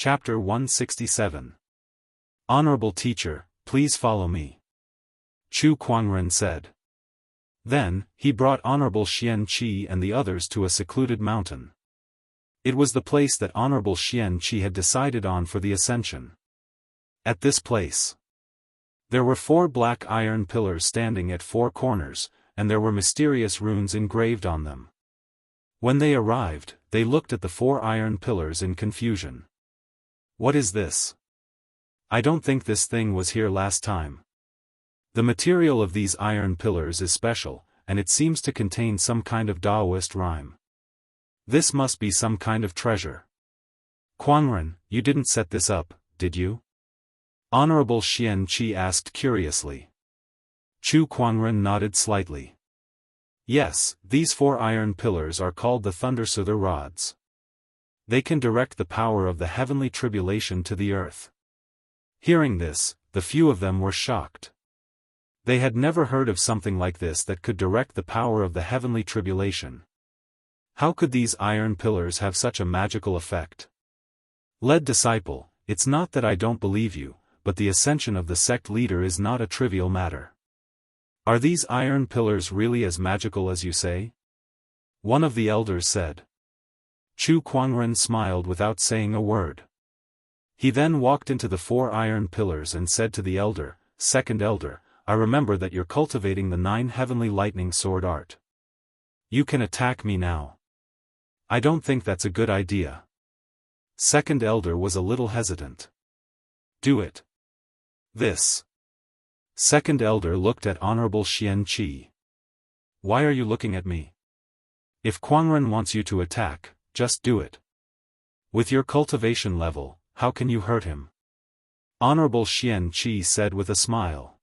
Chapter 167. Honorable Teacher, please follow me. Chu Kuangren said. Then, he brought Honorable Xianxia and the others to a secluded mountain. It was the place that Honorable Xianxia had decided on for the ascension. At this place, there were 4 black iron pillars standing at 4 corners, and there were mysterious runes engraved on them. When they arrived, they looked at the 4 iron pillars in confusion. What is this? I don't think this thing was here last time. The material of these iron pillars is special, and it seems to contain some kind of Daoist rhyme. This must be some kind of treasure. Kuangren, you didn't set this up, did you? Honorable Xianxia asked curiously. Chu Kuangren nodded slightly. Yes, these 4 iron pillars are called the Thundersoother rods. They can direct the power of the heavenly tribulation to the earth. Hearing this, the few of them were shocked. They had never heard of something like this that could direct the power of the heavenly tribulation. How could these iron pillars have such a magical effect? Led disciple, it's not that I don't believe you, but the ascension of the sect leader is not a trivial matter. Are these iron pillars really as magical as you say? One of the elders said. Chu Kuangren smiled without saying a word. He then walked into the 4 iron pillars and said to the elder, Second elder, I remember that you're cultivating the 9 heavenly lightning sword art. You can attack me now. I don't think that's a good idea. Second elder was a little hesitant. Do it. This. Second elder looked at Honorable Xianxia. Why are you looking at me? If Kuangren wants you to attack, just do it. With your cultivation level, how can you hurt him? Honorable Xianxia said with a smile.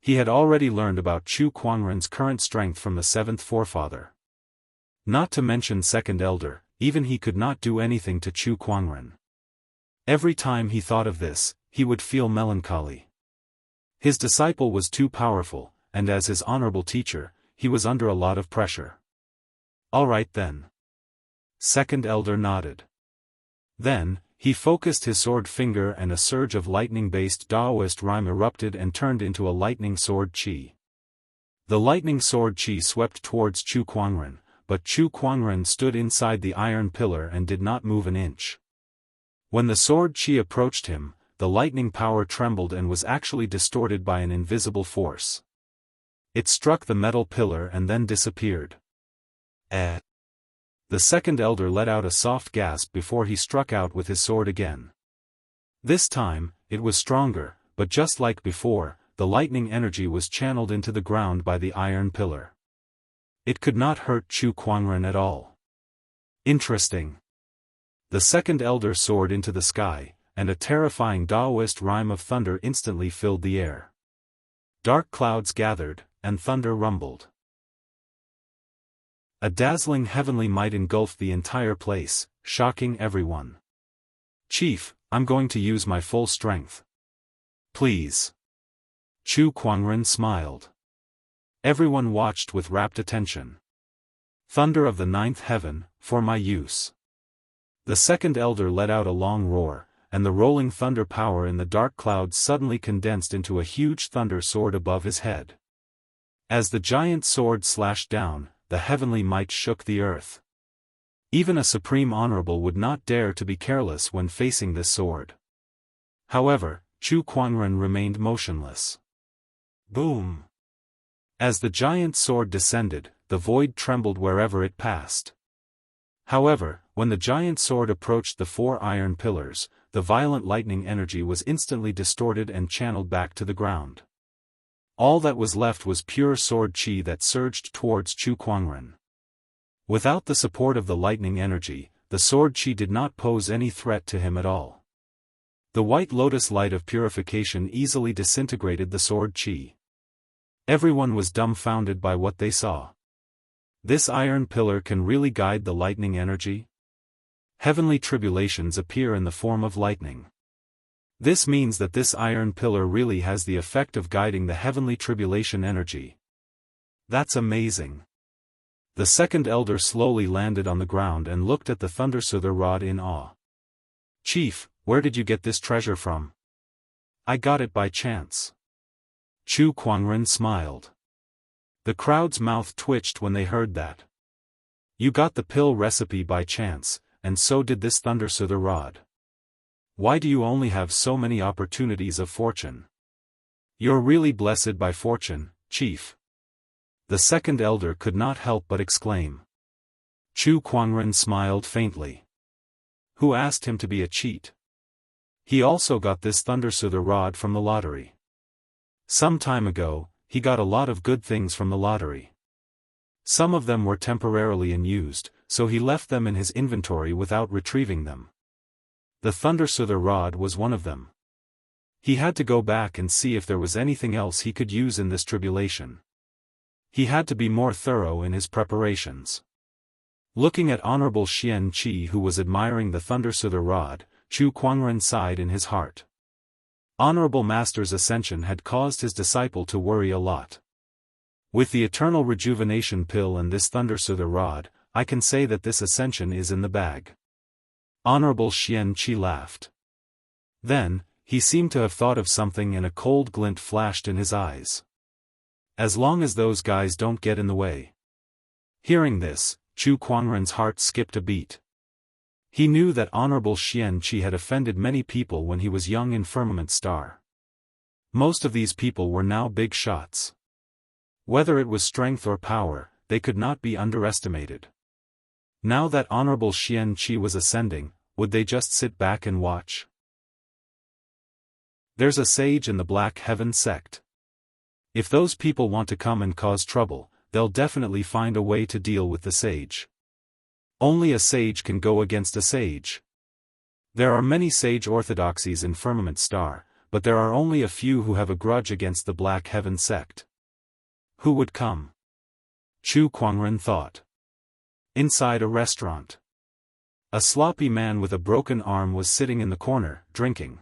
He had already learned about Chu Kuangren's current strength from the 7th forefather. Not to mention second elder, even he could not do anything to Chu Kuangren. Every time he thought of this, he would feel melancholy. His disciple was too powerful, and as his honorable teacher, he was under a lot of pressure. All right then. Second elder nodded. Then, he focused his sword finger and a surge of lightning-based Daoist rhyme erupted and turned into a lightning sword chi. The lightning sword chi swept towards Chu Kuangren, but Chu Kuangren stood inside the iron pillar and did not move an inch. When the sword chi approached him, the lightning power trembled and was actually distorted by an invisible force. It struck the metal pillar and then disappeared. The second elder let out a soft gasp before he struck out with his sword again. This time, it was stronger, but just like before, the lightning energy was channeled into the ground by the iron pillar. It could not hurt Chu Kuangren at all. Interesting. The second elder soared into the sky, and a terrifying Daoist rhyme of thunder instantly filled the air. Dark clouds gathered, and thunder rumbled. A dazzling heavenly might engulfed the entire place, shocking everyone. Chief, I'm going to use my full strength. Please. Chu Kuangren smiled. Everyone watched with rapt attention. Thunder of the 9th heaven, for my use. The second elder let out a long roar, and the rolling thunder power in the dark clouds suddenly condensed into a huge thunder sword above his head. As the giant sword slashed down, the heavenly might shook the earth. Even a supreme honorable would not dare to be careless when facing this sword. However, Chu Kuangren remained motionless. Boom! As the giant sword descended, the void trembled wherever it passed. However, when the giant sword approached the 4 iron pillars, the violent lightning energy was instantly distorted and channeled back to the ground. All that was left was pure sword chi that surged towards Chu Kuangren. Without the support of the lightning energy, the sword chi did not pose any threat to him at all. The white lotus light of purification easily disintegrated the sword chi. Everyone was dumbfounded by what they saw. This iron pillar can really guide the lightning energy? Heavenly tribulations appear in the form of lightning. This means that this iron pillar really has the effect of guiding the heavenly tribulation energy. That's amazing. The second elder slowly landed on the ground and looked at the Thundersoother rod in awe. Chief, where did you get this treasure from? I got it by chance. Chu Kuangren smiled. The crowd's mouth twitched when they heard that. You got the pill recipe by chance, and so did this Thundersoother rod. Why do you only have so many opportunities of fortune? You're really blessed by fortune, Chief. The second elder could not help but exclaim. Chu Kuangren smiled faintly. Who asked him to be a cheat? He also got this Thundersoother rod from the lottery. Some time ago, he got a lot of good things from the lottery. Some of them were temporarily unused, so he left them in his inventory without retrieving them. The Thundersoother rod was one of them. He had to go back and see if there was anything else he could use in this tribulation. He had to be more thorough in his preparations. Looking at Honorable Xianxia, who was admiring the Thundersoother rod, Chu Kuangren sighed in his heart. Honorable Master's ascension had caused his disciple to worry a lot. With the eternal rejuvenation pill and this Thundersoother rod, I can say that this ascension is in the bag. Honorable Xianxia laughed. Then, he seemed to have thought of something and a cold glint flashed in his eyes. As long as those guys don't get in the way. Hearing this, Chu Kuangren's heart skipped a beat. He knew that Honorable Xianxia had offended many people when he was young in Firmament Star. Most of these people were now big shots. Whether it was strength or power, they could not be underestimated. Now that Honorable Xianxia was ascending, would they just sit back and watch? There's a sage in the Black Heaven sect. If those people want to come and cause trouble, they'll definitely find a way to deal with the sage. Only a sage can go against a sage. There are many sage orthodoxies in Firmament Star, but there are only a few who have a grudge against the Black Heaven sect. Who would come? Chu Kuangren thought. Inside a restaurant. A sloppy man with a broken arm was sitting in the corner, drinking.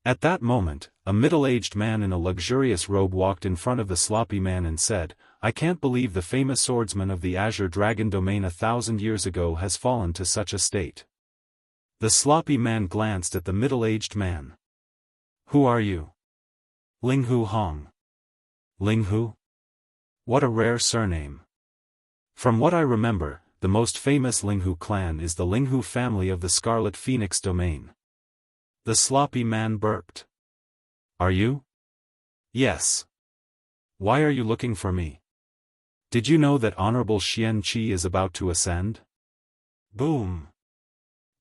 At that moment, a middle-aged man in a luxurious robe walked in front of the sloppy man and said, I can't believe the famous swordsman of the Azure Dragon domain 1,000 years ago has fallen to such a state. The sloppy man glanced at the middle-aged man. Who are you? Linghu Hong. Linghu? What a rare surname. From what I remember, the most famous Linghu clan is the Linghu family of the Scarlet Phoenix domain. The sloppy man burped. Are you? Yes. Why are you looking for me? Did you know that Honorable Xianxia is about to ascend? Boom.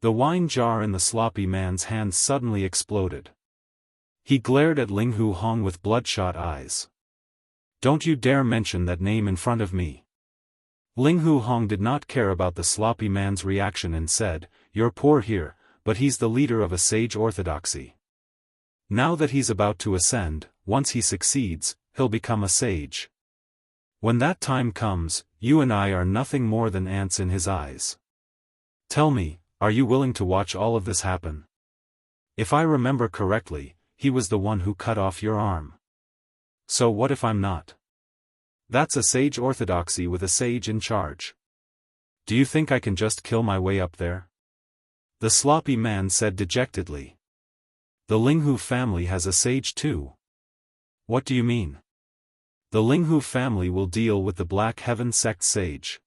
The wine jar in the sloppy man's hand suddenly exploded. He glared at Linghu Hong with bloodshot eyes. Don't you dare mention that name in front of me. Linghu Hong did not care about the sloppy man's reaction and said, You're poor here, but he's the leader of a sage orthodoxy. Now that he's about to ascend, once he succeeds, he'll become a sage. When that time comes, you and I are nothing more than ants in his eyes. Tell me, are you willing to watch all of this happen? If I remember correctly, he was the one who cut off your arm. So what if I'm not? That's a sage orthodoxy with a sage in charge. Do you think I can just kill my way up there? The sloppy man said dejectedly. The Linghu family has a sage too. What do you mean? The Linghu family will deal with the Black Heaven sect sage.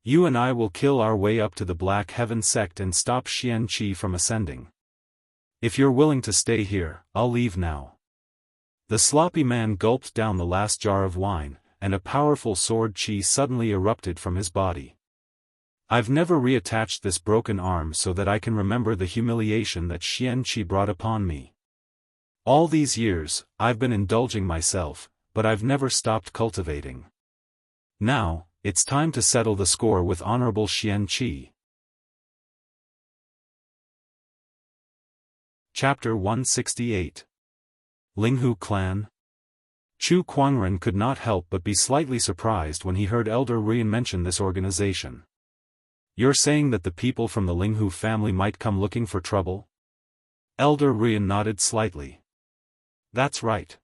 You and I will kill our way up to the Black Heaven sect and stop Xianxia from ascending. If you're willing to stay here, I'll leave now. The sloppy man gulped down the last jar of wine, and a powerful sword chi suddenly erupted from his body. I've never reattached this broken arm so that I can remember the humiliation that Xianxia brought upon me. All these years, I've been indulging myself, but I've never stopped cultivating. Now, it's time to settle the score with Honorable Xianxia. Chapter 168. Linghu Clan. Chu Kuangren could not help but be slightly surprised when he heard Elder Rian mention this organization. You're saying that the people from the Linghu family might come looking for trouble? Elder Rian nodded slightly. That's right.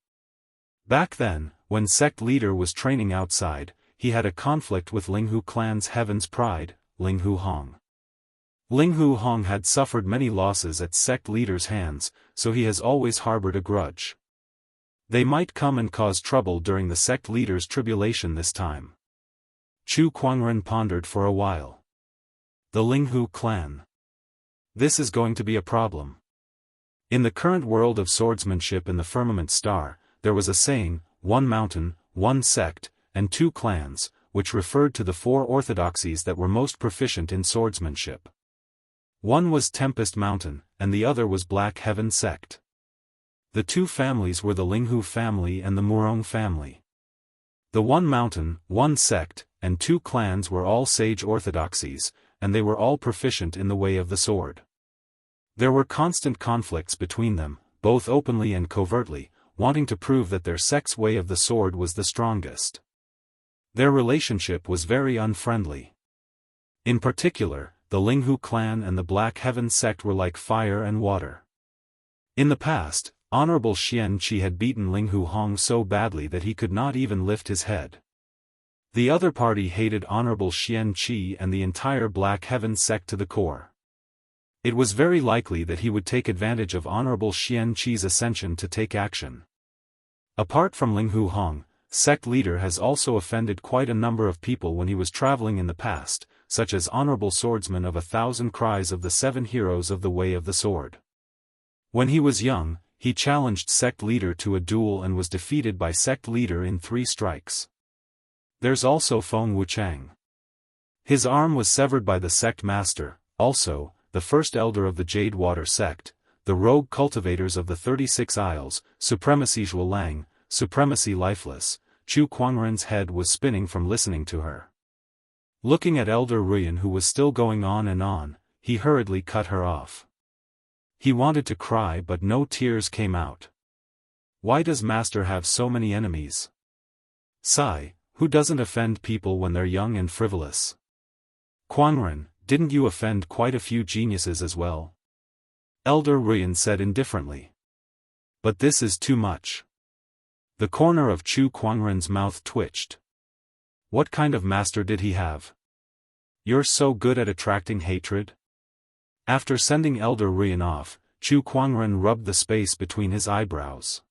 Back then, when sect leader was training outside, he had a conflict with Linghu clan's Heaven's Pride, Linghu Hong. Linghu Hong had suffered many losses at sect leaders' hands, so he has always harbored a grudge. They might come and cause trouble during the sect leaders' tribulation this time. Chu Kuangren pondered for a while. The Linghu clan. This is going to be a problem. In the current world of swordsmanship in the Firmament Star, there was a saying, one mountain, one sect, and two clans, which referred to the four orthodoxies that were most proficient in swordsmanship. One was Tempest Mountain, and the other was Black Heaven sect. The two families were the Linghu family and the Murong family. The one mountain, one sect, and two clans were all sage orthodoxies, and they were all proficient in the way of the sword. There were constant conflicts between them, both openly and covertly, wanting to prove that their sect's way of the sword was the strongest. Their relationship was very unfriendly. In particular, the Linghu clan and the Black Heaven sect were like fire and water. In the past, Honorable Xianxia had beaten Linghu Hong so badly that he could not even lift his head. The other party hated Honorable Xianxia and the entire Black Heaven sect to the core. It was very likely that he would take advantage of Honorable Xianxia's ascension to take action. Apart from Linghu Hong, sect leader has also offended quite a number of people when he was traveling in the past, such as Honorable Swordsman of 1,000 Cries of the 7 Heroes of the Way of the Sword. When he was young, he challenged sect leader to a duel and was defeated by sect leader in 3 strikes. There's also Feng Wuchang. His arm was severed by the sect master, also, the first elder of the Jade Water sect, the rogue cultivators of the 36 Isles, Supremacy Zhuo Lang, Supremacy Lifeless. Chu Kuangren's head was spinning from listening to her. Looking at Elder Ruyan, who was still going on and on, he hurriedly cut her off. He wanted to cry but no tears came out. Why does Master have so many enemies? Sigh, who doesn't offend people when they're young and frivolous? Kuangren, didn't you offend quite a few geniuses as well? Elder Ruyan said indifferently. But this is too much. The corner of Chu Kuangren's mouth twitched. What kind of master did he have? You're so good at attracting hatred? After sending Elder Ruyan off, Chu Kuangren rubbed the space between his eyebrows.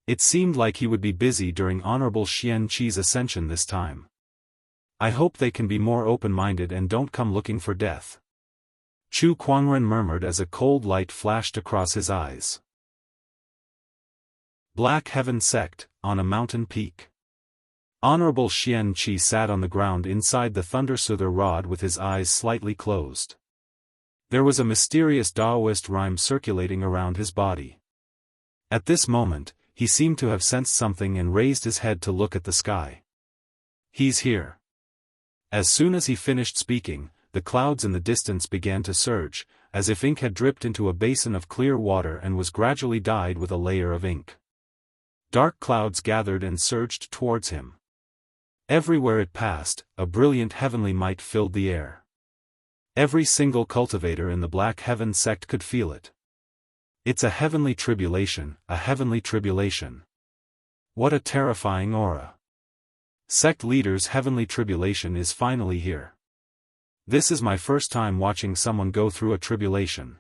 It seemed like he would be busy during Honorable Xianxia's ascension this time. I hope they can be more open-minded and don't come looking for death. Chu Kuangren murmured as a cold light flashed across his eyes. Black Heaven sect, on a mountain peak. Honorable Xianxia sat on the ground inside the Thundersuther rod with his eyes slightly closed. There was a mysterious Daoist rhyme circulating around his body. At this moment, he seemed to have sensed something and raised his head to look at the sky. He's here. As soon as he finished speaking, the clouds in the distance began to surge, as if ink had dripped into a basin of clear water and was gradually dyed with a layer of ink. Dark clouds gathered and surged towards him. Everywhere it passed, a brilliant heavenly might filled the air. Every single cultivator in the Black Heaven sect could feel it. It's a heavenly tribulation, a heavenly tribulation. What a terrifying aura. Sect leader's heavenly tribulation is finally here. This is my first time watching someone go through a tribulation.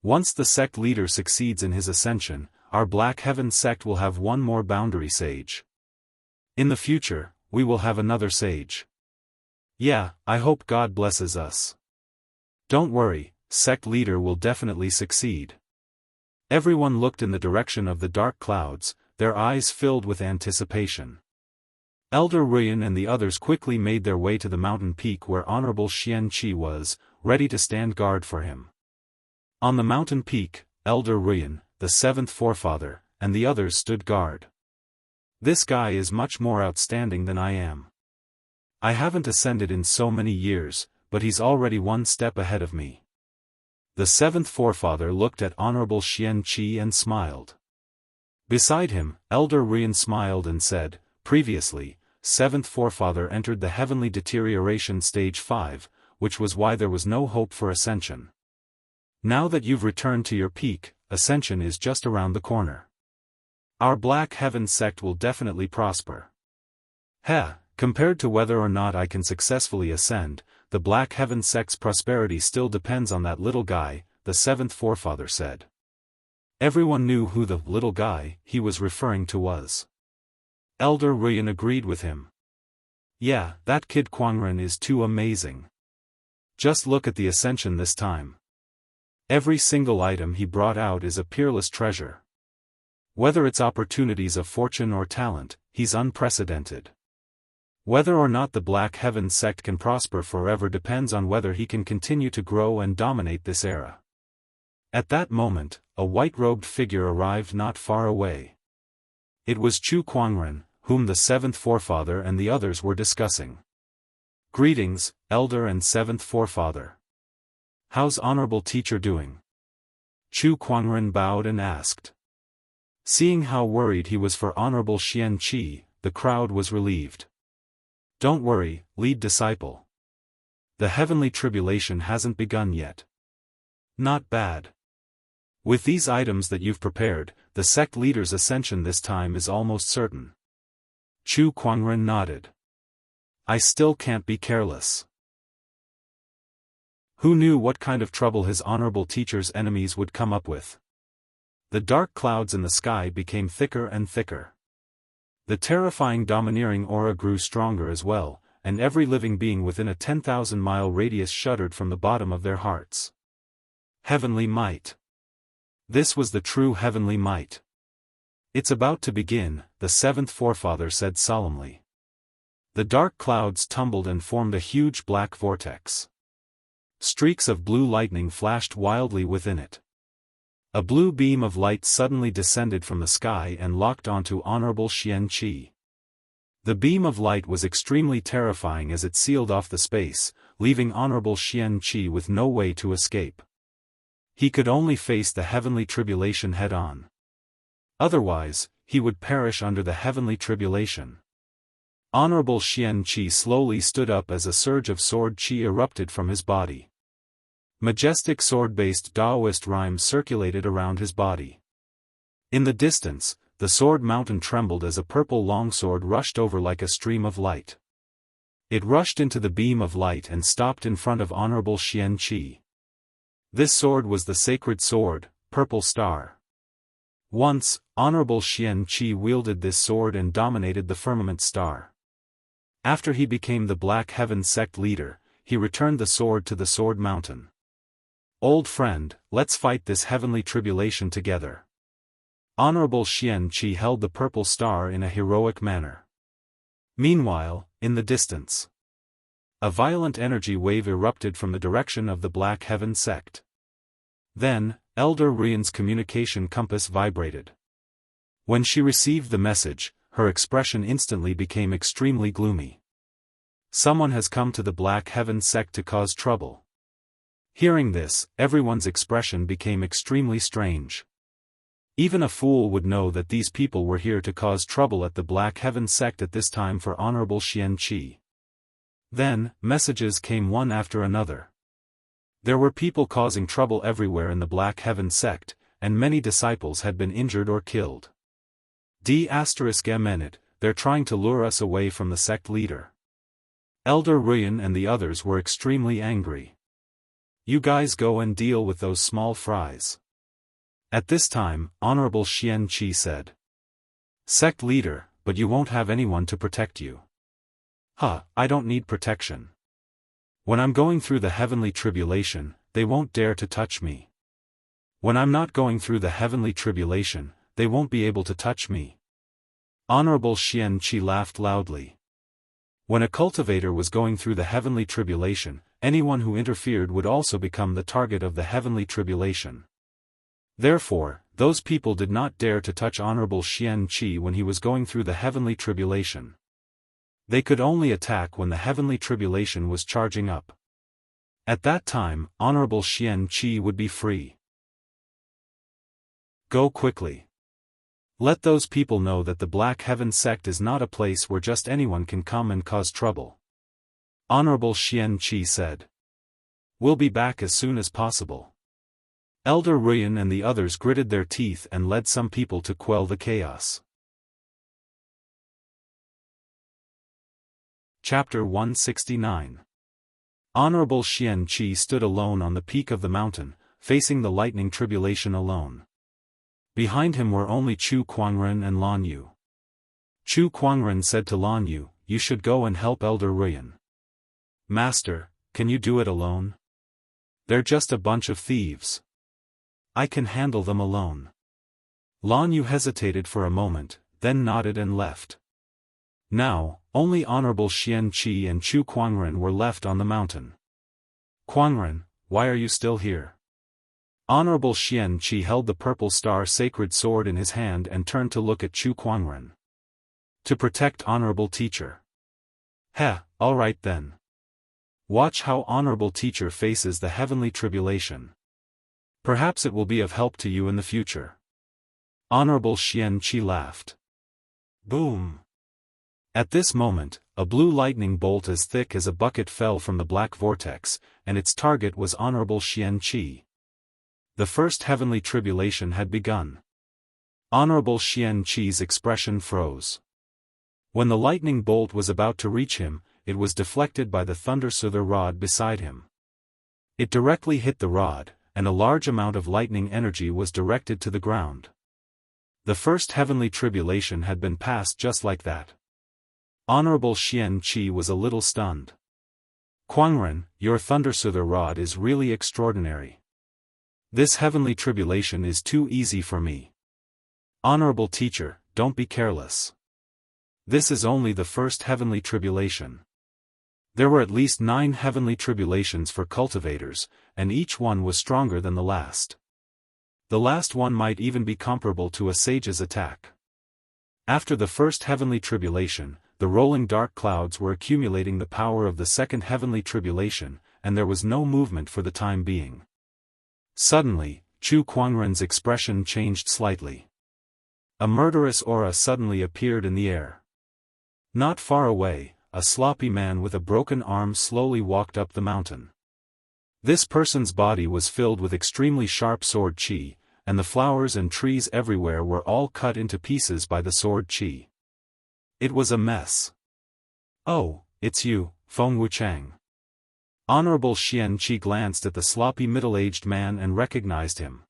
Once the sect leader succeeds in his ascension, our Black Heaven sect will have one more boundary sage. In the future, we will have another sage. Yeah, I hope God blesses us. Don't worry, sect leader will definitely succeed. Everyone looked in the direction of the dark clouds, their eyes filled with anticipation. Elder Ruyan and the others quickly made their way to the mountain peak where Honorable Xianxia was, ready to stand guard for him. On the mountain peak, Elder Ruyan, the 7th forefather, and the others stood guard. This guy is much more outstanding than I am. I haven't ascended in so many years, but he's already one step ahead of me. The 7th forefather looked at Honorable Xianxia and smiled. Beside him, Elder Ruyan smiled and said, previously, 7th forefather entered the heavenly deterioration stage 5, which was why there was no hope for ascension. Now that you've returned to your peak, ascension is just around the corner. Our Black Heaven sect will definitely prosper. Compared to whether or not I can successfully ascend, the Black Heaven sect's prosperity still depends on that little guy, the seventh forefather said. Everyone knew who the little guy he was referring to was. Elder Ruyan agreed with him. Yeah, that kid Quangren is too amazing. Just look at the ascension this time. Every single item he brought out is a peerless treasure. Whether it's opportunities of fortune or talent, he's unprecedented. Whether or not the Black Heaven sect can prosper forever depends on whether he can continue to grow and dominate this era. At that moment, a white-robed figure arrived not far away. It was Chu Quangren, whom the seventh forefather and the others were discussing. Greetings, elder and seventh forefather. How's honorable teacher doing? Chu Quangren bowed and asked. Seeing how worried he was for Honorable Xianxia, the crowd was relieved. Don't worry, lead disciple. The heavenly tribulation hasn't begun yet. Not bad. With these items that you've prepared, the sect leader's ascension this time is almost certain. Chu Quangren nodded. I still can't be careless. Who knew what kind of trouble his honorable teacher's enemies would come up with? The dark clouds in the sky became thicker and thicker. The terrifying domineering aura grew stronger as well, and every living being within a 10,000-mile radius shuddered from the bottom of their hearts. Heavenly might. This was the true heavenly might. It's about to begin, the seventh forefather said solemnly. The dark clouds tumbled and formed a huge black vortex. Streaks of blue lightning flashed wildly within it. A blue beam of light suddenly descended from the sky and locked onto Honorable Xianxia. The beam of light was extremely terrifying as it sealed off the space, leaving Honorable Xianxia with no way to escape. He could only face the heavenly tribulation head-on. Otherwise, he would perish under the heavenly tribulation. Honorable Xianxia slowly stood up as a surge of sword qi erupted from his body. Majestic sword-based Daoist rhymes circulated around his body. In the distance, the sword mountain trembled as a purple longsword rushed over like a stream of light. It rushed into the beam of light and stopped in front of Honorable Xianxia. This sword was the sacred sword, Purple Star. Once, Honorable Xianxia wielded this sword and dominated the firmament star. After he became the Black Heaven sect leader, he returned the sword to the Sword Mountain. Old friend, let's fight this heavenly tribulation together. Honorable Xianxia held the purple star in a heroic manner. Meanwhile, in the distance, a violent energy wave erupted from the direction of the Black Heaven sect. Then, Elder Ruyan's communication compass vibrated. When she received the message, her expression instantly became extremely gloomy. Someone has come to the Black Heaven sect to cause trouble. Hearing this, everyone's expression became extremely strange. Even a fool would know that these people were here to cause trouble at the Black Heaven sect at this time for Honorable Xianxia. Then, messages came one after another. There were people causing trouble everywhere in the Black Heaven sect, and many disciples had been injured or killed. D****, they're trying to lure us away from the sect leader. Elder Ruyan and the others were extremely angry. You guys go and deal with those small fries. At this time, Honorable Xianxia said. Sect leader, but you won't have anyone to protect you. I don't need protection. When I'm going through the heavenly tribulation, they won't dare to touch me. When I'm not going through the heavenly tribulation, they won't be able to touch me. Honorable Xianxia laughed loudly. When a cultivator was going through the heavenly tribulation, anyone who interfered would also become the target of the heavenly tribulation. Therefore, those people did not dare to touch Honorable Xianxia when he was going through the heavenly tribulation. They could only attack when the heavenly tribulation was charging up. At that time, Honorable Xianxia would be free. Go quickly. Let those people know that the Black Heaven sect is not a place where just anyone can come and cause trouble. Honorable Xianxia said. We'll be back as soon as possible. Elder Ruyan and the others gritted their teeth and led some people to quell the chaos. Chapter 169. Honorable Xianxia stood alone on the peak of the mountain, facing the lightning tribulation alone. Behind him were only Chu Kuangren and Lan Yu. Chu Kuangren said to Lan Yu, "You should go and help Elder Ruyan." "Master, can you do it alone?" "They're just a bunch of thieves. I can handle them alone." Lan Yu hesitated for a moment, then nodded and left. Now, only Honorable Xianxia and Chu Kuangren were left on the mountain. "Kuangren, why are you still here?" Honorable Xianxia held the purple star sacred sword in his hand and turned to look at Chu Kuangren. "To protect Honorable Teacher." "Heh, all right then. Watch how Honorable Teacher faces the heavenly tribulation. Perhaps it will be of help to you in the future." Honorable Xianxia laughed. Boom! At this moment, a blue lightning bolt as thick as a bucket fell from the black vortex, and its target was Honorable Xianxia. The first heavenly tribulation had begun. Honorable Xianxi's expression froze. When the lightning bolt was about to reach him, it was deflected by the thundersoother rod beside him. It directly hit the rod, and a large amount of lightning energy was directed to the ground. The first heavenly tribulation had been passed just like that. Honorable Xianxia was a little stunned. "Kuangren, your thundersoother rod is really extraordinary. This heavenly tribulation is too easy for me." "Honorable Teacher, don't be careless. This is only the first heavenly tribulation. There were at least 9 heavenly tribulations for cultivators, and each one was stronger than the last. The last one might even be comparable to a sage's attack. After the first heavenly tribulation, the rolling dark clouds were accumulating the power of the second heavenly tribulation, and there was no movement for the time being." Suddenly, Chu Kuangren's expression changed slightly. A murderous aura suddenly appeared in the air. Not far away, a sloppy man with a broken arm slowly walked up the mountain. This person's body was filled with extremely sharp sword qi, and the flowers and trees everywhere were all cut into pieces by the sword qi. It was a mess. "Oh, it's you, Feng Wuchang." Honorable Xianxia glanced at the sloppy middle-aged man and recognized him.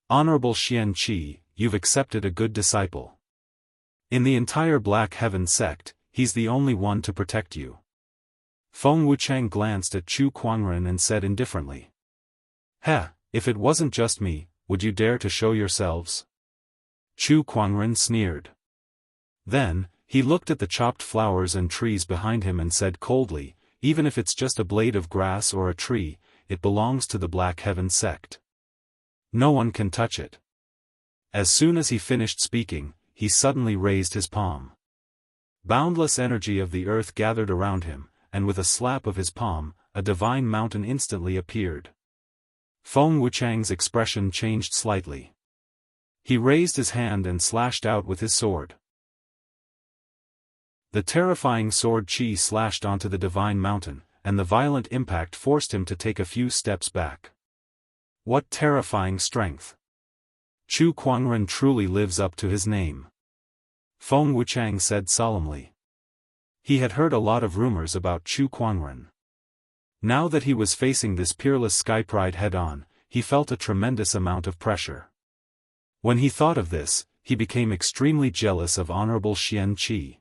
"Honorable Xianxia, you've accepted a good disciple. In the entire Black Heaven sect, he's the only one to protect you." Feng Wuchang glanced at Chu Kuangren and said indifferently. "Heh, if it wasn't just me, would you dare to show yourselves?" Chu Kuangren sneered. Then, he looked at the chopped flowers and trees behind him and said coldly, "Even if it's just a blade of grass or a tree, it belongs to the Black Heaven sect. No one can touch it." As soon as he finished speaking, he suddenly raised his palm. Boundless energy of the earth gathered around him, and with a slap of his palm, a divine mountain instantly appeared. Feng Wuchang's expression changed slightly. He raised his hand and slashed out with his sword. The terrifying sword qi slashed onto the divine mountain, and the violent impact forced him to take a few steps back. What terrifying strength! Chu Kuangren truly lives up to his name. Feng Wuchang said solemnly. He had heard a lot of rumors about Chu Kuangren. Now that he was facing this peerless sky pride head-on, he felt a tremendous amount of pressure. When he thought of this, he became extremely jealous of Honorable Xianxia.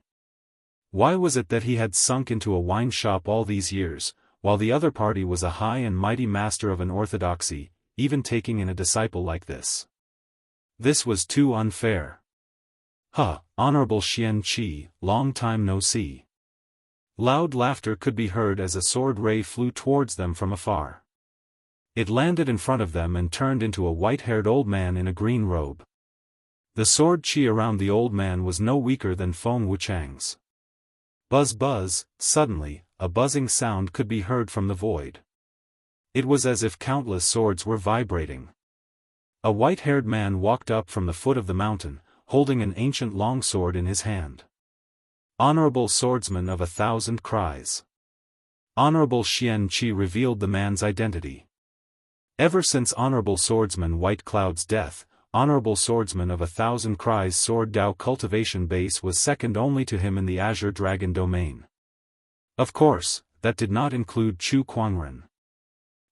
Why was it that he had sunk into a wine shop all these years, while the other party was a high and mighty master of an orthodoxy, even taking in a disciple like this? This was too unfair. "Huh, Honorable Xianxia, long time no see." Loud laughter could be heard as a sword ray flew towards them from afar. It landed in front of them and turned into a white-haired old man in a green robe. The sword qi around the old man was no weaker than Feng Wuchang's. Buzz buzz, suddenly, a buzzing sound could be heard from the void. It was as if countless swords were vibrating. A white-haired man walked up from the foot of the mountain, holding an ancient longsword in his hand. "Honorable swordsman of 1,000 cries." Honorable Xianxia revealed the man's identity. Ever since Honorable Swordsman White Cloud's death, Honorable Swordsman of 1,000 Cries Sword Dao Cultivation base was second only to him in the Azure Dragon domain. Of course, that did not include Chu Kuangren.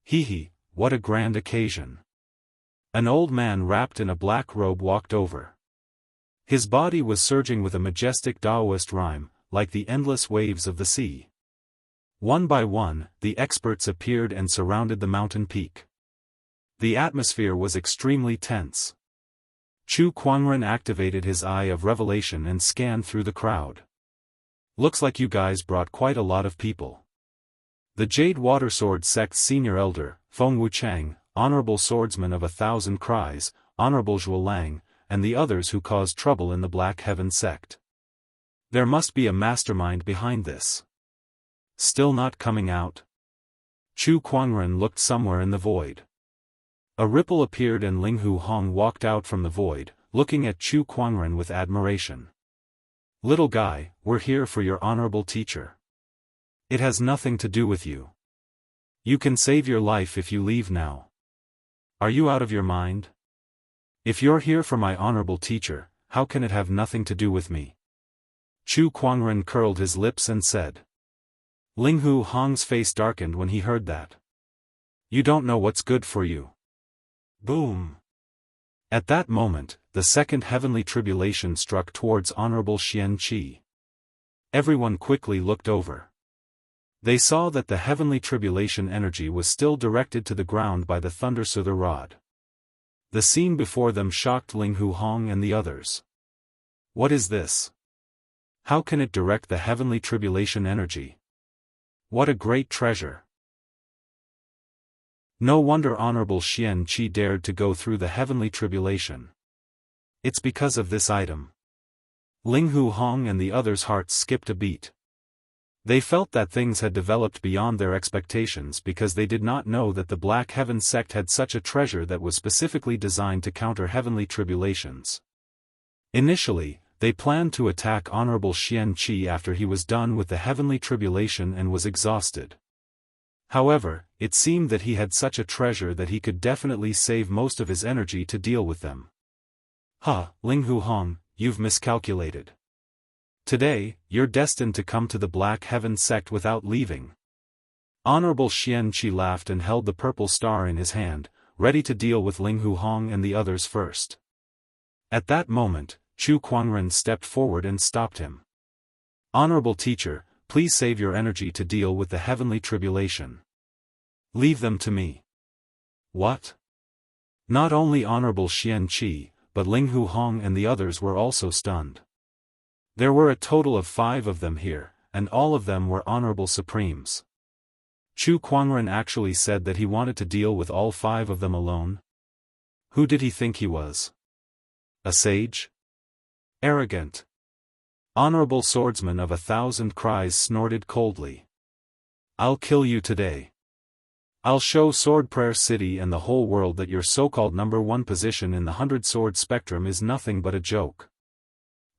Hee, what a grand occasion. An old man wrapped in a black robe walked over. His body was surging with a majestic Daoist rhyme, like the endless waves of the sea. One by one, the experts appeared and surrounded the mountain peak. The atmosphere was extremely tense. Chu Kuangren activated his eye of revelation and scanned through the crowd. Looks like you guys brought quite a lot of people. The Jade Water Sword Sect's senior elder, Feng Wuchang, honorable swordsman of 1,000 cries, honorable Zhuo Lang, and the others who caused trouble in the Black Heaven sect. There must be a mastermind behind this. Still not coming out? Chu Kuangren looked somewhere in the void. A ripple appeared and Linghu Hong walked out from the void, looking at Chu Kuangren with admiration. Little guy, we're here for your honorable teacher. It has nothing to do with you. You can save your life if you leave now. Are you out of your mind? If you're here for my honorable teacher, how can it have nothing to do with me? Chu Kuangren curled his lips and said. Linghu Hong's face darkened when he heard that. You don't know what's good for you. Boom. At that moment, the second heavenly tribulation struck towards Honorable Xianxia. Everyone quickly looked over. They saw that the heavenly tribulation energy was still directed to the ground by the Thundersoother rod. The scene before them shocked Linghu Hong and the others. What is this? How can it direct the heavenly tribulation energy? What a great treasure! No wonder Honorable Xianxia dared to go through the heavenly tribulation. It's because of this item. Linghu Hong and the others' hearts skipped a beat. They felt that things had developed beyond their expectations because they did not know that the Black Heaven sect had such a treasure that was specifically designed to counter heavenly tribulations. Initially, they planned to attack Honorable Xianxia after he was done with the heavenly tribulation and was exhausted. However, it seemed that he had such a treasure that he could definitely save most of his energy to deal with them. Linghu Hong, you've miscalculated. Today, you're destined to come to the Black Heaven sect without leaving. Honorable Xianxia laughed and held the purple star in his hand, ready to deal with Linghu Hong and the others first. At that moment, Chu Kuangren stepped forward and stopped him. Honorable teacher, please save your energy to deal with the heavenly tribulation. Leave them to me. What? Not only Honorable Xianxia, but Linghu Hong and the others were also stunned. There were a total of 5 of them here, and all of them were honorable supremes. Chu Kuangren actually said that he wanted to deal with all 5 of them alone. Who did he think he was? A sage? Arrogant. Honorable swordsman of 1,000 cries snorted coldly. I'll kill you today. I'll show Sword Prayer City and the whole world that your so-called #1 position in the 100-sword spectrum is nothing but a joke.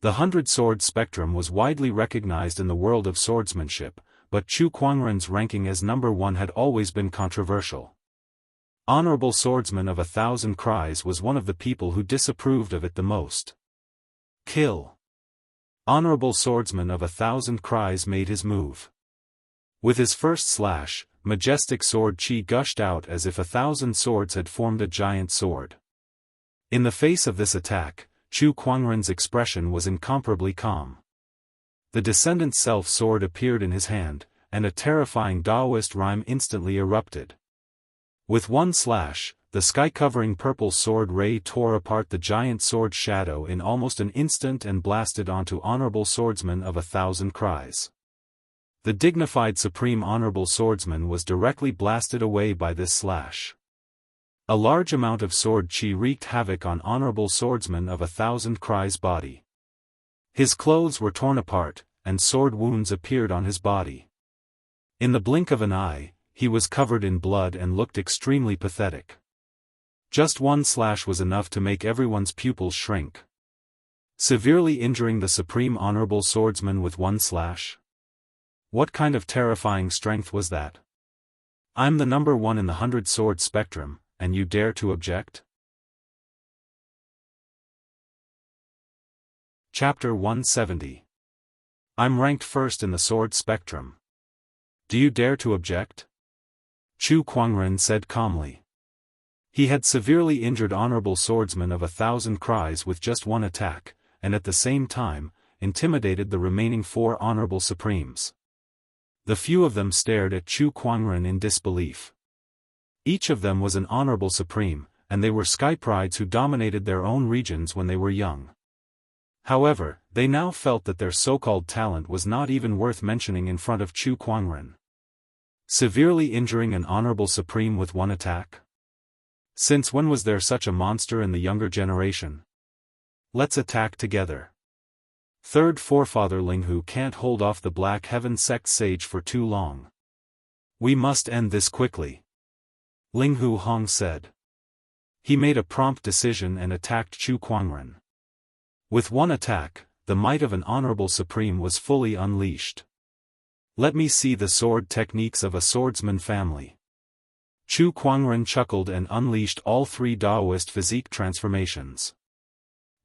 The 100-sword spectrum was widely recognized in the world of swordsmanship, but Chu Kuangren's ranking as #1 had always been controversial. Honorable swordsman of 1,000 cries was one of the people who disapproved of it the most. Kill. Honorable swordsman of 1,000 cries made his move. With his first slash, majestic sword chi gushed out as if 1,000 swords had formed a giant sword. In the face of this attack, Chu Kuangren's expression was incomparably calm. The Descendant Self sword appeared in his hand, and a terrifying Daoist rhyme instantly erupted. With one slash, the sky-covering purple sword ray tore apart the giant sword shadow in almost an instant and blasted onto Honorable Swordsman of 1,000 cries. The dignified Supreme Honorable Swordsman was directly blasted away by this slash. A large amount of sword chi wreaked havoc on Honorable Swordsman of 1,000 cries' body. His clothes were torn apart, and sword wounds appeared on his body. In the blink of an eye, he was covered in blood and looked extremely pathetic. Just one slash was enough to make everyone's pupils shrink. Severely injuring the Supreme Honorable Swordsman with one slash? What kind of terrifying strength was that? I'm the #1 in the 100-sword spectrum, and you dare to object? Chapter 170. I'm ranked first in the sword spectrum. Do you dare to object? Chu Kuangren said calmly. He had severely injured Honorable Swordsman of 1,000 Cries with just one attack, and at the same time, intimidated the remaining 4 Honorable Supremes. The few of them stared at Chu Kuangren in disbelief. Each of them was an Honorable Supreme, and they were Sky Prides who dominated their own regions when they were young. However, they now felt that their so-called talent was not even worth mentioning in front of Chu Kuangren. Severely injuring an Honorable Supreme with one attack? Since when was there such a monster in the younger generation? Let's attack together. Third forefather Linghu can't hold off the Black Heaven sect sage for too long. We must end this quickly. Linghu Hong said. He made a prompt decision and attacked Chu Kuangren. With one attack, the might of an Honorable Supreme was fully unleashed. Let me see the sword techniques of a swordsman family. Chu Kuangren chuckled and unleashed all 3 Daoist physique transformations.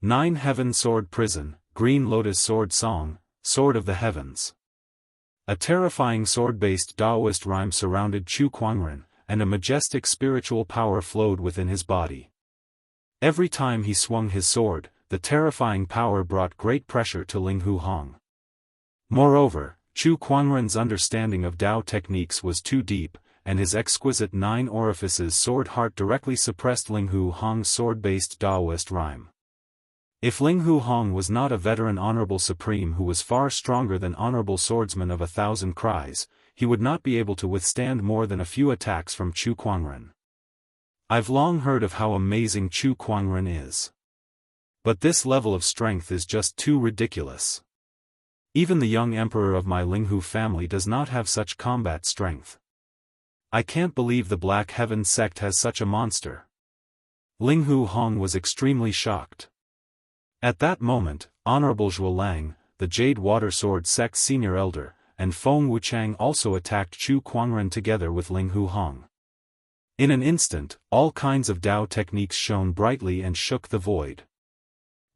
9 Heaven Sword Prison, Green Lotus Sword Song, Sword of the Heavens. A terrifying sword-based Daoist rhyme surrounded Chu Kuangren, and a majestic spiritual power flowed within his body. Every time he swung his sword, the terrifying power brought great pressure to Linghu Hong. Moreover, Chu Kuangren's understanding of Dao techniques was too deep, and his exquisite 9 orifices sword heart directly suppressed Linghu Hong's sword-based Daoist rhyme. If Linghu Hong was not a veteran Honorable Supreme who was far stronger than Honorable Swordsman of 1,000 Cries, he would not be able to withstand more than a few attacks from Chu Kuangren. I've long heard of how amazing Chu Kuangren is. But this level of strength is just too ridiculous. Even the young emperor of my Linghu family does not have such combat strength. I can't believe the Black Heaven sect has such a monster. Linghu Hong was extremely shocked. At that moment, Honorable Zhuo Lang, the Jade Water Sword sect's senior elder, and Feng Wuchang also attacked Chu Kuangren together with Linghu Hong. In an instant, all kinds of Dao techniques shone brightly and shook the void.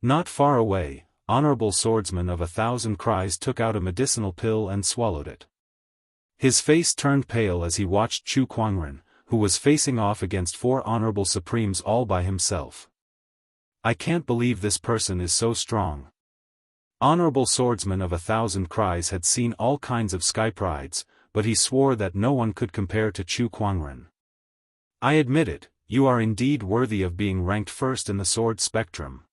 Not far away, Honorable Swordsman of 1,000 Cries took out a medicinal pill and swallowed it. His face turned pale as he watched Chu Kuangren, who was facing off against 4 Honorable Supremes all by himself. I can't believe this person is so strong. Honorable Swordsman of 1,000 Cries had seen all kinds of Sky Prides, but he swore that no one could compare to Chu Kuangren. I admit it, you are indeed worthy of being ranked first in the sword spectrum.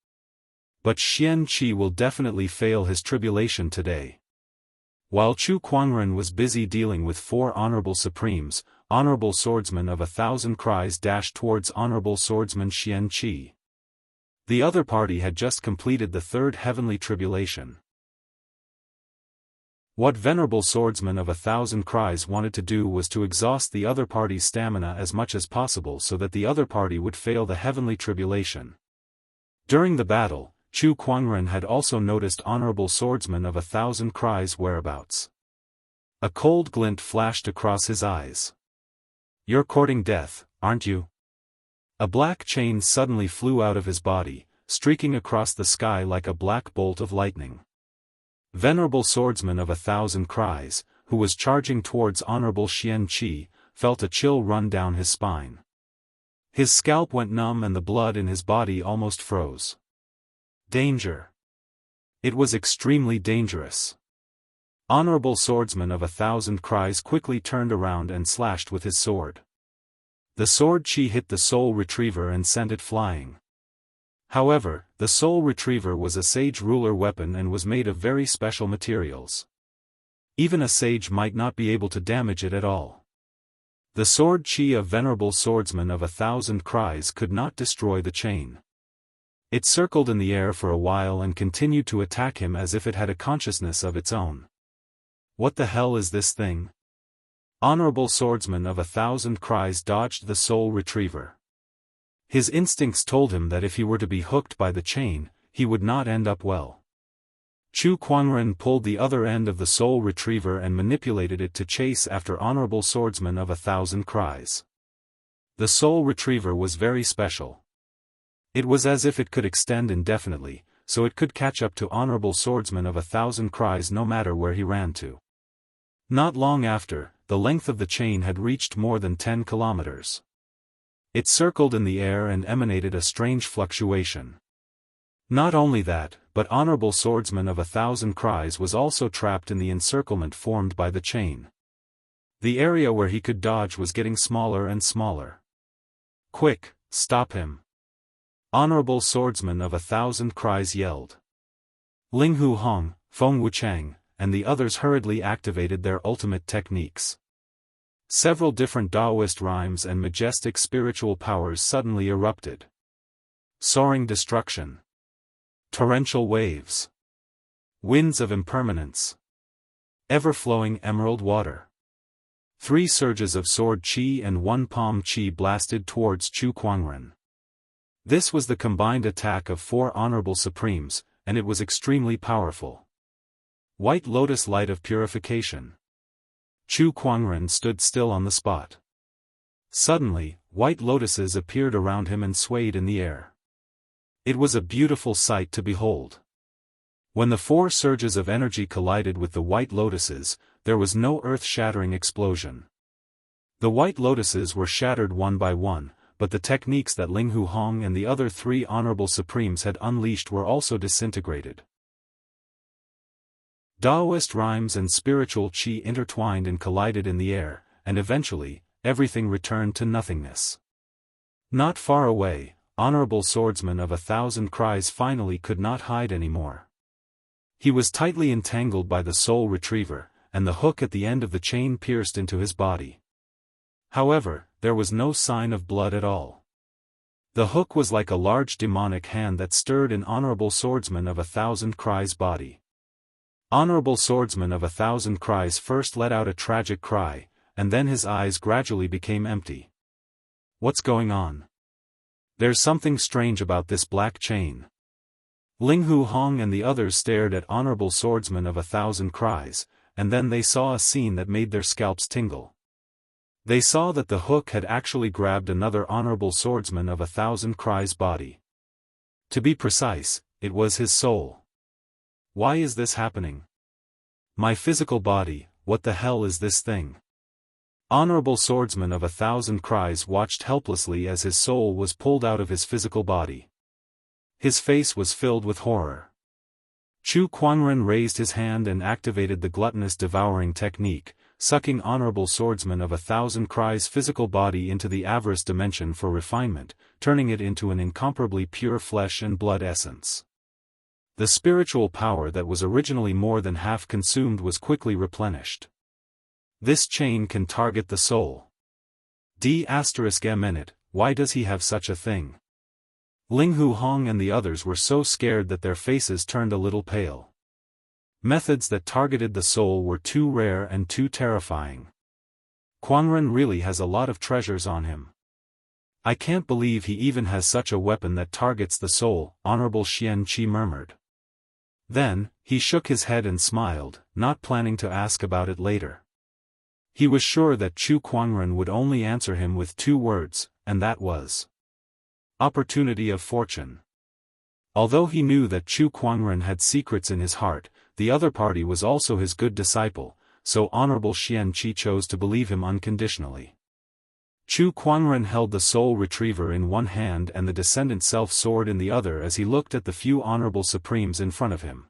But Xian Qi will definitely fail his tribulation today. While Chu Kuangren was busy dealing with 4 Honorable Supremes, Honorable Swordsman of 1,000 Cries dashed towards Honorable Swordsman Xian Qi. The other party had just completed the 3rd heavenly tribulation. What Venerable Swordsman of 1,000 Cries wanted to do was to exhaust the other party's stamina as much as possible so that the other party would fail the heavenly tribulation. During the battle, Chu Kuangren had also noticed Honorable Swordsman of 1,000 Cries' whereabouts. A cold glint flashed across his eyes. You're courting death, aren't you? A black chain suddenly flew out of his body, streaking across the sky like a black bolt of lightning. Venerable Swordsman of 1,000 Cries, who was charging towards Honorable Xian Qi, felt a chill run down his spine. His scalp went numb and the blood in his body almost froze. Danger! It was extremely dangerous. Honorable Swordsman of 1,000 Cries quickly turned around and slashed with his sword. The sword chi hit the Soul Retriever and sent it flying. However, the Soul Retriever was a sage ruler weapon and was made of very special materials. Even a sage might not be able to damage it at all. The sword chi of Venerable Swordsman of 1,000 Cries could not destroy the chain. It circled in the air for a while and continued to attack him as if it had a consciousness of its own. What the hell is this thing? Honorable Swordsman of 1,000 Cries dodged the Soul Retriever. His instincts told him that if he were to be hooked by the chain, he would not end up well. Chu Kuangren pulled the other end of the Soul Retriever and manipulated it to chase after Honorable Swordsman of 1,000 Cries. The Soul Retriever was very special. It was as if it could extend indefinitely, so it could catch up to Honorable Swordsman of 1,000 Cries no matter where he ran to. Not long after, the length of the chain had reached more than 10 kilometers. It circled in the air and emanated a strange fluctuation. Not only that, but Honorable Swordsman of 1,000 Cries was also trapped in the encirclement formed by the chain. The area where he could dodge was getting smaller and smaller. "Quick, stop him!" Honorable Swordsman of 1,000 Cries yelled. Ling Hu Hong, Feng Wuchang, and the others hurriedly activated their ultimate techniques. Several different Daoist rhymes and majestic spiritual powers suddenly erupted. Soaring destruction. Torrential waves. Winds of impermanence. Ever-flowing emerald water. 3 surges of sword chi and 1 palm chi blasted towards Chu Kuangren. This was the combined attack of 4 honorable supremes, and it was extremely powerful. White lotus light of purification. Chu Kuangren stood still on the spot. Suddenly, white lotuses appeared around him and swayed in the air. It was a beautiful sight to behold. When the 4 surges of energy collided with the white lotuses, there was no earth-shattering explosion. The white lotuses were shattered one by one, but the techniques that Ling Hu Hong and the other 3 honorable supremes had unleashed were also disintegrated. Daoist rhymes and spiritual chi intertwined and collided in the air, and eventually, everything returned to nothingness. Not far away, Honorable Swordsman of 1,000 Cries finally could not hide anymore. He was tightly entangled by the soul retriever, and the hook at the end of the chain pierced into his body. However, there was no sign of blood at all. The hook was like a large demonic hand that stirred in Honorable Swordsman of 1,000 Cries' body. Honorable Swordsman of 1,000 Cries first let out a tragic cry, and then his eyes gradually became empty. "What's going on? There's something strange about this black chain." Ling Hu Hong and the others stared at Honorable Swordsman of 1,000 Cries, and then they saw a scene that made their scalps tingle. They saw that the hook had actually grabbed another Honorable Swordsman of 1,000 Cries' body. To be precise, it was his soul. Why is this happening? My physical body, what the hell is this thing? Honorable Swordsman of 1,000 Cries watched helplessly as his soul was pulled out of his physical body. His face was filled with horror. Chu Kuangren raised his hand and activated the gluttonous devouring technique, sucking Honorable Swordsman of 1,000 Cries' physical body into the avarice dimension for refinement, turning it into an incomparably pure flesh and blood essence. The spiritual power that was originally more than half consumed was quickly replenished. This chain can target the soul. D****, why does he have such a thing? Ling Hu Hong and the others were so scared that their faces turned a little pale. Methods that targeted the soul were too rare and too terrifying. Kuangren really has a lot of treasures on him. I can't believe he even has such a weapon that targets the soul, Honorable Xianxia murmured. Then, he shook his head and smiled, not planning to ask about it later. He was sure that Chu Kuangren would only answer him with 2 words, and that was opportunity of fortune. Although he knew that Chu Kuangren had secrets in his heart, the other party was also his good disciple, so Honorable Xianxia chose to believe him unconditionally. Chu Kuangren held the soul retriever in one hand and the descendant self-sword in the other as he looked at the few honorable supremes in front of him.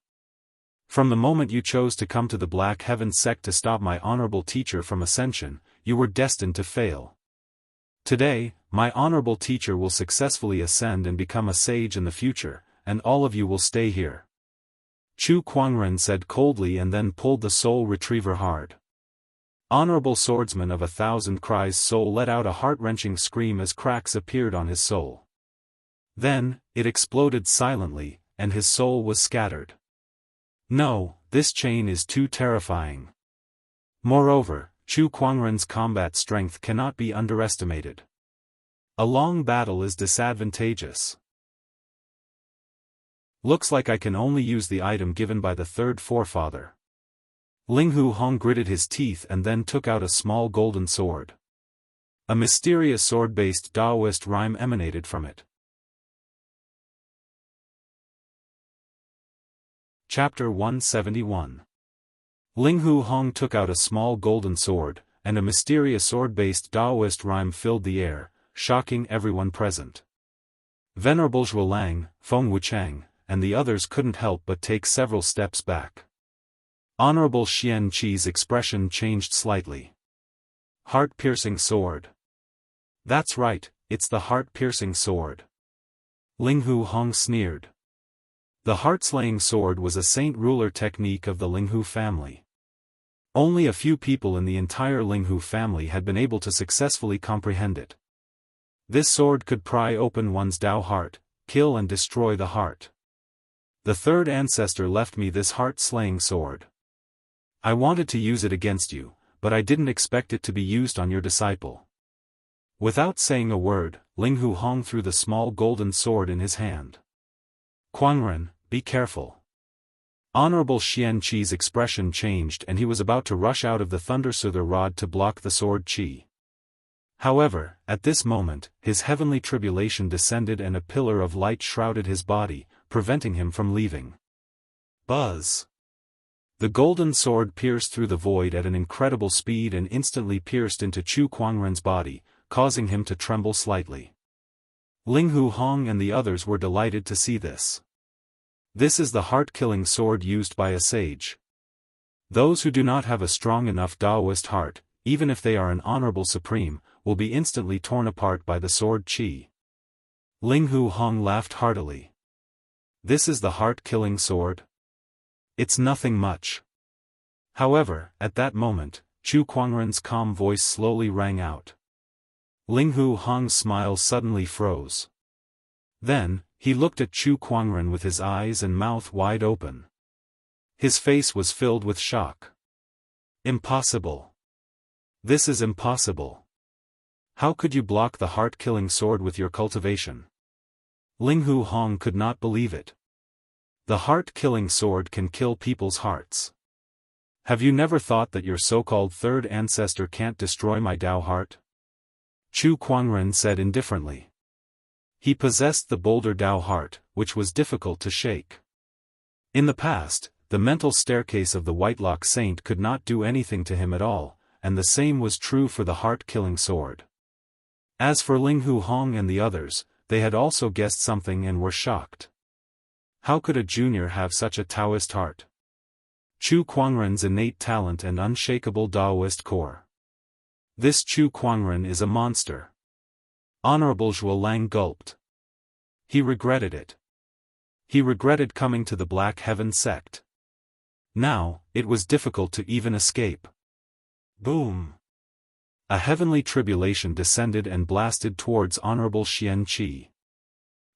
From the moment you chose to come to the Black Heaven sect to stop my honorable teacher from ascension, you were destined to fail. Today, my honorable teacher will successfully ascend and become a sage in the future, and all of you will stay here. Chu Kuangren said coldly and then pulled the soul retriever hard. Honorable Swordsman of 1,000 Cries' soul let out a heart-wrenching scream as cracks appeared on his soul. Then, it exploded silently, and his soul was scattered. No, this chain is too terrifying. Moreover, Chu Kuangren's combat strength cannot be underestimated. A long battle is disadvantageous. Looks like I can only use the item given by the 3rd forefather. Ling Hu Hong gritted his teeth and then took out a small golden sword. A mysterious sword-based Daoist rhyme emanated from it. Chapter 171. Ling Hu Hong took out a small golden sword, and a mysterious sword-based Daoist rhyme filled the air, shocking everyone present. Venerable Zhuolang, Feng Wuchang, and the others couldn't help but take several steps back. Honorable Xianxi's expression changed slightly. Heart-piercing sword. That's right, it's the heart-piercing sword. Linghu Hong sneered. The heart-slaying sword was a saint-ruler technique of the Linghu family. Only a few people in the entire Linghu family had been able to successfully comprehend it. This sword could pry open one's Dao heart, kill and destroy the heart. The third ancestor left me this heart-slaying sword. I wanted to use it against you, but I didn't expect it to be used on your disciple. Without saying a word, Linghu Hong threw the small golden sword in his hand. Quangren, be careful. Honorable Xianqi's expression changed and he was about to rush out of the Thundersoother rod to block the sword chi. However, at this moment, his heavenly tribulation descended and a pillar of light shrouded his body, preventing him from leaving. Buzz! The golden sword pierced through the void at an incredible speed and instantly pierced into Chu Quangren's body, causing him to tremble slightly. Linghu Hong and the others were delighted to see this. This is the heart-killing sword used by a sage. Those who do not have a strong enough Daoist heart, even if they are an honorable supreme, will be instantly torn apart by the sword chi. Linghu Hong laughed heartily. This is the heart-killing sword? It's nothing much. However, at that moment, Chu Quangren's calm voice slowly rang out. Linghu Hong's smile suddenly froze. Then, he looked at Chu Quangren with his eyes and mouth wide open. His face was filled with shock. Impossible. This is impossible. How could you block the heart-killing sword with your cultivation? Linghu Hong could not believe it. The heart-killing sword can kill people's hearts. Have you never thought that your so-called third ancestor can't destroy my Dao heart? Chu Quangren said indifferently. He possessed the bolder Dao heart, which was difficult to shake. In the past, the mental staircase of the Whitelock Saint could not do anything to him at all, and the same was true for the heart-killing sword. As for Linghu Hong and the others, they had also guessed something and were shocked. How could a junior have such a Taoist heart? Chu Quangren's innate talent and unshakable Daoist core. This Chu Quangren is a monster. Honorable Zhuolang gulped. He regretted it. He regretted coming to the Black Heaven sect. Now, it was difficult to even escape. Boom! A heavenly tribulation descended and blasted towards Honorable Xianqi.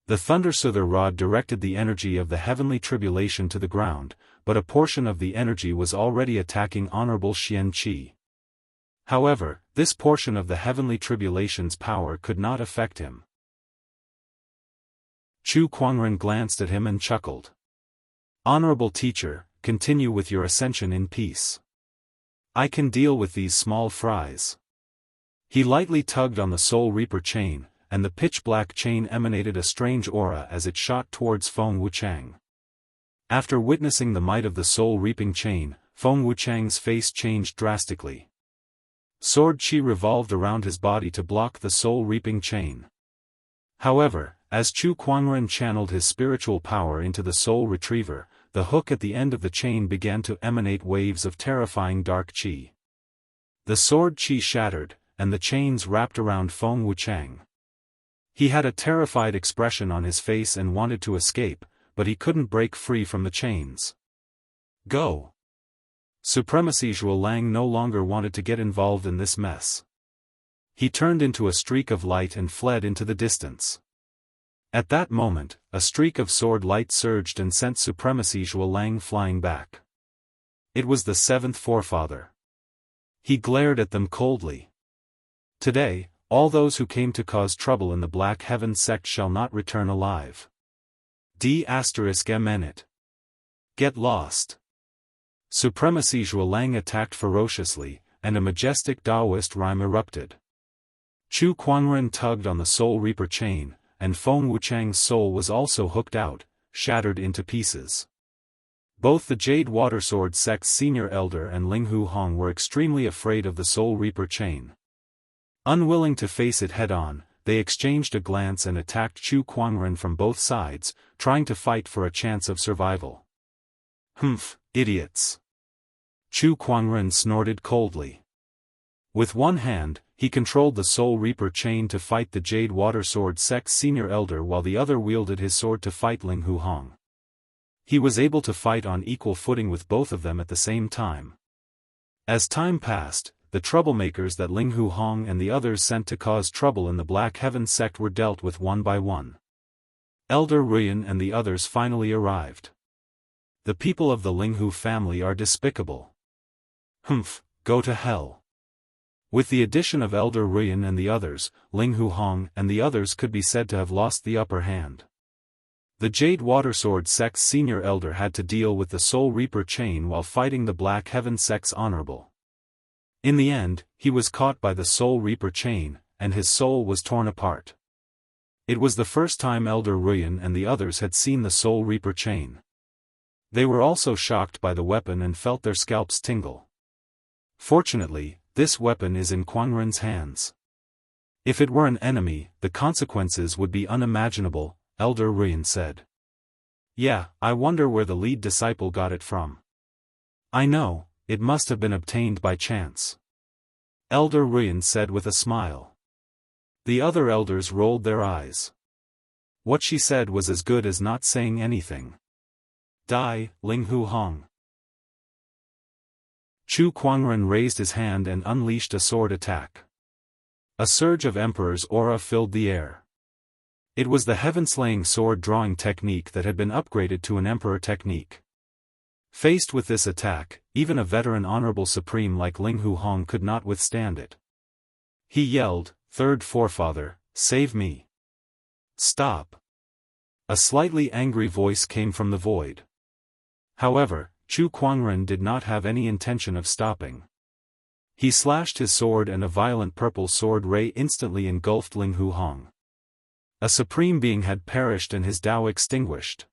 The Thundersoother rod directed the energy of the heavenly tribulation to the ground, but a portion of the energy was already attacking Honorable Xianqi. However, this portion of the heavenly tribulation's power could not affect him. Chu Quangren glanced at him and chuckled. Honorable teacher, continue with your ascension in peace. I can deal with these small fries. He lightly tugged on the Soul Reaper chain, and the pitch-black chain emanated a strange aura as it shot towards Feng Wuchang. After witnessing the might of the soul-reaping chain, Feng Wuchang's face changed drastically. Sword chi revolved around his body to block the soul-reaping chain. However, as Chu Quangren channeled his spiritual power into the soul retriever, the hook at the end of the chain began to emanate waves of terrifying dark chi. The sword chi shattered, and the chains wrapped around Feng Wuchang. He had a terrified expression on his face and wanted to escape, but he couldn't break free from the chains. Go! Supremacy Zhuolang no longer wanted to get involved in this mess. He turned into a streak of light and fled into the distance. At that moment, a streak of sword light surged and sent Supremacy Zhuolang flying back. It was the seventh forefather. He glared at them coldly. Today, all those who came to cause trouble in the Black Heaven sect shall not return alive. D***MNit. Get lost. Supremacy Zhuolang attacked ferociously, and a majestic Daoist rhyme erupted. Chu Quangren tugged on the Soul Reaper chain, and Feng Wuchang's soul was also hooked out, shattered into pieces. Both the Jade Watersword sect's senior elder and Linghu Hong were extremely afraid of the Soul Reaper chain. Unwilling to face it head-on, they exchanged a glance and attacked Chu Kuangren from both sides, trying to fight for a chance of survival. Humph, idiots. Chu Kuangren snorted coldly. With one hand, he controlled the Soul Reaper chain to fight the Jade Watersword sect's senior elder while the other wielded his sword to fight Linghu Hong. He was able to fight on equal footing with both of them at the same time. As time passed, the troublemakers that Linghu Hong and the others sent to cause trouble in the Black Heaven sect were dealt with one by one. Elder Ruyan and the others finally arrived. The people of the Linghu family are despicable. Humph, go to hell. With the addition of Elder Ruyan and the others, Linghu Hong and the others could be said to have lost the upper hand. The Jade Watersword sect's senior elder had to deal with the Soul Reaper chain while fighting the Black Heaven sect's honorable. In the end, he was caught by the Soul Reaper chain, and his soul was torn apart. It was the first time Elder Ruyan and the others had seen the Soul Reaper chain. They were also shocked by the weapon and felt their scalps tingle. Fortunately, this weapon is in Kuangren's hands. If it were an enemy, the consequences would be unimaginable, Elder Ruyan said. Yeah, I wonder where the lead disciple got it from. I know, it must have been obtained by chance. Elder Ruyan said with a smile. The other elders rolled their eyes. What she said was as good as not saying anything. Die, Linghu Hong. Chu Kuangren raised his hand and unleashed a sword attack. A surge of Emperor's aura filled the air. It was the heaven-slaying sword-drawing technique that had been upgraded to an Emperor technique. Faced with this attack, even a veteran Honorable Supreme like Linghu Hong could not withstand it. He yelled, "Third Forefather, save me! Stop!" A slightly angry voice came from the void. However, Chu Kuangren did not have any intention of stopping. He slashed his sword and a violent purple sword ray instantly engulfed Linghu Hong. A supreme being had perished and his Tao extinguished.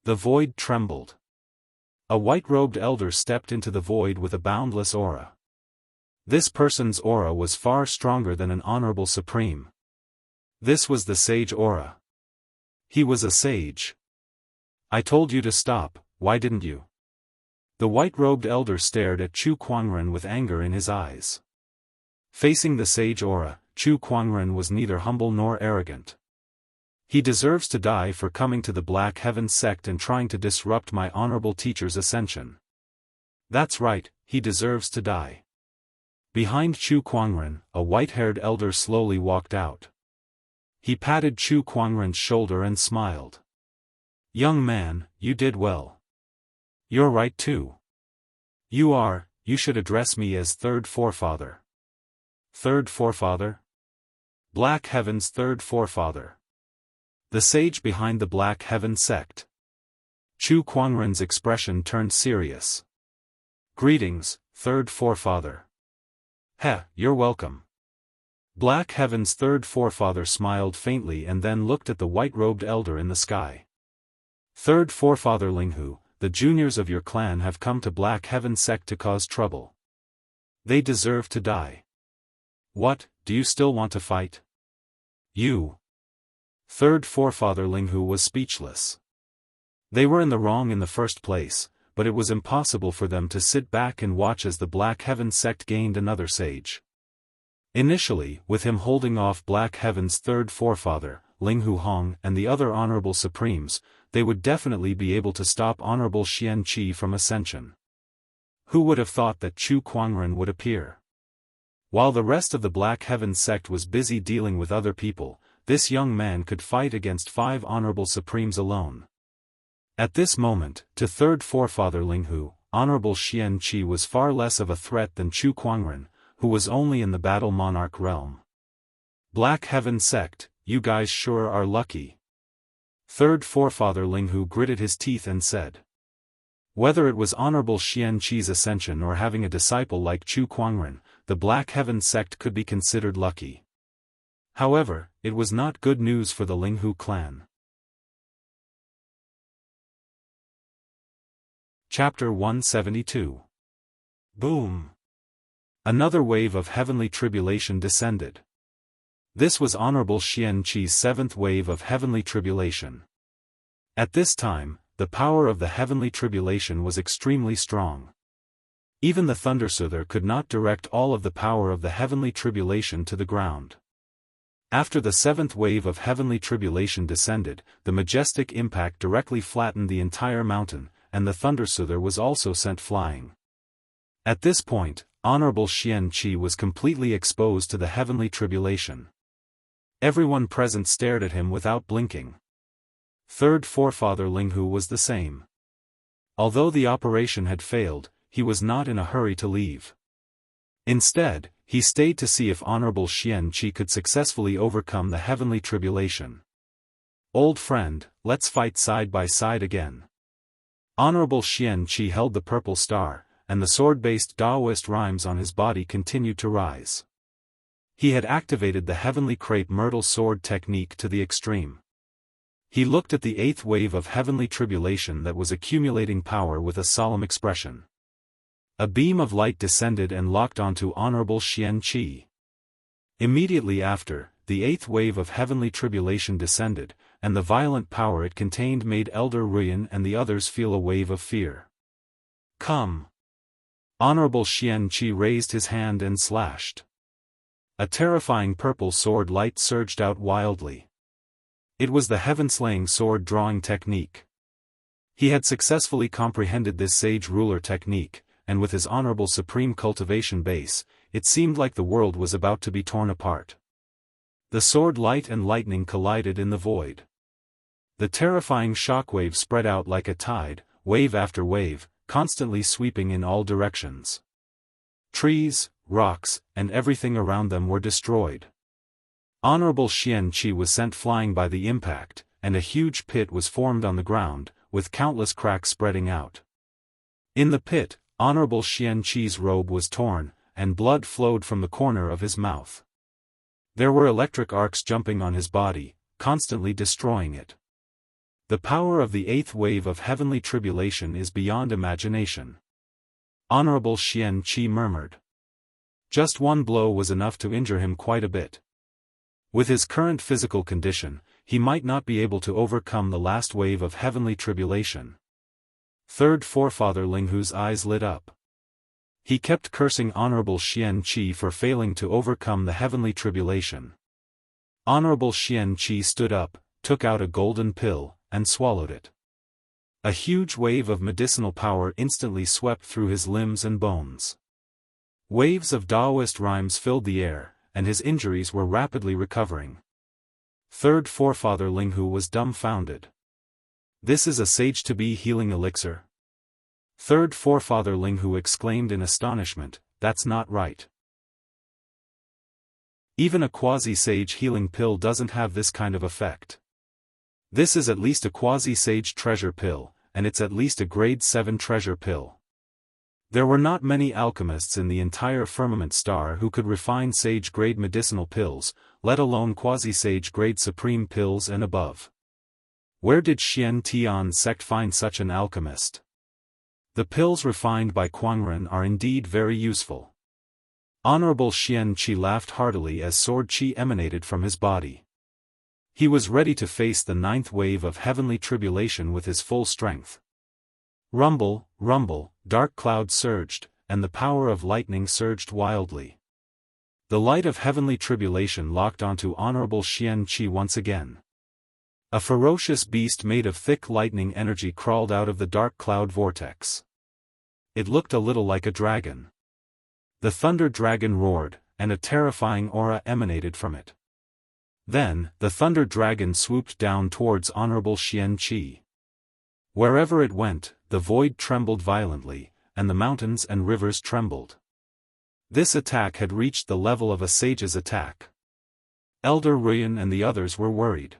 The void trembled. A white-robed elder stepped into the void with a boundless aura. This person's aura was far stronger than an honorable supreme. This was the sage aura. He was a sage. I told you to stop, why didn't you? The white-robed elder stared at Chu Kuangren with anger in his eyes. Facing the sage aura, Chu Kuangren was neither humble nor arrogant. He deserves to die for coming to the Black Heaven sect and trying to disrupt my honorable teacher's ascension. That's right, he deserves to die. Behind Chu Kuangren, a white-haired elder slowly walked out. He patted Chu Kuangren's shoulder and smiled. Young man, you did well. You're right too. You should address me as Third Forefather. Third Forefather? Black Heaven's Third Forefather. The sage behind the Black Heaven sect. Chu Kuangren's expression turned serious. Greetings, Third Forefather. Heh, you're welcome. Black Heaven's Third Forefather smiled faintly and then looked at the white-robed elder in the sky. Third Forefather Linghu, the juniors of your clan have come to Black Heaven sect to cause trouble. They deserve to die. What, do you still want to fight? You. Third Forefather Linghu was speechless. They were in the wrong in the first place, but it was impossible for them to sit back and watch as the Black Heaven sect gained another sage. Initially, with him holding off Black Heaven's Third Forefather, Linghu Hong and the other Honorable Supremes, they would definitely be able to stop Honorable Xianxia from ascension. Who would have thought that Chu Kuangren would appear? While the rest of the Black Heaven sect was busy dealing with other people, this young man could fight against 5 Honorable Supremes alone. At this moment, to Third Forefather Linghu, Honorable Xianxia was far less of a threat than Chu Kuangren, who was only in the Battle Monarch realm. Black Heaven sect, you guys sure are lucky. Third Forefather Linghu gritted his teeth and said. Whether it was Honorable Xianxia's ascension or having a disciple like Chu Kuangren, the Black Heaven sect could be considered lucky. However, it was not good news for the Linghu clan. Chapter 172. Boom! Another wave of heavenly tribulation descended. This was Honorable Xianxi's seventh wave of heavenly tribulation. At this time, the power of the heavenly tribulation was extremely strong. Even the Thundersoother could not direct all of the power of the heavenly tribulation to the ground. After the seventh wave of heavenly tribulation descended, the majestic impact directly flattened the entire mountain, and the Thundersoother was also sent flying. At this point, Honorable Xianxia was completely exposed to the heavenly tribulation. Everyone present stared at him without blinking. Third Forefather Linghu was the same. Although the operation had failed, he was not in a hurry to leave. Instead, he stayed to see if Honorable Xianxia could successfully overcome the heavenly tribulation. Old friend, let's fight side by side again. Honorable Xianxia held the purple star, and the sword-based Daoist rhymes on his body continued to rise. He had activated the heavenly crepe myrtle sword technique to the extreme. He looked at the eighth wave of heavenly tribulation that was accumulating power with a solemn expression. A beam of light descended and locked onto Honorable Xianxia. Immediately after, the eighth wave of heavenly tribulation descended, and the violent power it contained made Elder Ruyan and the others feel a wave of fear. Come! Honorable Xianxia raised his hand and slashed. A terrifying purple sword light surged out wildly. It was the heaven-slaying sword drawing technique. He had successfully comprehended this sage ruler technique, and with his honorable supreme cultivation base, it seemed like the world was about to be torn apart. The sword light and lightning collided in the void. The terrifying shockwave spread out like a tide, wave after wave, constantly sweeping in all directions. Trees, rocks, and everything around them were destroyed. Honorable Xianxia was sent flying by the impact, and a huge pit was formed on the ground, with countless cracks spreading out. In the pit, Honorable Xianxi's robe was torn, and blood flowed from the corner of his mouth. There were electric arcs jumping on his body, constantly destroying it. The power of the eighth wave of heavenly tribulation is beyond imagination. Honorable Xianxia murmured. Just one blow was enough to injure him quite a bit. With his current physical condition, he might not be able to overcome the last wave of heavenly tribulation. Third Forefather Linghu's eyes lit up. He kept cursing Honorable Xianxia for failing to overcome the heavenly tribulation. Honorable Xianxia stood up, took out a golden pill, and swallowed it. A huge wave of medicinal power instantly swept through his limbs and bones. Waves of Daoist rhymes filled the air, and his injuries were rapidly recovering. Third Forefather Linghu was dumbfounded. This is a sage-to-be healing elixir? Third Forefather Linghu exclaimed in astonishment, that's not right. Even a quasi-sage healing pill doesn't have this kind of effect. This is at least a quasi-sage treasure pill, and it's at least a grade 7 treasure pill. There were not many alchemists in the entire firmament star who could refine sage-grade medicinal pills, let alone quasi-sage grade supreme pills and above. Where did Xian Tian's sect find such an alchemist? The pills refined by Quangren are indeed very useful. Honorable Xianxia laughed heartily as sword chi emanated from his body. He was ready to face the ninth wave of heavenly tribulation with his full strength. Rumble, rumble, dark clouds surged, and the power of lightning surged wildly. The light of heavenly tribulation locked onto Honorable Xianxia once again. A ferocious beast made of thick lightning energy crawled out of the dark cloud vortex. It looked a little like a dragon. The thunder dragon roared, and a terrifying aura emanated from it. Then, the thunder dragon swooped down towards Honorable Xianxia. Wherever it went, the void trembled violently, and the mountains and rivers trembled. This attack had reached the level of a sage's attack. Elder Ruyan and the others were worried.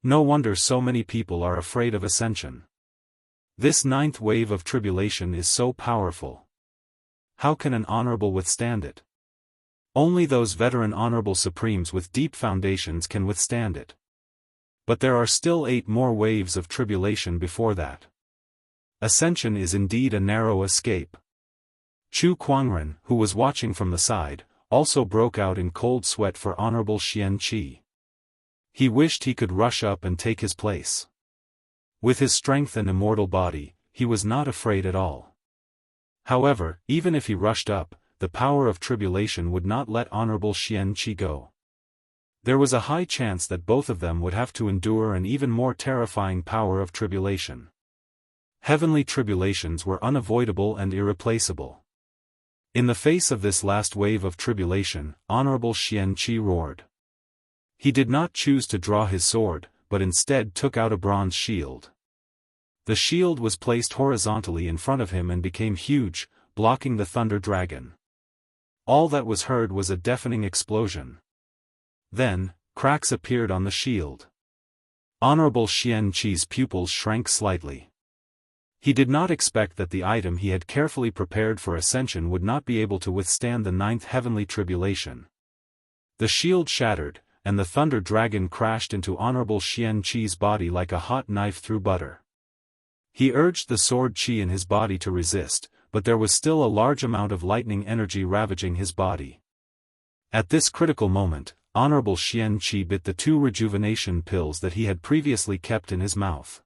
No wonder so many people are afraid of ascension. This ninth wave of tribulation is so powerful. How can an honorable withstand it? Only those veteran honorable supremes with deep foundations can withstand it. But there are still 8 more waves of tribulation before that. Ascension is indeed a narrow escape. Chu Kuangren, who was watching from the side, also broke out in cold sweat for Honorable Xianxia. He wished he could rush up and take his place. With his strength and immortal body, he was not afraid at all. However, even if he rushed up, the power of tribulation would not let Honorable Xianxia go. There was a high chance that both of them would have to endure an even more terrifying power of tribulation. Heavenly tribulations were unavoidable and irreplaceable. In the face of this last wave of tribulation, Honorable Xianxia roared. He did not choose to draw his sword, but instead took out a bronze shield. The shield was placed horizontally in front of him and became huge, blocking the thunder dragon. All that was heard was a deafening explosion. Then, cracks appeared on the shield. Honorable Xianxia's pupils shrank slightly. He did not expect that the item he had carefully prepared for ascension would not be able to withstand the 9th heavenly tribulation. The shield shattered, and the thunder dragon crashed into Honorable Xianxia's body like a hot knife through butter. He urged the sword qi in his body to resist, but there was still a large amount of lightning energy ravaging his body. At this critical moment, Honorable Xianxia bit the 2 rejuvenation pills that he had previously kept in his mouth.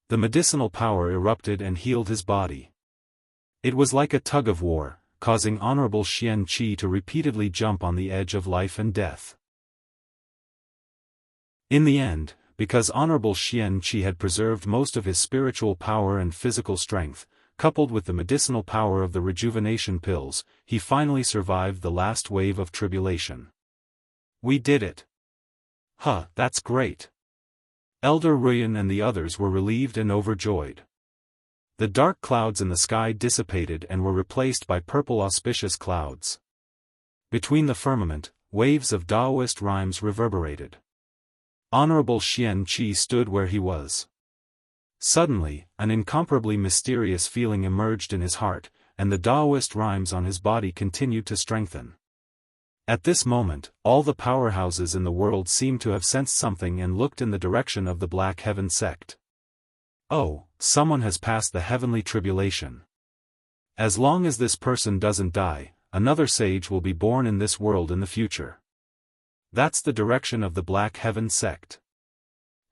The medicinal power erupted and healed his body. It was like a tug-of-war, causing Honorable Xianxia to repeatedly jump on the edge of life and death. In the end, because Honorable Xianxia had preserved most of his spiritual power and physical strength, coupled with the medicinal power of the rejuvenation pills, he finally survived the last wave of tribulation. We did it. Huh, that's great. Elder Ruyan and the others were relieved and overjoyed. The dark clouds in the sky dissipated and were replaced by purple auspicious clouds. Between the firmament, waves of Daoist rhymes reverberated. Honorable Xianxia stood where he was. Suddenly, an incomparably mysterious feeling emerged in his heart, and the Daoist rhymes on his body continued to strengthen. At this moment, all the powerhouses in the world seemed to have sensed something and looked in the direction of the Black Heaven sect. Oh, someone has passed the heavenly tribulation. As long as this person doesn't die, another sage will be born in this world in the future. That's the direction of the Black Heaven sect.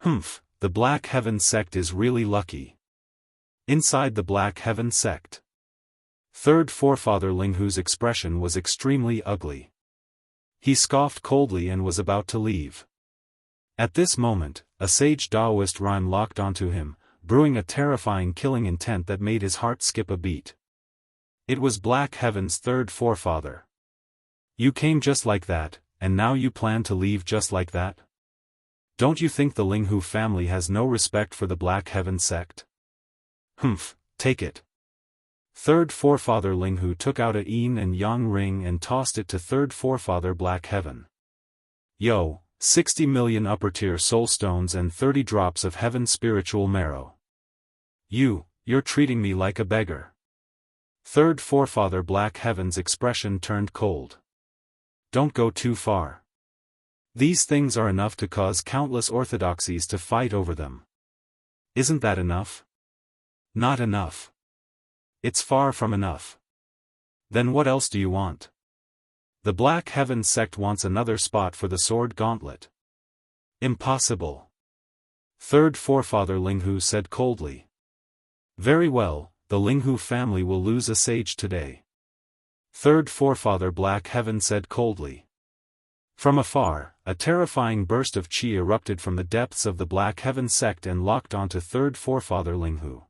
Humph, the Black Heaven sect is really lucky. Inside the Black Heaven sect, Third Forefather Linghu's expression was extremely ugly. He scoffed coldly and was about to leave. At this moment, a sage Daoist rhyme locked onto him, brewing a terrifying killing intent that made his heart skip a beat. It was Black Heaven's third forefather. You came just like that, and now you plan to leave just like that? Don't you think the Linghu family has no respect for the Black Heaven sect? Humph, take it. Third Forefather Linghu took out a yin and yang ring and tossed it to Third Forefather Black Heaven. Yo, 60 million upper-tier soul stones and 30 drops of heaven spiritual marrow. You're treating me like a beggar. Third Forefather Black Heaven's expression turned cold. Don't go too far. These things are enough to cause countless orthodoxies to fight over them. Isn't that enough? Not enough. It's far from enough. Then what else do you want? The Black Heaven sect wants another spot for the sword gauntlet. Impossible. Third Forefather Linghu said coldly. Very well, the Linghu family will lose a sage today. Third Forefather Black Heaven said coldly. From afar, a terrifying burst of qi erupted from the depths of the Black Heaven sect and locked onto Third Forefather Linghu.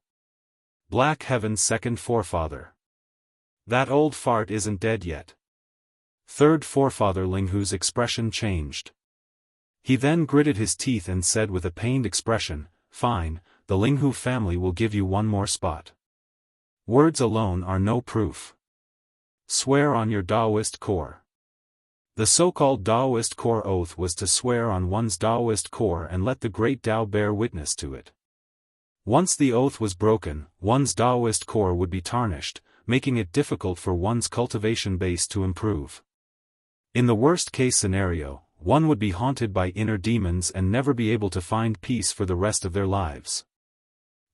Black Heaven's second forefather. That old fart isn't dead yet. Third Forefather Linghu's expression changed. He then gritted his teeth and said with a pained expression, "Fine, the Linghu family will give you one more spot. Words alone are no proof. Swear on your Daoist core." The so-called Daoist core oath was to swear on one's Daoist core and let the great Tao bear witness to it. Once the oath was broken, one's Daoist core would be tarnished, making it difficult for one's cultivation base to improve. In the worst-case scenario, one would be haunted by inner demons and never be able to find peace for the rest of their lives.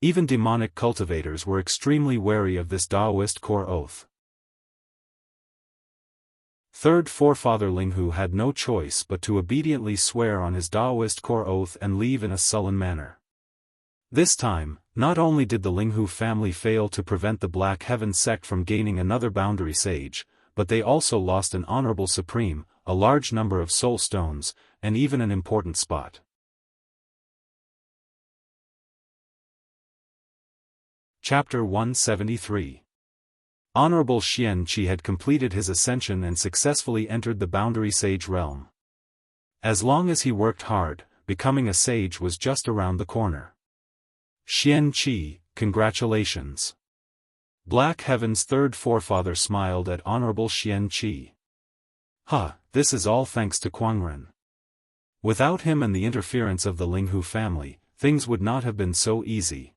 Even demonic cultivators were extremely wary of this Daoist core oath. Third forefather Linghu had no choice but to obediently swear on his Daoist core oath and leave in a sullen manner. This time, not only did the Linghu family fail to prevent the Black Heaven sect from gaining another boundary sage, but they also lost an honorable supreme, a large number of soul stones, and even an important spot. Chapter 173. Honorable Xianxia had completed his ascension and successfully entered the boundary sage realm. As long as he worked hard, becoming a sage was just around the corner. Xianxia, congratulations. Black Heaven's third forefather smiled at Honorable Xianxia. This is all thanks to Kuangren. Without him and the interference of the Linghu family, things would not have been so easy.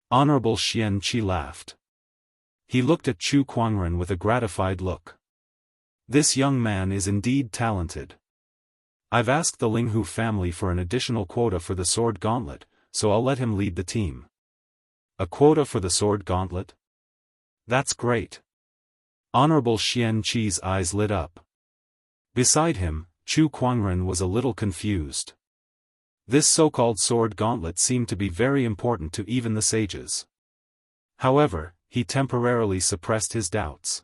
Honorable Xianxia laughed. He looked at Chu Kuangren with a gratified look. This young man is indeed talented. I've asked the Linghu family for an additional quota for the sword gauntlet, so I'll let him lead the team. A quota for the sword gauntlet? That's great. Honorable Xianxia's eyes lit up. Beside him, Chu Kuangren was a little confused. This so-called sword gauntlet seemed to be very important to even the sages. However, he temporarily suppressed his doubts.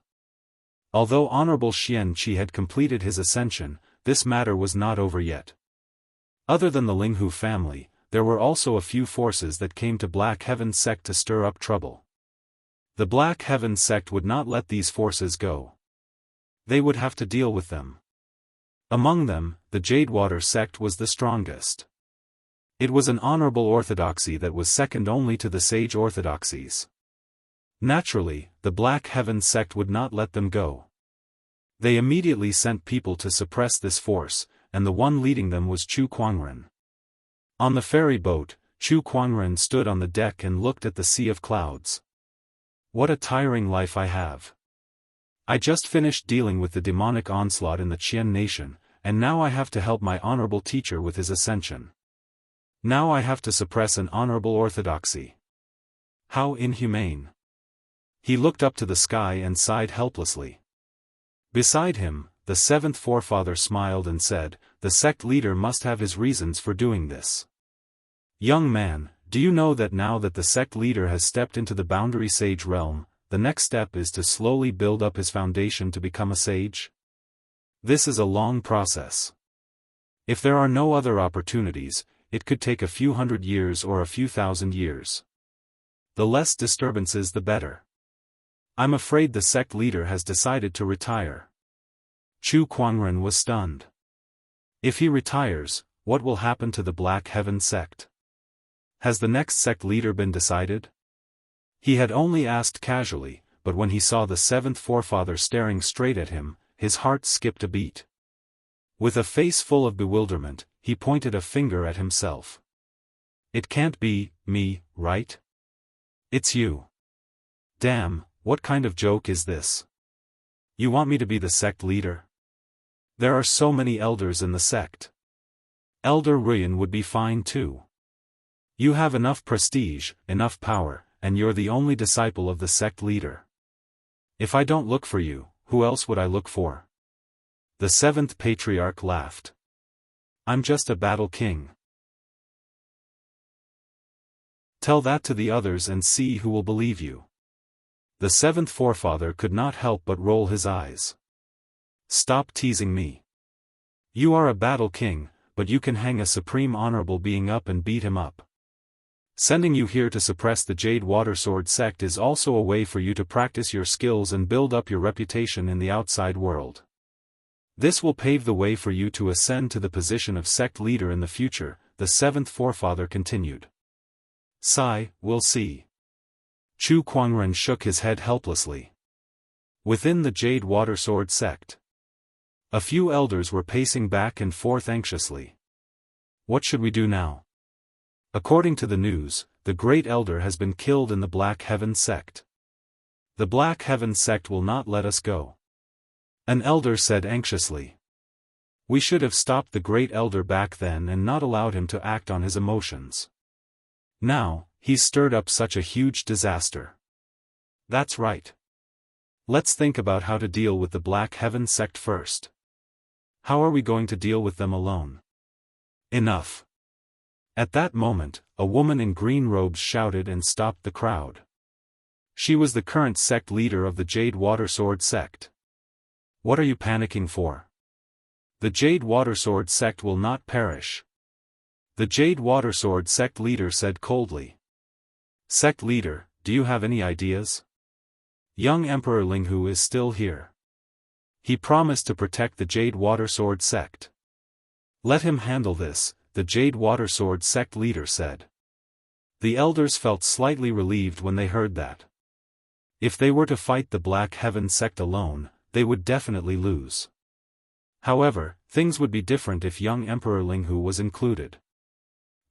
Although Honorable Xianxia had completed his ascension, this matter was not over yet. Other than the Linghu family, there were also a few forces that came to Black Heaven sect to stir up trouble. The Black Heaven sect would not let these forces go. They would have to deal with them. Among them, the Jadewater sect was the strongest. It was an honorable orthodoxy that was second only to the sage orthodoxies. Naturally, the Black Heaven sect would not let them go. They immediately sent people to suppress this force, and the one leading them was Chu Kuangren. On the ferry boat, Chu Kuangren stood on the deck and looked at the sea of clouds. What a tiring life I have. I just finished dealing with the demonic onslaught in the Qian nation, and now I have to help my honorable teacher with his ascension. Now I have to suppress an honorable orthodoxy. How inhumane. He looked up to the sky and sighed helplessly. Beside him, the seventh forefather smiled and said, "The sect leader must have his reasons for doing this. Young man, do you know that now that the sect leader has stepped into the boundary sage realm, the next step is to slowly build up his foundation to become a sage? This is a long process. If there are no other opportunities, it could take a few hundred years or a few thousand years. The less disturbances the better. I'm afraid the sect leader has decided to retire." Chu Kuangren was stunned. If he retires, what will happen to the Black Heaven sect? Has the next sect leader been decided? He had only asked casually, but when he saw the seventh forefather staring straight at him, his heart skipped a beat. With a face full of bewilderment, he pointed a finger at himself. "It can't be me, right? It's you. Damn, what kind of joke is this? You want me to be the sect leader? There are so many elders in the sect. Elder Ruyan would be fine too. You have enough prestige, enough power, and you're the only disciple of the sect leader. If I don't look for you, who else would I look for?" The seventh patriarch laughed. "I'm just a battle king. Tell that to the others and see who will believe you." The seventh forefather could not help but roll his eyes. "Stop teasing me. You are a battle king, but you can hang a supreme honorable being up and beat him up. Sending you here to suppress the Jade Watersword sect is also a way for you to practice your skills and build up your reputation in the outside world. This will pave the way for you to ascend to the position of sect leader in the future," the seventh forefather continued. "Sigh, we'll see." Chu Kuangren shook his head helplessly. Within the Jade Watersword sect, a few elders were pacing back and forth anxiously. "What should we do now? According to the news, the Great Elder has been killed in the Black Heaven sect. The Black Heaven sect will not let us go." An elder said anxiously. "We should have stopped the Great Elder back then and not allowed him to act on his emotions. Now, he's stirred up such a huge disaster. That's right. Let's think about how to deal with the Black Heaven sect first. How are we going to deal with them alone? Enough. At that moment, a woman in green robes shouted and stopped the crowd. She was the current sect leader of the Jade Water Sword sect. What are you panicking for? The Jade Water Sword sect will not perish. The Jade Water Sword sect leader said coldly. Sect leader, do you have any ideas? Young Emperor Linghu is still here. He promised to protect the Jade Water Sword sect. Let him handle this, the Jade Water Sword sect leader said. The elders felt slightly relieved when they heard that. If they were to fight the Black Heaven sect alone, they would definitely lose. However, things would be different if young Emperor Linghu was included.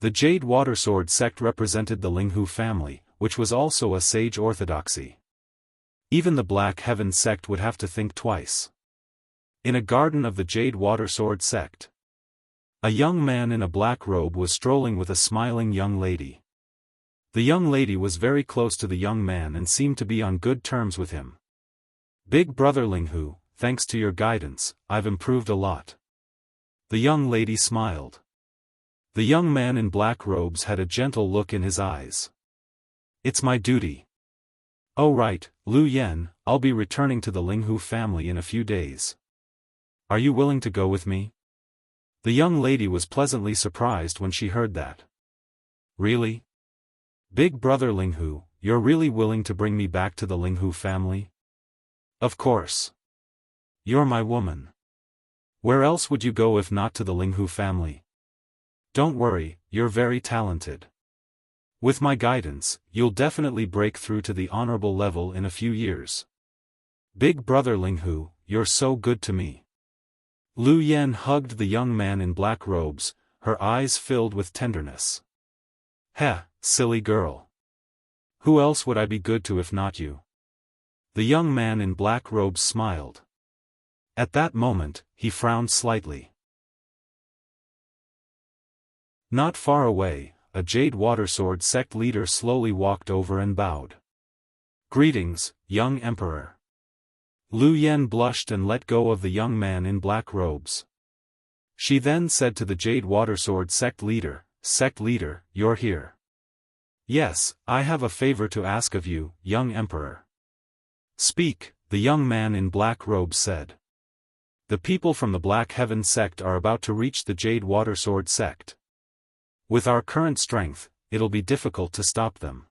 The Jade Water Sword sect represented the Linghu family, which was also a sage orthodoxy. Even the Black Heaven sect would have to think twice. In a garden of the Jade Water Sword sect, a young man in a black robe was strolling with a smiling young lady. The young lady was very close to the young man and seemed to be on good terms with him. Big brother Linghu, thanks to your guidance, I've improved a lot. The young lady smiled. The young man in black robes had a gentle look in his eyes. It's my duty. Oh right, Lu Yen, I'll be returning to the Linghu family in a few days. Are you willing to go with me? The young lady was pleasantly surprised when she heard that. Really? Big brother Linghu, you're really willing to bring me back to the Linghu family? Of course. You're my woman. Where else would you go if not to the Linghu family? Don't worry, you're very talented. With my guidance, you'll definitely break through to the honorable level in a few years. Big brother Linghu, you're so good to me. Lu Yen hugged the young man in black robes, her eyes filled with tenderness. Heh, silly girl. Who else would I be good to if not you? The young man in black robes smiled. At that moment, he frowned slightly. Not far away, a Jade Water Sword sect leader slowly walked over and bowed. Greetings, young emperor. Lu Yen blushed and let go of the young man in black robes. She then said to the Jade Water Sword sect leader, you're here. Yes, I have a favor to ask of you, young emperor. Speak, the young man in black robes said. The people from the Black Heaven sect are about to reach the Jade Water Sword sect. With our current strength, it'll be difficult to stop them.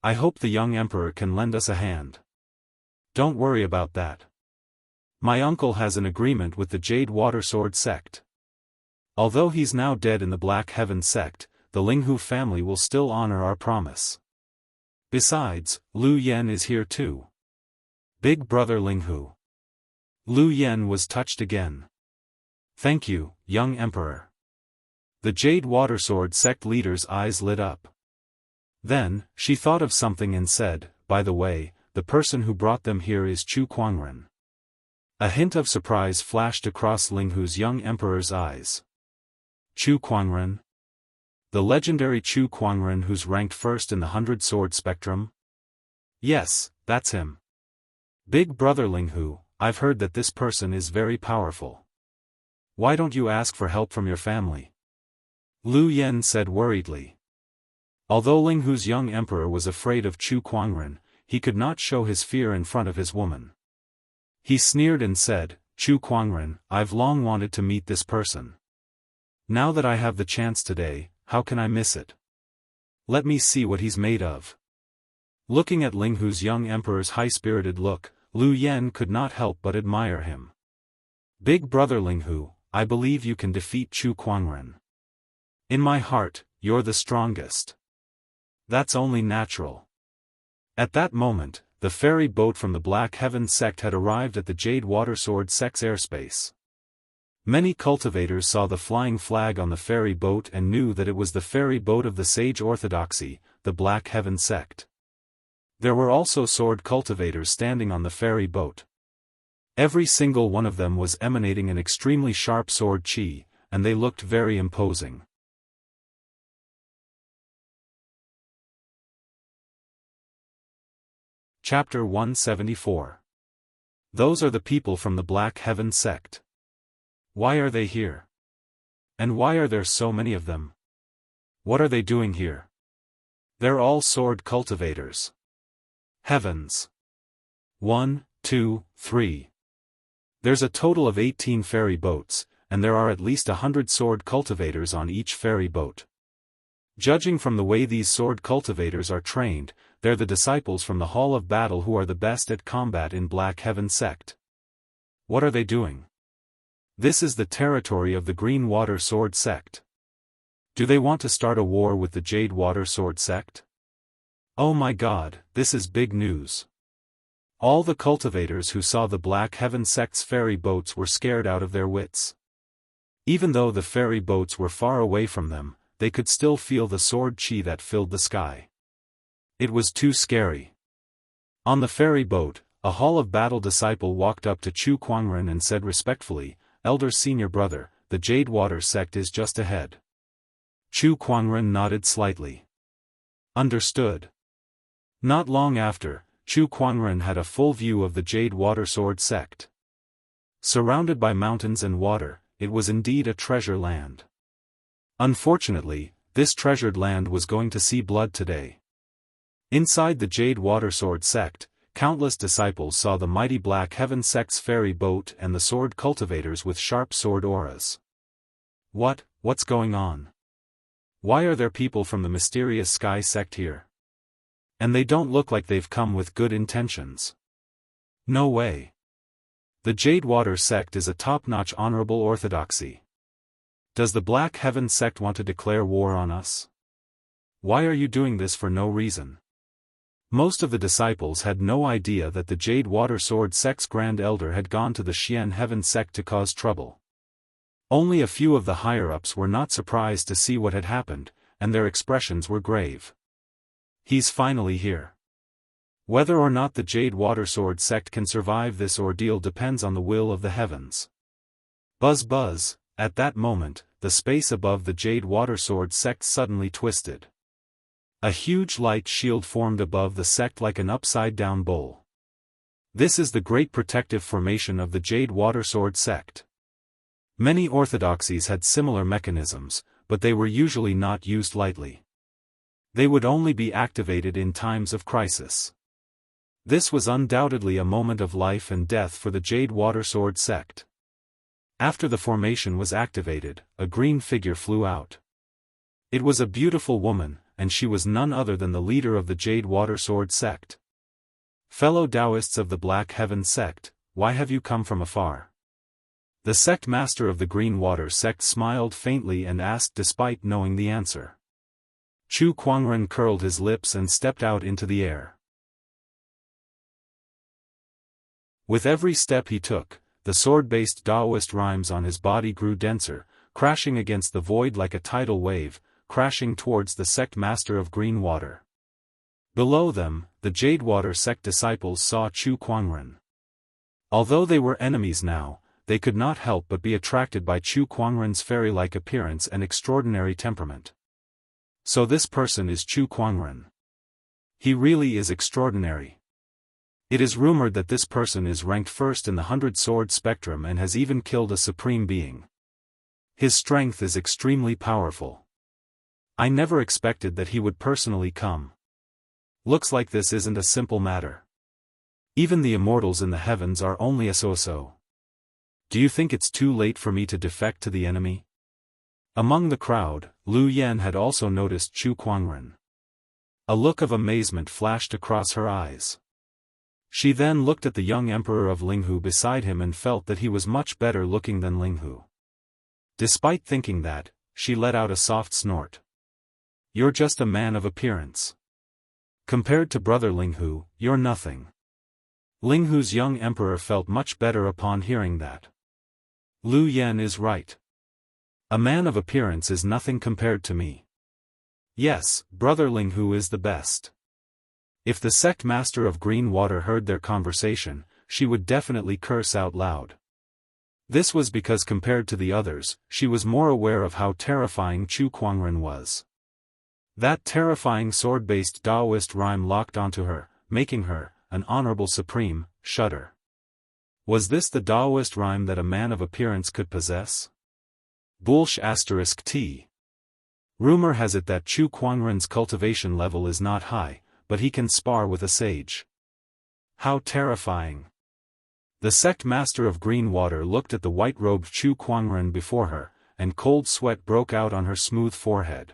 I hope the young emperor can lend us a hand. Don't worry about that. My uncle has an agreement with the Jade Water Sword sect. Although he's now dead in the Black Heaven sect, the Linghu family will still honor our promise. Besides, Lu Yen is here too. Big brother Linghu. Lu Yen was touched again. Thank you, young emperor. The Jade Water Sword sect leader's eyes lit up. Then, she thought of something and said, by the way, the person who brought them here is Chu Kuangren. A hint of surprise flashed across Linghu's young emperor's eyes. Chu Kuangren? The legendary Chu Kuangren who's ranked first in the 100-sword spectrum? Yes, that's him. Big brother Linghu, I've heard that this person is very powerful. Why don't you ask for help from your family? Lu Yen said worriedly. Although Linghu's young emperor was afraid of Chu Kuangren, he could not show his fear in front of his woman. He sneered and said, Chu Kuangren, I've long wanted to meet this person. Now that I have the chance today, how can I miss it? Let me see what he's made of. Looking at Linghu's young emperor's high-spirited look, Lu Yen could not help but admire him. Big brother Linghu, I believe you can defeat Chu Kuangren. In my heart, you're the strongest. That's only natural. At that moment, the ferry boat from the Black Heaven sect had arrived at the Jade Water Sword sect's airspace. Many cultivators saw the flying flag on the ferry boat and knew that it was the ferry boat of the Sage Orthodoxy, the Black Heaven sect. There were also sword cultivators standing on the ferry boat. Every single one of them was emanating an extremely sharp sword chi, and they looked very imposing. Chapter 174. Those are the people from the Black Heaven sect. Why are they here? And why are there so many of them? What are they doing here? They're all sword cultivators. Heavens. 1, 2, 3. There's a total of 18 ferry boats, and there are at least 100 sword cultivators on each ferry boat. Judging from the way these sword cultivators are trained, they're the disciples from the Hall of Battle who are the best at combat in Black Heaven sect. What are they doing? This is the territory of the Green Water Sword sect. Do they want to start a war with the Jade Water Sword sect? Oh my God, this is big news. All the cultivators who saw the Black Heaven sect's ferry boats were scared out of their wits. Even though the ferry boats were far away from them, they could still feel the sword chi that filled the sky. It was too scary. On the ferry boat, a Hall of Battle disciple walked up to Chu Kuangren and said respectfully, "Elder Senior Brother, the Jade Water sect is just ahead." Chu Kuangren nodded slightly. Understood. Not long after, Chu Kuangren had a full view of the Jade Water Sword sect. Surrounded by mountains and water, it was indeed a treasure land. Unfortunately, this treasured land was going to see blood today. Inside the Jade Water Sword sect, countless disciples saw the mighty Black Heaven sect's ferry boat and the sword cultivators with sharp sword auras. What's going on? Why are there people from the mysterious Sky sect here? And they don't look like they've come with good intentions. No way. The Jade Water sect is a top-notch honorable orthodoxy. Does the Black Heaven sect want to declare war on us? Why are you doing this for no reason? Most of the disciples had no idea that the Jade Water Sword sect's Grand Elder had gone to the Xian Heaven sect to cause trouble. Only a few of the higher-ups were not surprised to see what had happened, and their expressions were grave. He's finally here. Whether or not the Jade Water Sword sect can survive this ordeal depends on the will of the heavens. Buzz buzz, at that moment, the space above the Jade Water Sword sect suddenly twisted. A huge light shield formed above the sect like an upside-down bowl. This is the great protective formation of the Jade Water Sword sect. Many orthodoxies had similar mechanisms, but they were usually not used lightly. They would only be activated in times of crisis. This was undoubtedly a moment of life and death for the Jade Water Sword sect. After the formation was activated, a green figure flew out. It was a beautiful woman, and she was none other than the leader of the Jade Water Sword sect. Fellow Daoists of the Black Heaven sect, why have you come from afar? The sect master of the Green Water sect smiled faintly and asked despite knowing the answer. Chu Kuangren curled his lips and stepped out into the air. With every step he took, the sword-based Daoist rhymes on his body grew denser, crashing against the void like a tidal wave, crashing towards the sect master of Green Water. Below them, the Jade Water sect disciples saw Chu Kuangren. Although they were enemies now, they could not help but be attracted by Chu Kuangren's fairy-like appearance and extraordinary temperament. So this person is Chu Kuangren. He really is extraordinary. It is rumored that this person is ranked first in the 100-sword spectrum and has even killed a supreme being. His strength is extremely powerful. I never expected that he would personally come. Looks like this isn't a simple matter. Even the immortals in the heavens are only a so-so. Do you think it's too late for me to defect to the enemy? Among the crowd, Lu Yan had also noticed Chu Kuangren. A look of amazement flashed across her eyes. She then looked at the young emperor of Linghu beside him and felt that he was much better looking than Linghu. Despite thinking that, she let out a soft snort. You're just a man of appearance. Compared to brother Linghu, you're nothing. Linghu's young emperor felt much better upon hearing that. Lu Yan is right. A man of appearance is nothing compared to me. Yes, brother Linghu is the best. If the sect master of Green Water heard their conversation, she would definitely curse out loud. This was because compared to the others, she was more aware of how terrifying Chu Kuangren was. That terrifying sword-based Daoist rhyme locked onto her, making her, an honorable supreme, shudder. Was this the Daoist rhyme that a man of appearance could possess? **T. Rumor has it that Chu Kuangren's cultivation level is not high, but he can spar with a sage. How terrifying! The sect master of green water looked at the white-robed Chu Kuangren before her, and cold sweat broke out on her smooth forehead.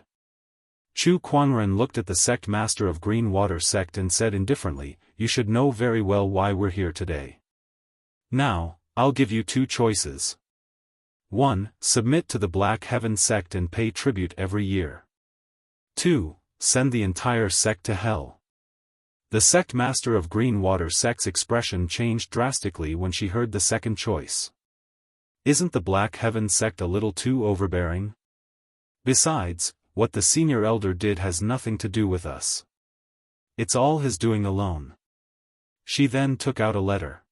Chu Kuangren looked at the sect master of green water sect and said indifferently, "You should know very well why we're here today. Now, I'll give you two choices. 1. Submit to the Black Heaven sect and pay tribute every year. 2. Send the entire sect to hell." The sect master of green water sect's expression changed drastically when she heard the second choice. Isn't the Black Heaven sect a little too overbearing? Besides, what the senior elder did has nothing to do with us. It's all his doing alone. She then took out a letter.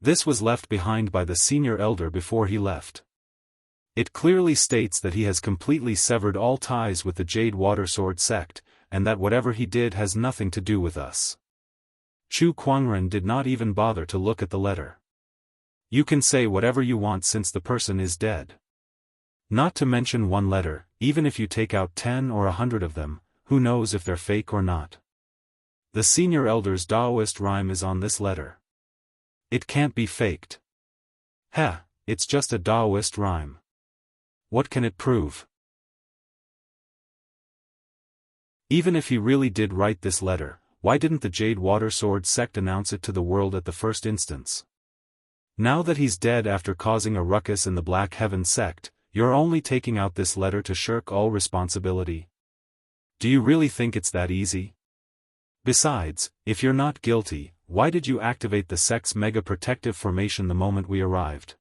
This was left behind by the senior elder before he left. It clearly states that he has completely severed all ties with the Jade Watersword sect, and that whatever he did has nothing to do with us. Chu Kuangren did not even bother to look at the letter. You can say whatever you want since the person is dead. Not to mention one letter, even if you take out 10 or 100 of them, who knows if they're fake or not. The senior elder's Daoist rhyme is on this letter. It can't be faked. It's just a Daoist rhyme. What can it prove? Even if he really did write this letter, why didn't the Jade Watersword sect announce it to the world at the first instance? Now that he's dead after causing a ruckus in the Black Heaven sect, you're only taking out this letter to shirk all responsibility. Do you really think it's that easy? Besides, if you're not guilty, why did you activate the sect's mega-protective formation the moment we arrived?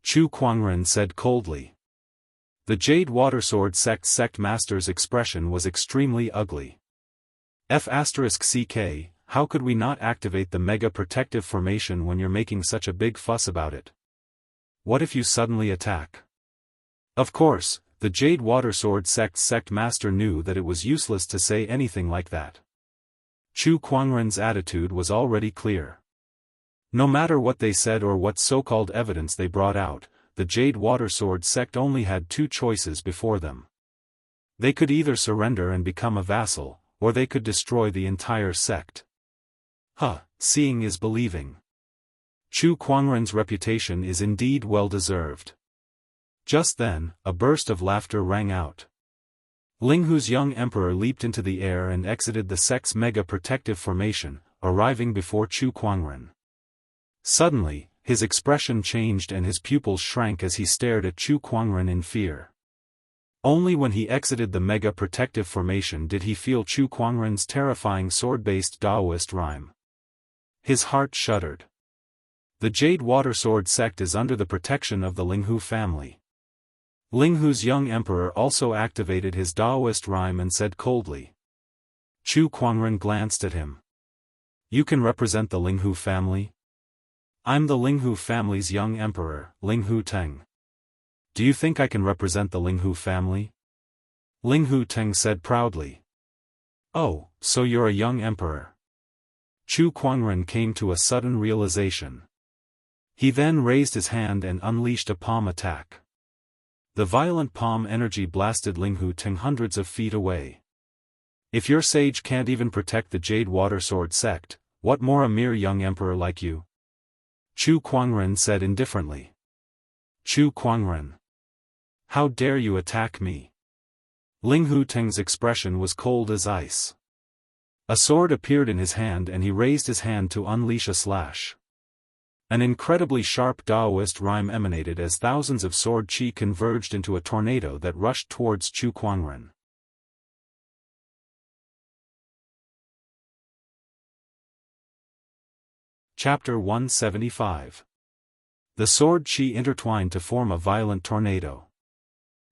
Chu Kuangren said coldly. The Jade Watersword sect's sect master's expression was extremely ugly. **CK, how could we not activate the mega-protective formation when you're making such a big fuss about it? What if you suddenly attack? Of course, the Jade Watersword sect's sect master knew that it was useless to say anything like that. Chu Kuangren's attitude was already clear. No matter what they said or what so-called evidence they brought out, the Jade Watersword sect only had two choices before them. They could either surrender and become a vassal, or they could destroy the entire sect. Seeing is believing. Chu Kuangren's reputation is indeed well-deserved. Just then, a burst of laughter rang out. Linghu's young emperor leaped into the air and exited the sect's mega-protective formation, arriving before Chu Kuangren. Suddenly, his expression changed and his pupils shrank as he stared at Chu Kuangren in fear. Only when he exited the mega-protective formation did he feel Chu Kuangren's terrifying sword-based Daoist rhyme. His heart shuddered. The Jade Watersword sect is under the protection of the Linghu family. Linghu's young emperor also activated his Daoist rhyme and said coldly. Chu Kuangren glanced at him. You can represent the Linghu family? I'm the Linghu family's young emperor, Linghu Teng. Do you think I can represent the Linghu family? Linghu Teng said proudly. Oh, so you're a young emperor. Chu Kuangren came to a sudden realization. He then raised his hand and unleashed a palm attack. The violent palm energy blasted Linghu Teng hundreds of feet away. If your sage can't even protect the Jade Watersword sect, what more a mere young emperor like you? Chu Kuangren said indifferently. Chu Kuangren. How dare you attack me? Linghu Teng's expression was cold as ice. A sword appeared in his hand and he raised his hand to unleash a slash. An incredibly sharp Daoist rhyme emanated as thousands of sword chi converged into a tornado that rushed towards Chu Kuangren. Chapter 175. The sword chi intertwined to form a violent tornado.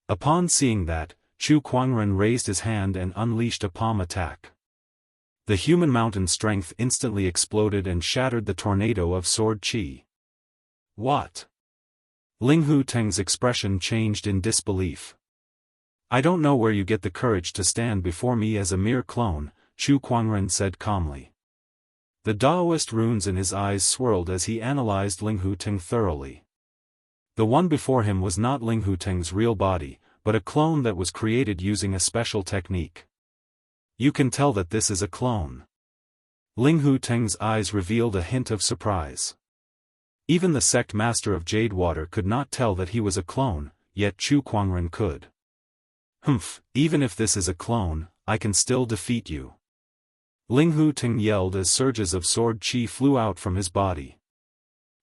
Upon seeing that, Chu Kuangren raised his hand and unleashed a palm attack. The human mountain strength instantly exploded and shattered the tornado of sword chi. What? Linghu Teng's expression changed in disbelief. I don't know where you get the courage to stand before me as a mere clone, Chu Kuangren said calmly. The Daoist runes in his eyes swirled as he analyzed Ling Huteng thoroughly. The one before him was not Ling Huteng's real body, but a clone that was created using a special technique. You can tell that this is a clone. Ling Huteng's eyes revealed a hint of surprise. Even the sect master of Jade Water could not tell that he was a clone, yet Chu Kuangren could. Humph, even if this is a clone, I can still defeat you. Ling Huteng yelled as surges of sword chi flew out from his body.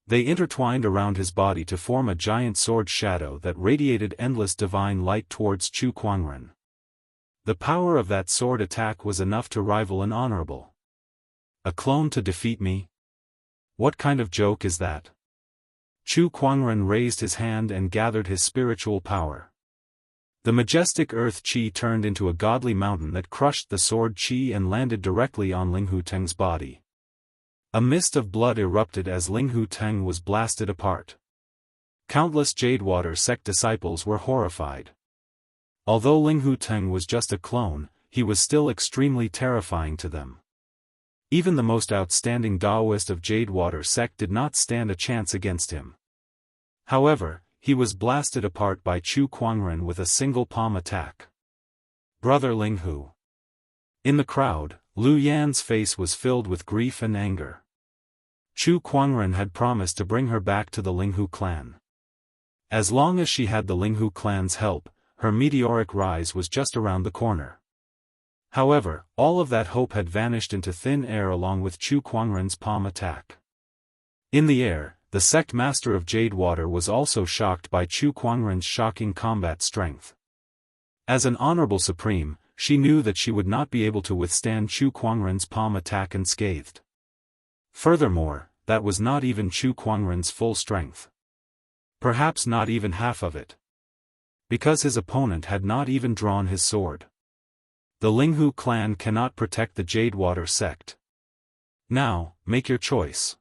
They intertwined around his body to form a giant sword shadow that radiated endless divine light towards Chu Kuangren. The power of that sword attack was enough to rival an honorable. A clone to defeat me? What kind of joke is that? Chu Kuangren raised his hand and gathered his spiritual power. The majestic earth chi turned into a godly mountain that crushed the sword chi and landed directly on Ling Huteng's body. A mist of blood erupted as Ling Huteng was blasted apart. Countless Jadewater sect disciples were horrified. Although Ling Huteng was just a clone, he was still extremely terrifying to them. Even the most outstanding Daoist of Jadewater sect did not stand a chance against him. However, he was blasted apart by Chu Kuangren with a single palm attack. Brother Ling Hu. In the crowd, Lu Yan's face was filled with grief and anger. Chu Kuangren had promised to bring her back to the Ling Hu clan. As long as she had the Ling Hu clan's help, her meteoric rise was just around the corner. However, all of that hope had vanished into thin air along with Chu Kuangren's palm attack. In the air, the sect master of Jadewater was also shocked by Chu Kuangren's shocking combat strength. As an honorable supreme, she knew that she would not be able to withstand Chu Kuangren's palm attack unscathed. Furthermore, that was not even Chu Kuangren's full strength. Perhaps not even half of it. Because his opponent had not even drawn his sword. The Ling Hu clan cannot protect the Jadewater sect. Now, make your choice.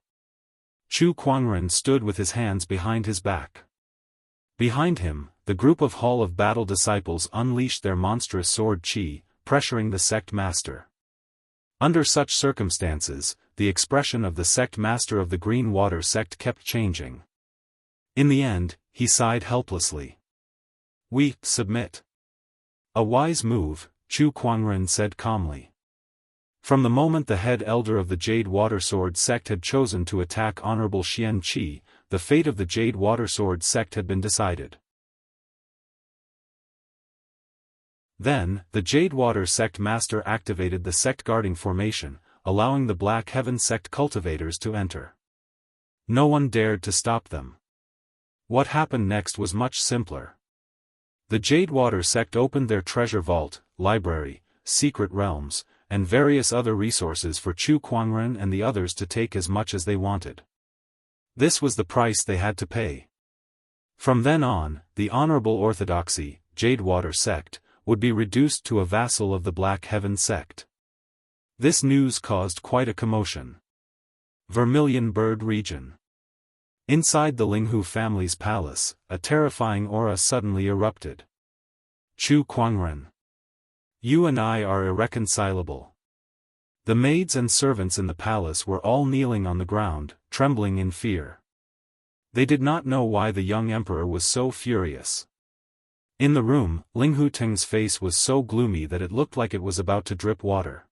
Chu Kuangren stood with his hands behind his back. Behind him, the group of Hall of Battle disciples unleashed their monstrous sword chi, pressuring the sect master. Under such circumstances, the expression of the sect master of the Green Water sect kept changing. In the end, he sighed helplessly. We submit. A wise move, Chu Kuangren said calmly. From the moment the head elder of the Jade Water Sword sect had chosen to attack Honorable Xianxia, the fate of the Jade Water Sword sect had been decided. Then, the Jade Water sect master activated the sect guarding formation, allowing the Black Heaven sect cultivators to enter. No one dared to stop them. What happened next was much simpler. The Jadewater sect opened their treasure vault, library, secret realms, and various other resources for Chu Kuangren and the others to take as much as they wanted. This was the price they had to pay. From then on, the Honorable Orthodoxy, Jadewater sect, would be reduced to a vassal of the Black Heaven sect. This news caused quite a commotion. Vermilion Bird Region. Inside the Ling Hu family's palace, a terrifying aura suddenly erupted. Chu Kuangren. You and I are irreconcilable. The maids and servants in the palace were all kneeling on the ground, trembling in fear. They did not know why the young emperor was so furious. In the room, Ling Huteng's face was so gloomy that it looked like it was about to drip water.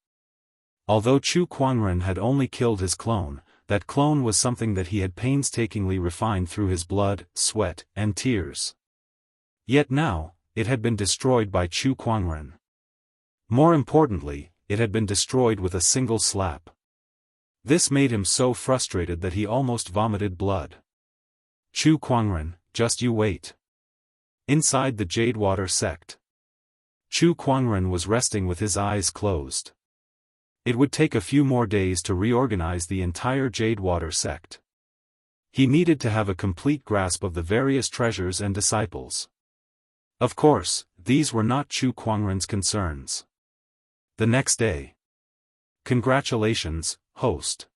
Although Chu Kuangren had only killed his clone, that clone was something that he had painstakingly refined through his blood, sweat, and tears. Yet now, it had been destroyed by Chu Kuangren. More importantly, it had been destroyed with a single slap. This made him so frustrated that he almost vomited blood. Chu Kuangren, just you wait. Inside the Jadewater sect. Chu Kuangren was resting with his eyes closed. It would take a few more days to reorganize the entire Jadewater sect. He needed to have a complete grasp of the various treasures and disciples. Of course, these were not Chu Kuangren's concerns. The next day. Congratulations, host.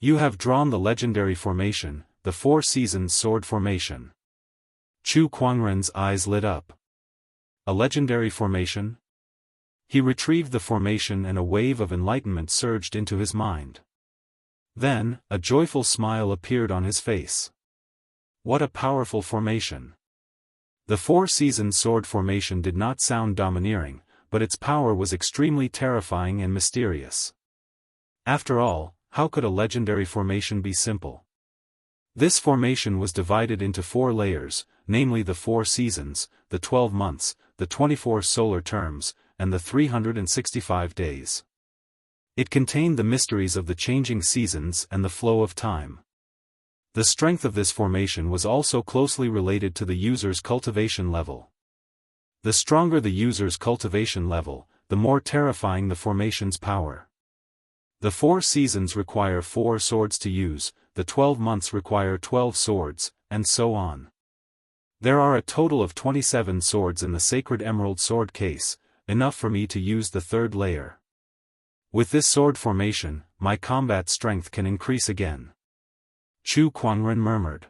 You have drawn the legendary formation, the Four Seasons Sword Formation. Chu Kuangren's eyes lit up. A legendary formation? He retrieved the formation and a wave of enlightenment surged into his mind. Then, a joyful smile appeared on his face. What a powerful formation! The four-seasoned sword formation did not sound domineering, but its power was extremely terrifying and mysterious. After all, how could a legendary formation be simple? This formation was divided into 4 layers, namely the 4 seasons, the 12 months, the 24 solar terms, and the 365 days. It contained the mysteries of the changing seasons and the flow of time. The strength of this formation was also closely related to the user's cultivation level. The stronger the user's cultivation level, the more terrifying the formation's power. The 4 seasons require 4 swords to use, the 12 months require 12 swords, and so on. There are a total of 27 swords in the sacred emerald sword case, enough for me to use the 3rd layer. With this sword formation, my combat strength can increase again. Chu Kuangren murmured.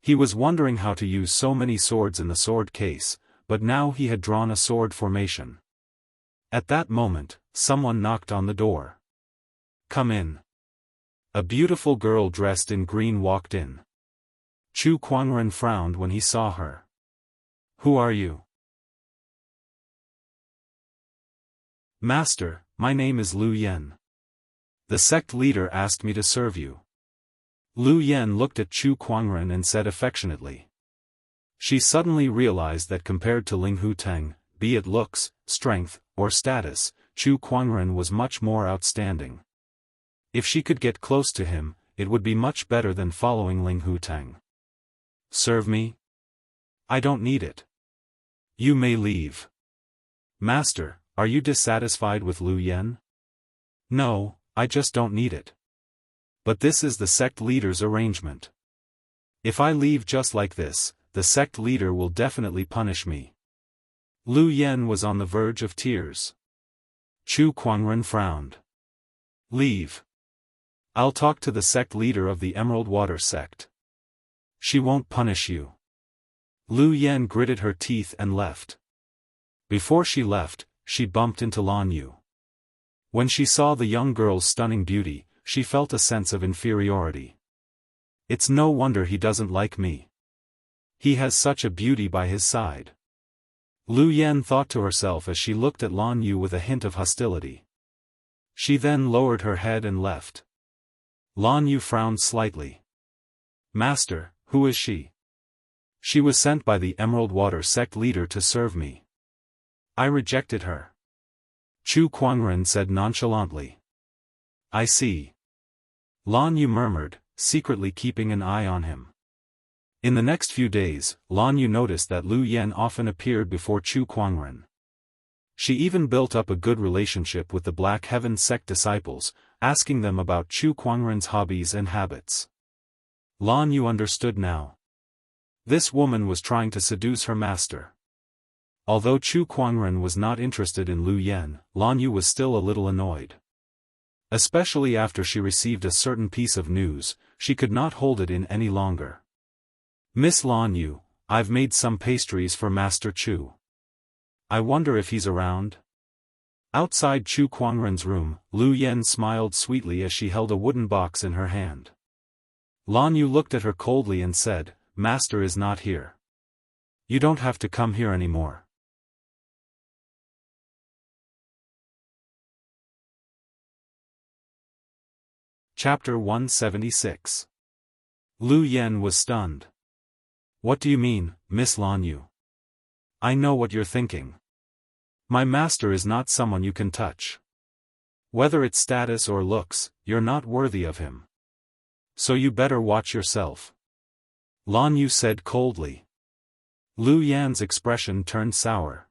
He was wondering how to use so many swords in the sword case, but now he had drawn a sword formation. At that moment, someone knocked on the door. Come in. A beautiful girl dressed in green walked in. Chu Kuangren frowned when he saw her. Who are you? Master, my name is Lu Yen. The sect leader asked me to serve you. Lu Yen looked at Chu Kuangren and said affectionately. She suddenly realized that compared to Ling Huteng, be it looks, strength, or status, Chu Kuangren was much more outstanding. If she could get close to him, it would be much better than following Ling Huteng. Serve me? I don't need it. You may leave. Master, are you dissatisfied with Lu Yen? No, I just don't need it. But this is the sect leader's arrangement. If I leave just like this, the sect leader will definitely punish me. Lu Yen was on the verge of tears. Chu Kuangren frowned. Leave. I'll talk to the sect leader of the Emerald Water sect. She won't punish you. Lu Yen gritted her teeth and left. Before she left, she bumped into Lan Yu. When she saw the young girl's stunning beauty, she felt a sense of inferiority. It's no wonder he doesn't like me. He has such a beauty by his side. Lu Yen thought to herself as she looked at Lan Yu with a hint of hostility. She then lowered her head and left. Lan Yu frowned slightly. Master, who is she? She was sent by the Emerald Water sect leader to serve me. I rejected her. Chu Kuangren said nonchalantly. I see. Lan Yu murmured, secretly keeping an eye on him. In the next few days, Lan Yu noticed that Lu Yen often appeared before Chu Kuangren. She even built up a good relationship with the Black Heaven sect disciples, asking them about Chu Kuangren's hobbies and habits. Lan Yu understood now. This woman was trying to seduce her master. Although Chu Kuangren was not interested in Lu Yen, Lan Yu was still a little annoyed. Especially after she received a certain piece of news, she could not hold it in any longer. Miss Lan Yu, I've made some pastries for Master Chu. I wonder if he's around? Outside Chu Kuangren's room, Lu Yen smiled sweetly as she held a wooden box in her hand. Lan Yu looked at her coldly and said, Master is not here. You don't have to come here anymore. Chapter 176. Lu Yen was stunned. What do you mean, Miss Lan Yu? I know what you're thinking. My master is not someone you can touch. Whether it's status or looks, you're not worthy of him. So you better watch yourself. Lan Yu said coldly. Lu Yan's expression turned sour.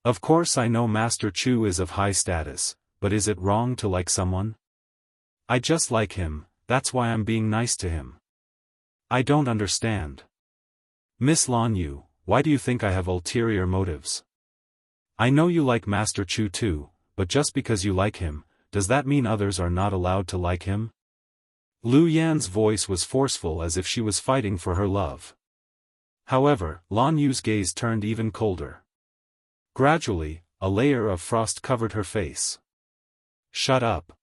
Of course I know Master Chu is of high status, but is it wrong to like someone? I just like him, that's why I'm being nice to him. I don't understand. Miss Lan Yu, why do you think I have ulterior motives? I know you like Master Chu too, but just because you like him, does that mean others are not allowed to like him? Lu Yan's voice was forceful as if she was fighting for her love. However, Lan Yu's gaze turned even colder. Gradually, a layer of frost covered her face. Shut up.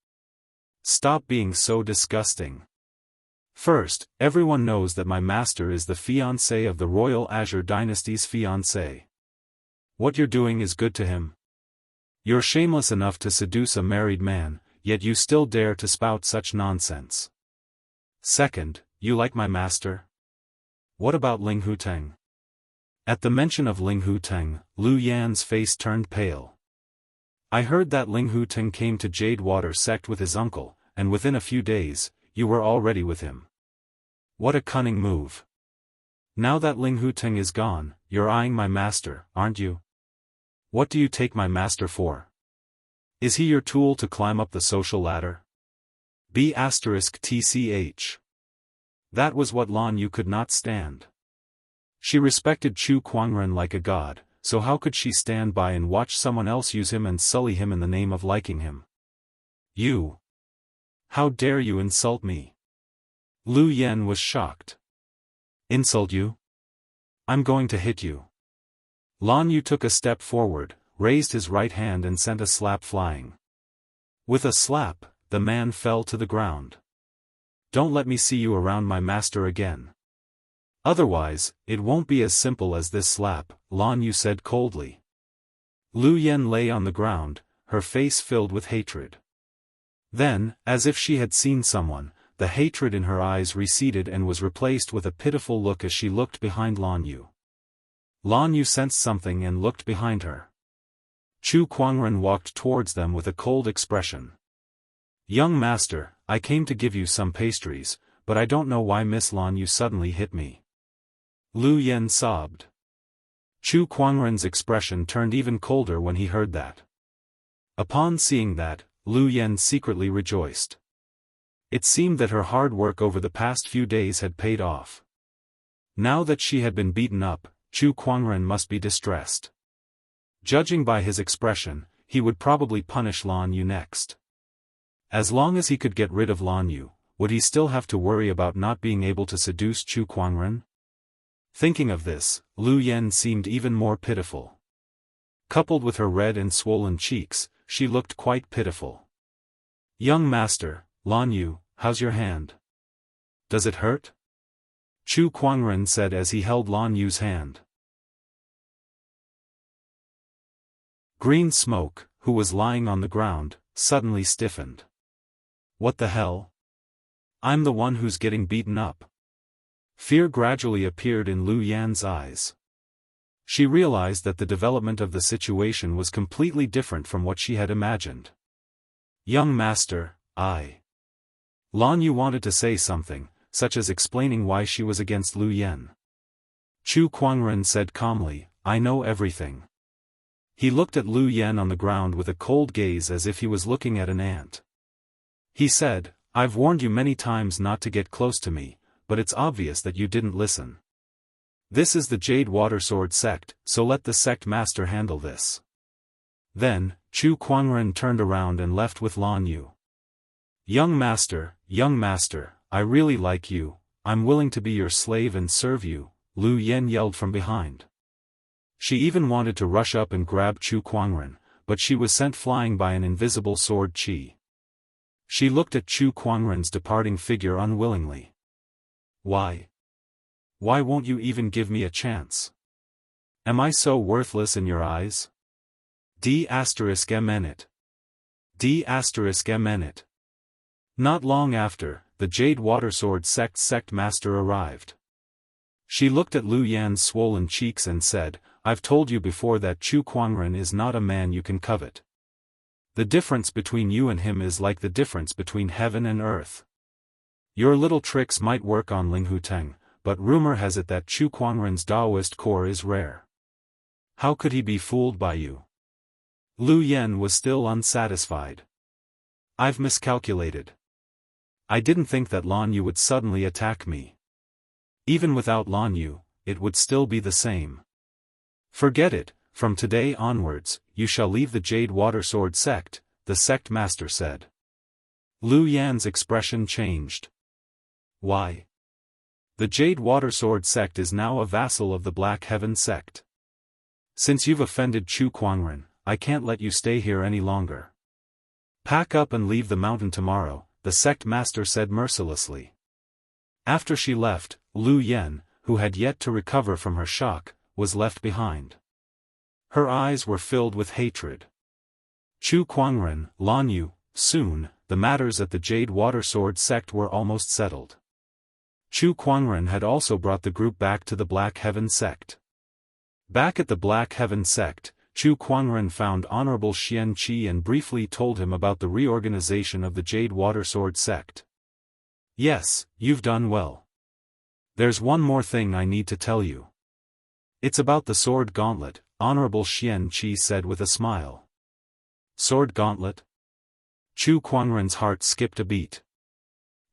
Stop being so disgusting. First, everyone knows that my master is the fiancé of the royal Azure dynasty's fiancé. What you're doing is good to him. You're shameless enough to seduce a married man, yet you still dare to spout such nonsense. Second, you like my master? What about Ling Huteng? At the mention of Ling Huteng, Lu Yan's face turned pale. I heard that Ling Huteng came to Jade Water sect with his uncle, and within a few days, you were already with him. What a cunning move. Now that Ling Huteng is gone, you're eyeing my master, aren't you? What do you take my master for? Is he your tool to climb up the social ladder? B*TCH. That was what Lan Yu could not stand. She respected Chu Kuangren like a god, so how could she stand by and watch someone else use him and sully him in the name of liking him? You! How dare you insult me? Lu Yan was shocked. Insult you? I'm going to hit you. Lan Yu took a step forward, raised his right hand and sent a slap flying. With a slap, the man fell to the ground. Don't let me see you around my master again. Otherwise, it won't be as simple as this slap, Lan Yu said coldly. Lu Yan lay on the ground, her face filled with hatred. Then, as if she had seen someone, the hatred in her eyes receded and was replaced with a pitiful look as she looked behind Lan Yu. Lan Yu sensed something and looked behind her. Chu Kuangren walked towards them with a cold expression. Young master, I came to give you some pastries, but I don't know why Miss Lan Yu suddenly hit me. Lu Yan sobbed. Chu Kuangren's expression turned even colder when he heard that. Upon seeing that, Lu Yan secretly rejoiced. It seemed that her hard work over the past few days had paid off. Now that she had been beaten up, Chu Kuangren must be distressed. Judging by his expression, he would probably punish Lan Yu next. As long as he could get rid of Lan Yu, would he still have to worry about not being able to seduce Chu Kuangren? Thinking of this, Lu Yan seemed even more pitiful. Coupled with her red and swollen cheeks, she looked quite pitiful. Young master, Lan Yu, how's your hand? Does it hurt? Chu Kuangren said as he held Lan Yu's hand. Green Smoke, who was lying on the ground, suddenly stiffened. What the hell? I'm the one who's getting beaten up. Fear gradually appeared in Lu Yan's eyes. She realized that the development of the situation was completely different from what she had imagined. Young master, Lan Yu wanted to say something, such as explaining why she was against Lu Yan. Chu Kuangren said calmly, I know everything. He looked at Lu Yan on the ground with a cold gaze as if he was looking at an ant. He said, I've warned you many times not to get close to me, but it's obvious that you didn't listen. This is the Jade Water Sword sect, so let the sect master handle this. Then, Chu Kuangren turned around and left with Lan Yu. Young master, I really like you, I'm willing to be your slave and serve you, Lu Yan yelled from behind. She even wanted to rush up and grab Chu Kuangren, but she was sent flying by an invisible sword chi. She looked at Chu Kuangren's departing figure unwillingly. Why? Why won't you even give me a chance? Am I so worthless in your eyes? D*MN. D*MN. Not long after, the Jade Water Sword sect master arrived. She looked at Lu Yan's swollen cheeks and said, I've told you before that Chu Kuangren is not a man you can covet. The difference between you and him is like the difference between heaven and earth. Your little tricks might work on Ling Huteng, but rumor has it that Chu Kuangren's Daoist core is rare. How could he be fooled by you? Lu Yan was still unsatisfied. I've miscalculated. I didn't think that Lan Yu would suddenly attack me. Even without Lan Yu, it would still be the same. Forget it, from today onwards, you shall leave the Jade Water Sword sect, the sect master said. Lu Yan's expression changed. Why? The Jade Water Sword sect is now a vassal of the Black Heaven sect. Since you've offended Chu Kuangren, I can't let you stay here any longer. Pack up and leave the mountain tomorrow, the sect master said mercilessly. After she left, Lu Yen, who had yet to recover from her shock, was left behind. Her eyes were filled with hatred. Chu Kuangren, Lan Yu, soon, the matters at the Jade Water Sword sect were almost settled. Chu Kuangren had also brought the group back to the Black Heaven sect. Back at the Black Heaven sect, Chu Kuangren found Honorable Xianxia and briefly told him about the reorganization of the Jade Water Sword sect. Yes, you've done well. There's one more thing I need to tell you. It's about the sword gauntlet, Honorable Xianxia said with a smile. Sword gauntlet? Chu Kuangren's heart skipped a beat.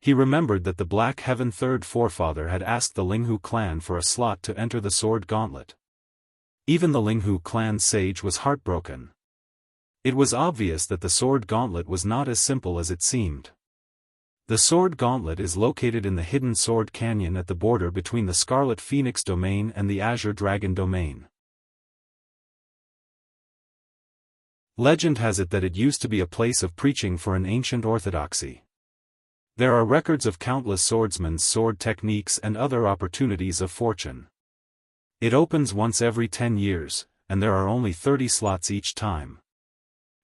He remembered that the Black Heaven third forefather had asked the Linghu clan for a slot to enter the sword gauntlet. Even the Linghu clan sage was heartbroken. It was obvious that the sword gauntlet was not as simple as it seemed. The sword gauntlet is located in the hidden sword canyon at the border between the Scarlet Phoenix domain and the Azure Dragon domain. Legend has it that it used to be a place of preaching for an ancient orthodoxy. There are records of countless swordsmen's sword techniques and other opportunities of fortune. It opens once every 10 years, and there are only 30 slots each time.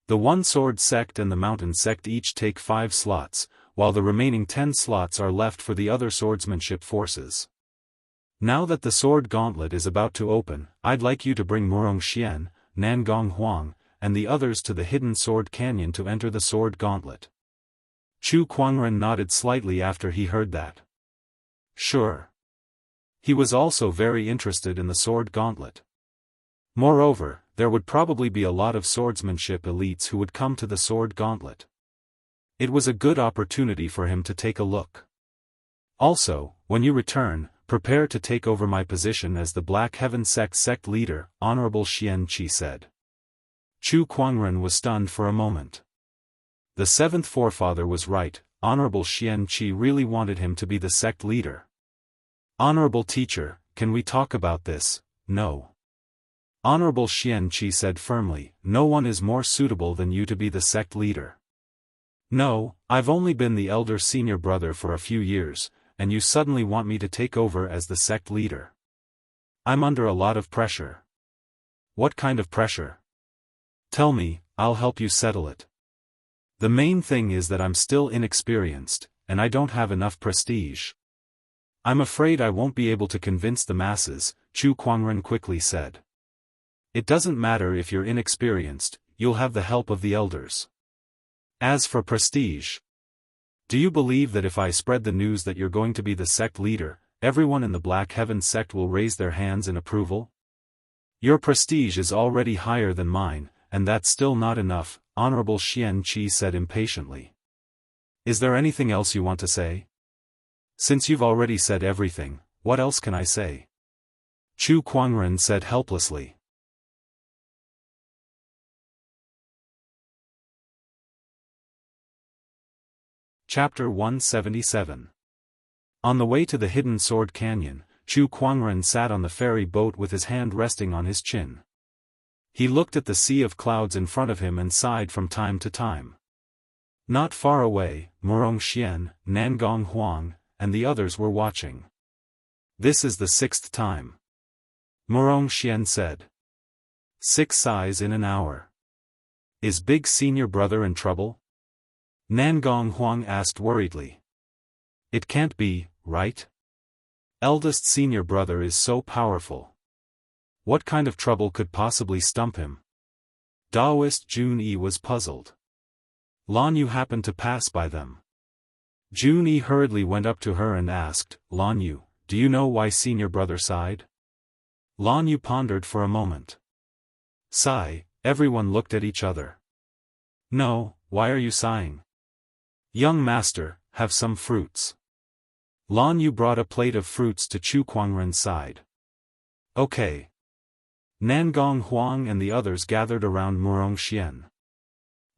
The One Sword sect and the Mountain sect each take 5 slots, while the remaining 10 slots are left for the other swordsmanship forces. Now that the sword gauntlet is about to open, I'd like you to bring Murong Xian, Nangong Huang, and the others to the hidden sword canyon to enter the sword gauntlet. Chu Kuangren nodded slightly after he heard that. Sure. He was also very interested in the sword gauntlet. Moreover, there would probably be a lot of swordsmanship elites who would come to the sword gauntlet. It was a good opportunity for him to take a look. Also, when you return, prepare to take over my position as the Black Heaven sect leader, Honorable Xianxia said. Chu Kuangren was stunned for a moment. The seventh forefather was right, Honorable Xianxia really wanted him to be the sect leader. Honorable teacher, can we talk about this? No. Honorable Xianxia said firmly, no one is more suitable than you to be the sect leader. No, I've only been the elder senior brother for a few years, and you suddenly want me to take over as the sect leader. I'm under a lot of pressure. What kind of pressure? Tell me, I'll help you settle it. The main thing is that I'm still inexperienced, and I don't have enough prestige. I'm afraid I won't be able to convince the masses, Chu Kuangren quickly said. It doesn't matter if you're inexperienced, you'll have the help of the elders. As for prestige, do you believe that if I spread the news that you're going to be the sect leader, everyone in the Black Heaven sect will raise their hands in approval? Your prestige is already higher than mine, and that's still not enough, Honorable Xianxia said impatiently. Is there anything else you want to say? Since you've already said everything, what else can I say? Chu Kuangren said helplessly. Chapter 177. On the way to the hidden sword canyon, Chu Kuangren sat on the ferry boat with his hand resting on his chin. He looked at the sea of clouds in front of him and sighed from time to time. Not far away, Murong Xian, Nangong Huang, and the others were watching. This is the 6th time. Murong Xian said. 6 sighs in an hour. Is big senior brother in trouble? Nangong Huang asked worriedly. It can't be, right? Eldest senior brother is so powerful. What kind of trouble could possibly stump him? Daoist Jun-yi was puzzled. Lan Yu happened to pass by them. Jun-yi hurriedly went up to her and asked, Lan Yu, do you know why senior brother sighed? Lan Yu pondered for a moment. Sigh, everyone looked at each other. No, why are you sighing? Young master, have some fruits. Lan Yu brought a plate of fruits to Chu Kuangren's side. Okay. Nangong Huang and the others gathered around Murong Xian.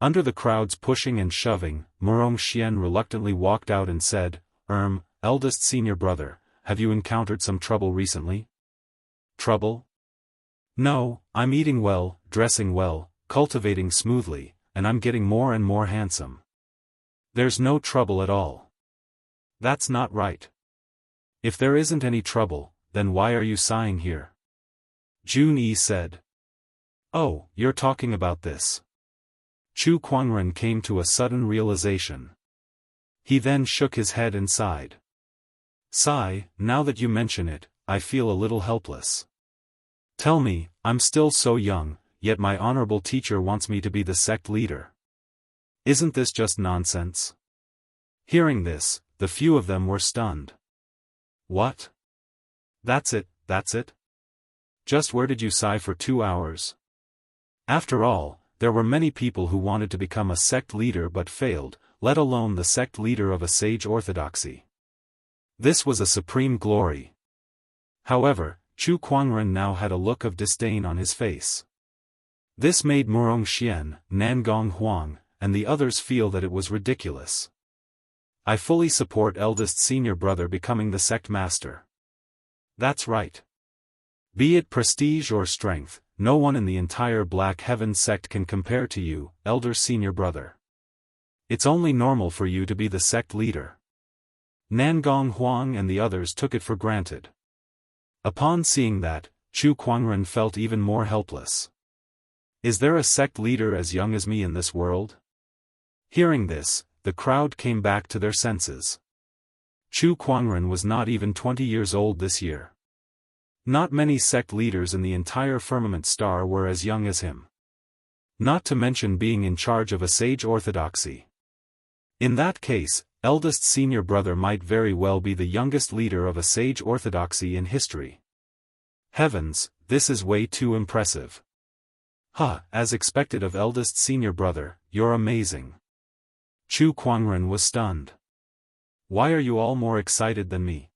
Under the crowds pushing and shoving, Murong Xian reluctantly walked out and said, eldest senior brother, have you encountered some trouble recently? Trouble? No, I'm eating well, dressing well, cultivating smoothly, and I'm getting more and more handsome. There's no trouble at all. That's not right. If there isn't any trouble, then why are you sighing here? Jun-yi said. Oh, you're talking about this. Chu Kuangren came to a sudden realization. He then shook his head and sighed. Sigh, now that you mention it, I feel a little helpless. Tell me, I'm still so young, yet my honorable teacher wants me to be the sect leader. Isn't this just nonsense? Hearing this, the few of them were stunned. What? That's it, that's it? Just where did you sigh for 2 hours? After all, there were many people who wanted to become a sect leader but failed, let alone the sect leader of a sage orthodoxy. This was a supreme glory. However, Chu Kuangren now had a look of disdain on his face. This made Murong Xian, Nangong Huang, and the others feel that it was ridiculous. I fully support eldest senior brother becoming the sect master. That's right. Be it prestige or strength, no one in the entire Black Heaven sect can compare to you, elder senior brother. It's only normal for you to be the sect leader. Nangong Huang and the others took it for granted. Upon seeing that, Chu Kuangren felt even more helpless. Is there a sect leader as young as me in this world? Hearing this, the crowd came back to their senses. Chu Kuangren was not even 20 years old this year. Not many sect leaders in the entire firmament star were as young as him. Not to mention being in charge of a sage orthodoxy. In that case, eldest senior brother might very well be the youngest leader of a sage orthodoxy in history. Heavens, this is way too impressive. As expected of eldest senior brother, you're amazing. Chu Kuangren was stunned. Why are you all more excited than me?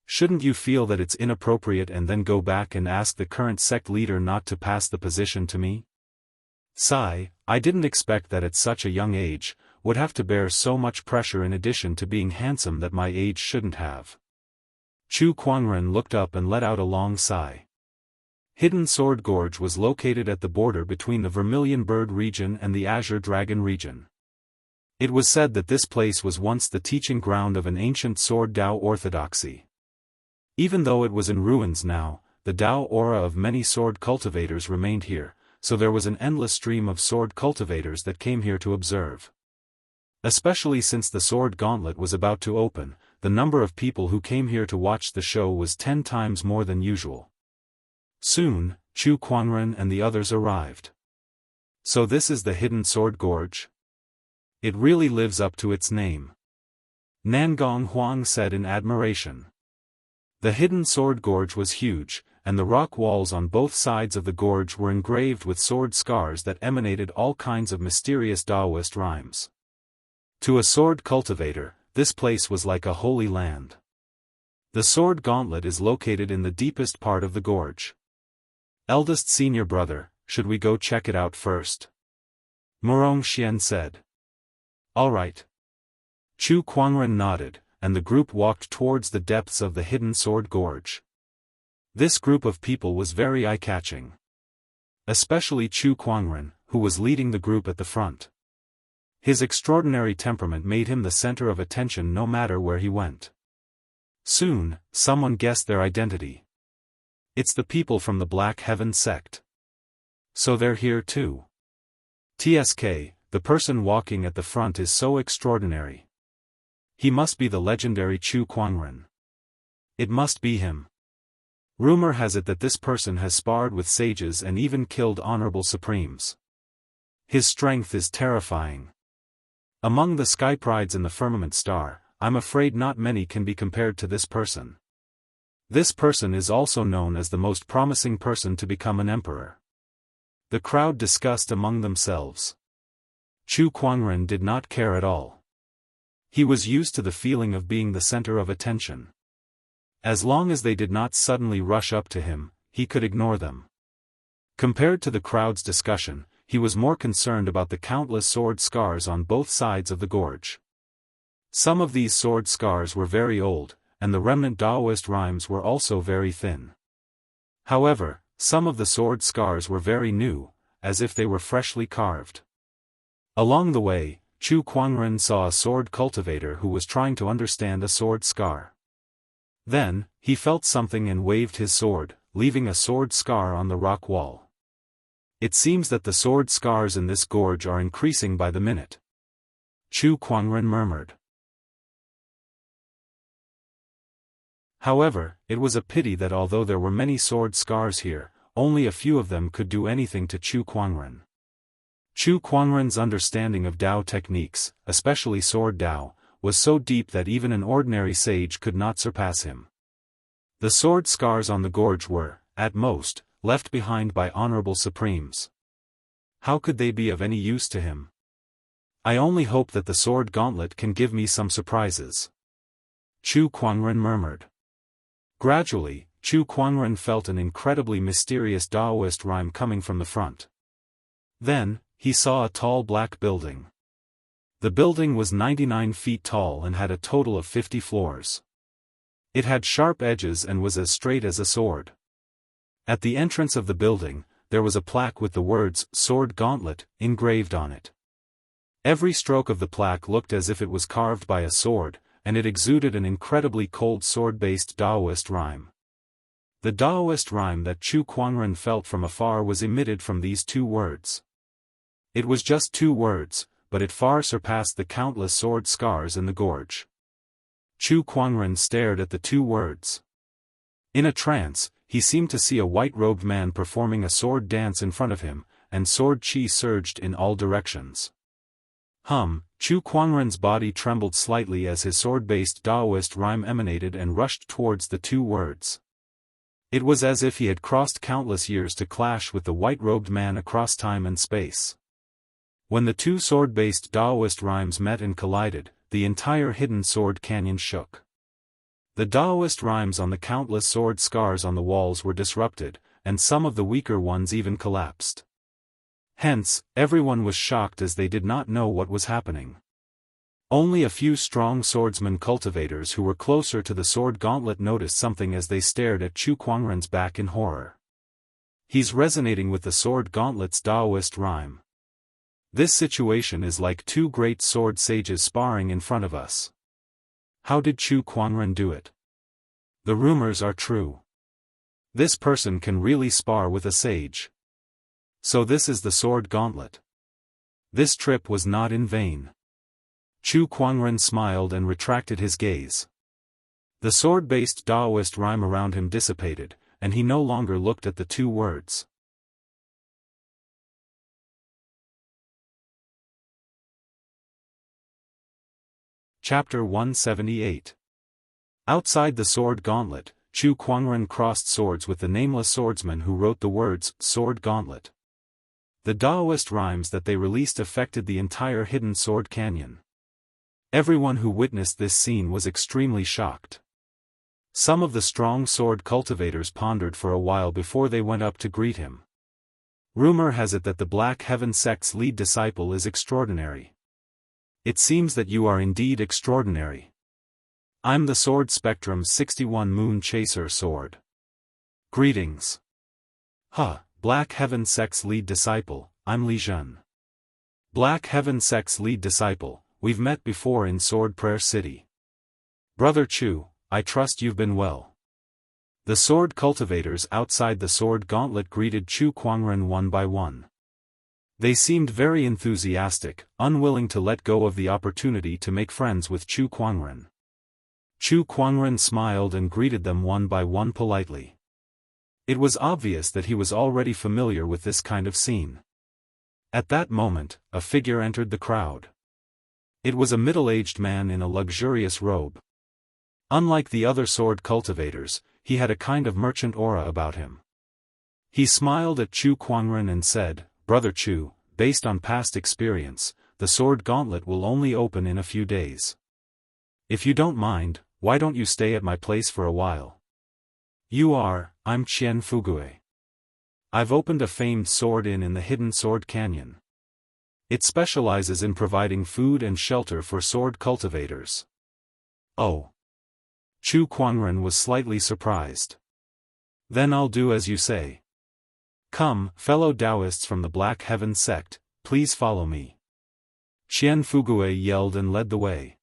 Shouldn't you feel that it's inappropriate and then go back and ask the current sect leader not to pass the position to me? Sigh, I didn't expect that at such a young age, would have to bear so much pressure in addition to being handsome that my age shouldn't have. Chu Kuangren looked up and let out a long sigh. Hidden Sword Gorge was located at the border between the Vermilion Bird region and the Azure Dragon region. It was said that this place was once the teaching ground of an ancient sword Dao orthodoxy. Even though it was in ruins now, the Dao aura of many sword cultivators remained here, so there was an endless stream of sword cultivators that came here to observe. Especially since the sword gauntlet was about to open, the number of people who came here to watch the show was 10 times more than usual. Soon, Chu Kuangren and the others arrived. So this is the Hidden Sword Gorge? It really lives up to its name. Nangong Huang said in admiration. The Hidden Sword Gorge was huge, and the rock walls on both sides of the gorge were engraved with sword scars that emanated all kinds of mysterious Daoist rhymes. To a sword cultivator, this place was like a holy land. The sword gauntlet is located in the deepest part of the gorge. Eldest senior brother, should we go check it out first? Murong Xian said. All right. Chu Kuangren nodded, and the group walked towards the depths of the Hidden Sword Gorge. This group of people was very eye-catching. Especially Chu Kuangren, who was leading the group at the front. His extraordinary temperament made him the center of attention no matter where he went. Soon, someone guessed their identity. It's the people from the Black Heaven sect. So they're here too. TSK, the person walking at the front is so extraordinary. He must be the legendary Chu Kuangren. It must be him. Rumor has it that this person has sparred with sages and even killed honorable supremes. His strength is terrifying. Among the sky prides in the firmament star, I'm afraid not many can be compared to this person. This person is also known as the most promising person to become an emperor. The crowd discussed among themselves. Chu Kuangren did not care at all. He was used to the feeling of being the center of attention. As long as they did not suddenly rush up to him, he could ignore them. Compared to the crowd's discussion, he was more concerned about the countless sword scars on both sides of the gorge. Some of these sword scars were very old, and the remnant Daoist rhymes were also very thin. However, some of the sword scars were very new, as if they were freshly carved. Along the way, Chu Kuangren saw a sword cultivator who was trying to understand a sword scar. Then, he felt something and waved his sword, leaving a sword scar on the rock wall. It seems that the sword scars in this gorge are increasing by the minute. Chu Kuangren murmured. However, it was a pity that although there were many sword scars here, only a few of them could do anything to Chu Kuangren. Chu Kuangren's understanding of Dao techniques, especially sword Dao, was so deep that even an ordinary sage could not surpass him. The sword scars on the gorge were, at most, left behind by honorable supremes. How could they be of any use to him? I only hope that the sword gauntlet can give me some surprises. Chu Kuangren murmured. Gradually, Chu Kuangren felt an incredibly mysterious Daoist rhyme coming from the front. Then, he saw a tall black building. The building was 99 feet tall and had a total of 50 floors. It had sharp edges and was as straight as a sword. At the entrance of the building, there was a plaque with the words, "Sword Gauntlet," engraved on it. Every stroke of the plaque looked as if it was carved by a sword, and it exuded an incredibly cold sword-based Daoist rhyme. The Daoist rhyme that Chu Kuangren felt from afar was emitted from these two words. It was just two words, but it far surpassed the countless sword scars in the gorge. Chu Kuangren stared at the two words. In a trance, he seemed to see a white-robed man performing a sword dance in front of him, and sword chi surged in all directions. Chu Kuangren's body trembled slightly as his sword-based Daoist rhyme emanated and rushed towards the two words. It was as if he had crossed countless years to clash with the white-robed man across time and space. When the two sword-based Daoist rhymes met and collided, the entire hidden sword canyon shook. The Daoist rhymes on the countless sword scars on the walls were disrupted, and some of the weaker ones even collapsed. Hence, everyone was shocked as they did not know what was happening. Only a few strong swordsman cultivators who were closer to the sword gauntlet noticed something as they stared at Chu Kuangren's back in horror. He's resonating with the sword gauntlet's Daoist rhyme. This situation is like two great sword sages sparring in front of us. How did Chu Kuangren do it? The rumors are true. This person can really spar with a sage. So this is the sword gauntlet. This trip was not in vain. Chu Kuangren smiled and retracted his gaze. The sword-based Daoist rhyme around him dissipated, and he no longer looked at the two words. Chapter 178. Outside the sword gauntlet, Chu Kuangren crossed swords with the nameless swordsman who wrote the words, "Sword Gauntlet." The Daoist rhymes that they released affected the entire hidden sword canyon. Everyone who witnessed this scene was extremely shocked. Some of the strong sword cultivators pondered for a while before they went up to greet him. Rumor has it that the Black Heaven sect's lead disciple is extraordinary. It seems that you are indeed extraordinary. I'm the Sword Spectrum's 61 Moon Chaser sword. Greetings. Black Heaven sect's lead disciple, I'm Li Zhen. Black Heaven sect's lead disciple, we've met before in Sword Prayer City. Brother Chu, I trust you've been well. The sword cultivators outside the sword gauntlet greeted Chu Kuangren one by one. They seemed very enthusiastic, unwilling to let go of the opportunity to make friends with Chu Kuangren. Chu Kuangren smiled and greeted them one by one politely. It was obvious that he was already familiar with this kind of scene. At that moment, a figure entered the crowd. It was a middle-aged man in a luxurious robe. Unlike the other sword cultivators, he had a kind of merchant aura about him. He smiled at Chu Kuangren and said, "Brother Chu, based on past experience, the sword gauntlet will only open in a few days. If you don't mind, why don't you stay at my place for a while?" I'm Qian Fugue. I've opened a famed sword inn in the hidden sword canyon. It specializes in providing food and shelter for sword cultivators. Oh. Chu Kuangren was slightly surprised. Then I'll do as you say. Come, fellow Daoists from the Black Heaven sect, please follow me. Qian Fugue yelled and led the way.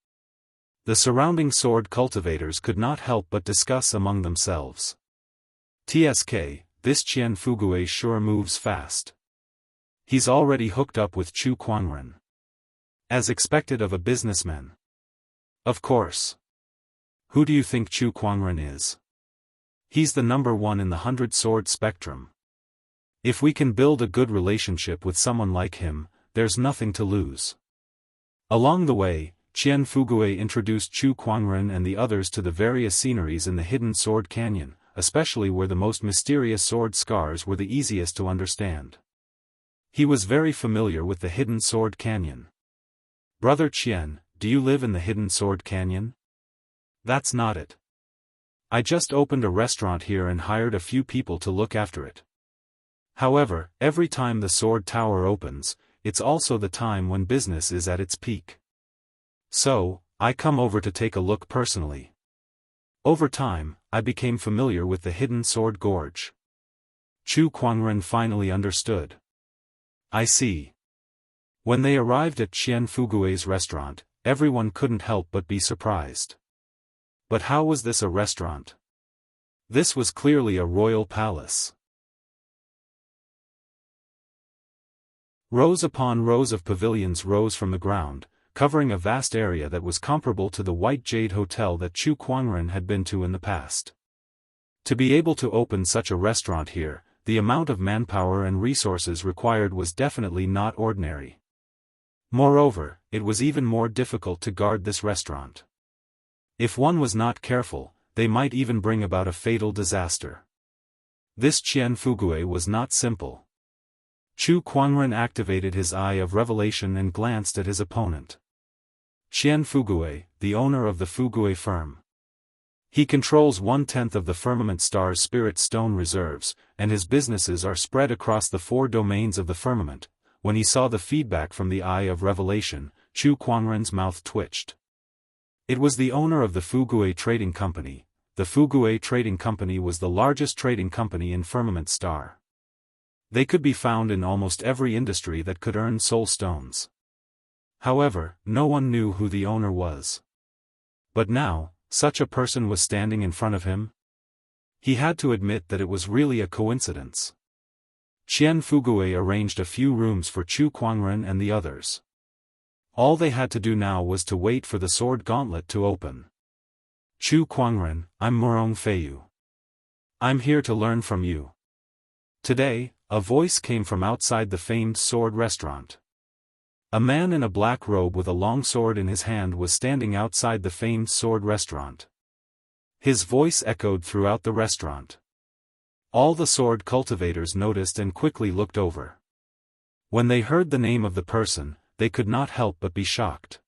The surrounding sword cultivators could not help but discuss among themselves. TSK, this Qian Fugue sure moves fast. He's already hooked up with Chu Quanren. As expected of a businessman. Of course. Who do you think Chu Quanren is? He's the number one in the 100-sword spectrum. If we can build a good relationship with someone like him, there's nothing to lose. Along the way, Qian Fugue introduced Chu Quanren and the others to the various sceneries in the hidden sword canyon, especially where the most mysterious sword scars were the easiest to understand. He was very familiar with the hidden sword canyon. Brother Qian, do you live in the hidden sword canyon? That's not it. I just opened a restaurant here and hired a few people to look after it. However, every time the sword tower opens, it's also the time when business is at its peak. So, I come over to take a look personally. Over time, I became familiar with the hidden sword gorge. Chu Quanren finally understood. I see. When they arrived at Qian Fugue's restaurant, everyone couldn't help but be surprised. But how was this a restaurant? This was clearly a royal palace. Rows upon rows of pavilions rose from the ground, covering a vast area that was comparable to the White Jade Hotel that Chu Quanren had been to in the past. To be able to open such a restaurant here, the amount of manpower and resources required was definitely not ordinary. Moreover, it was even more difficult to guard this restaurant. If one was not careful, they might even bring about a fatal disaster. This Qian Fugue was not simple. Chu Quanren activated his Eye of Revelation and glanced at his opponent. Qian Fugue, the owner of the Fugue firm. He controls 1/10 of the Firmament Star's Spirit Stone reserves, and his businesses are spread across the 4 domains of the firmament. When he saw the feedback from the Eye of Revelation, Chu Quanren's mouth twitched. It was the owner of the Fugue Trading Company. The Fugue Trading Company was the largest trading company in Firmament Star. They could be found in almost every industry that could earn soul stones. However, no one knew who the owner was. But now, such a person was standing in front of him? He had to admit that it was really a coincidence. Qian Fugue arranged a few rooms for Chu Quanren and the others. All they had to do now was to wait for the sword gauntlet to open. Chu Quanren, I'm Murong Feiyu. I'm here to learn from you. Today, a voice came from outside the famed sword restaurant. A man in a black robe with a long sword in his hand was standing outside the famed sword restaurant. His voice echoed throughout the restaurant. All the sword cultivators noticed and quickly looked over. When they heard the name of the person, they could not help but be shocked.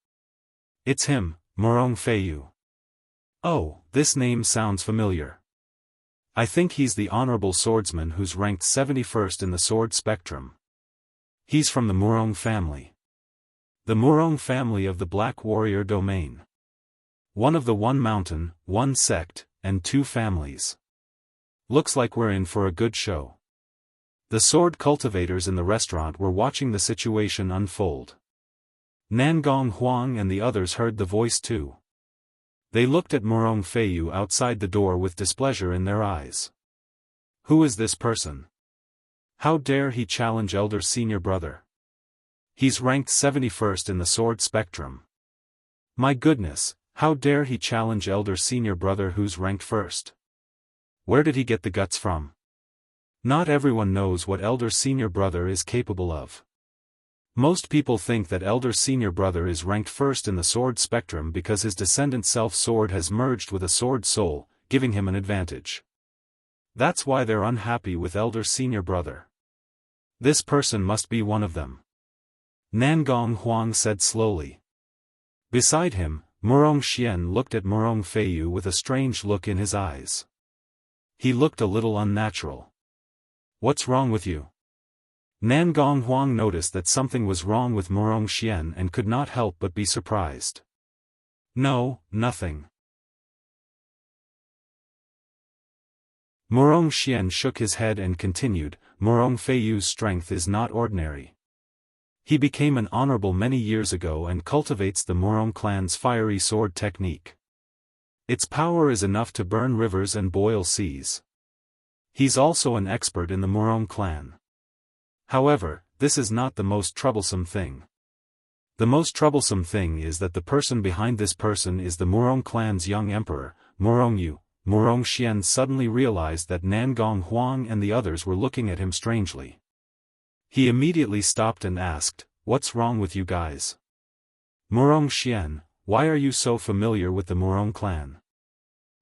It's him, Murong Feiyu. Oh, this name sounds familiar. I think he's the honorable swordsman who's ranked 71st in the sword spectrum. He's from the Murong family. The Murong family of the Black Warrior domain. One of the 1 mountain, 1 sect, and 2 families. Looks like we're in for a good show. The sword cultivators in the restaurant were watching the situation unfold. Nangong Huang and the others heard the voice too. They looked at Murong Feiyu outside the door with displeasure in their eyes. Who is this person? How dare he challenge Elder Senior Brother? He's ranked 71st in the sword spectrum. My goodness, how dare he challenge Elder Senior Brother who's ranked 1st? Where did he get the guts from? Not everyone knows what Elder Senior Brother is capable of. Most people think that Elder Senior Brother is ranked 1st in the sword spectrum because his descendant self-sword has merged with a sword soul, giving him an advantage. That's why they're unhappy with Elder Senior Brother. This person must be one of them. Nangong Huang said slowly. Beside him, Murong Xian looked at Murong Feiyu with a strange look in his eyes. He looked a little unnatural. What's wrong with you? Nangong Huang noticed that something was wrong with Murong Xian and could not help but be surprised. No, nothing. Murong Xian shook his head and continued, Murong Feiyu's strength is not ordinary. He became an honorable many years ago and cultivates the Murong clan's fiery sword technique. Its power is enough to burn rivers and boil seas. He's also an expert in the Murong clan. However, this is not the most troublesome thing. The most troublesome thing is that the person behind this person is the Murong clan's young emperor, Murong Yu. Murong Xian suddenly realized that Nangong Huang and the others were looking at him strangely. He immediately stopped and asked, "What's wrong with you guys? Murong Xian, why are you so familiar with the Murong clan?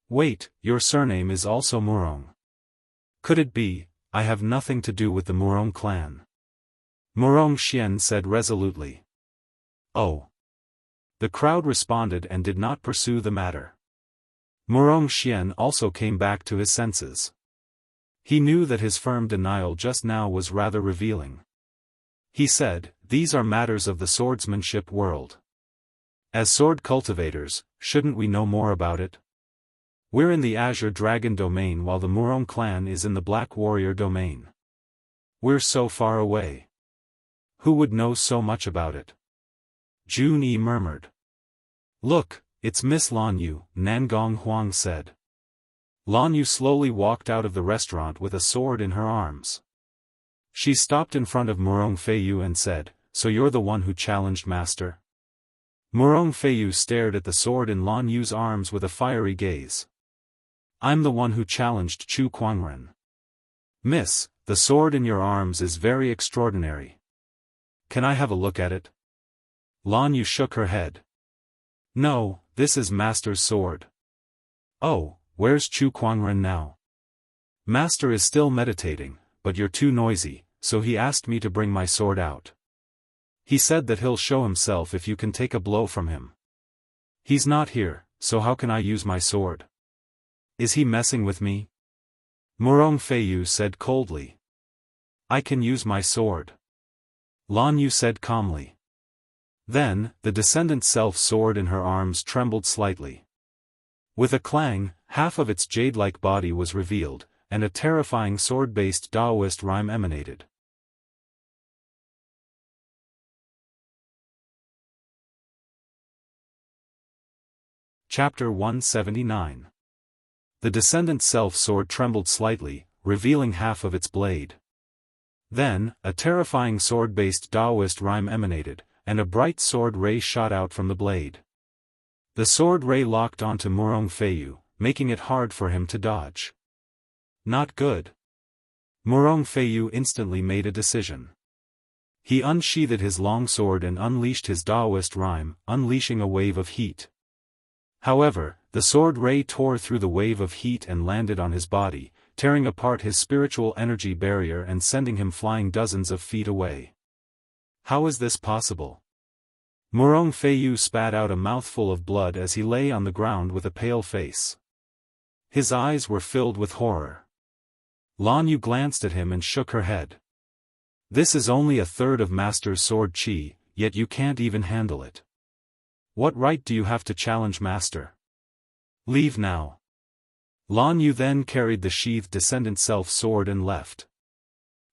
Wait, your surname is also Murong. Could it be, I have nothing to do with the Murong clan?" Murong Xian said resolutely. "Oh." The crowd responded and did not pursue the matter. Murong Xian also came back to his senses. He knew that his firm denial just now was rather revealing. He said, "These are matters of the swordsmanship world. As sword cultivators, shouldn't we know more about it? We're in the Azure Dragon domain while the Murong clan is in the Black Warrior domain. We're so far away. Who would know so much about it?" Jun Yi murmured. "Look, it's Miss Lan Yu," Nangong Huang said. Lan Yu slowly walked out of the restaurant with a sword in her arms. She stopped in front of Murong Feiyu and said, "So you're the one who challenged Master?" Murong Feiyu stared at the sword in Lan Yu's arms with a fiery gaze. "I'm the one who challenged Chu Kuangren. Miss, the sword in your arms is very extraordinary. Can I have a look at it?" Lan Yu shook her head. "No, this is Master's sword." "Oh, where's Chu Kuangren now?" "Master is still meditating, but you're too noisy, so he asked me to bring my sword out. He said that he'll show himself if you can take a blow from him. He's not here, so how can I use my sword? Is he messing with me?" Murong Feiyu said coldly. "I can use my sword," Lan Yu said calmly. Then, the descendant self-sword in her arms trembled slightly. With a clang, half of its jade-like body was revealed, and a terrifying sword-based Daoist rhyme emanated. Chapter 179. The descendant self-sword trembled slightly, revealing half of its blade. Then, a terrifying sword-based Daoist rhyme emanated, and a bright sword ray shot out from the blade. The sword ray locked onto Murong Feiyu, making it hard for him to dodge. Not good. Murong Feiyu instantly made a decision. He unsheathed his long sword and unleashed his Daoist rhyme, unleashing a wave of heat. However, the sword ray tore through the wave of heat and landed on his body, tearing apart his spiritual energy barrier and sending him flying dozens of feet away. How is this possible? Murong Feiyu spat out a mouthful of blood as he lay on the ground with a pale face. His eyes were filled with horror. Lan Yu glanced at him and shook her head. "This is only a third of Master's sword chi, yet you can't even handle it. What right do you have to challenge Master? Leave now." Lan Yu then carried the sheathed descendant self-sword and left.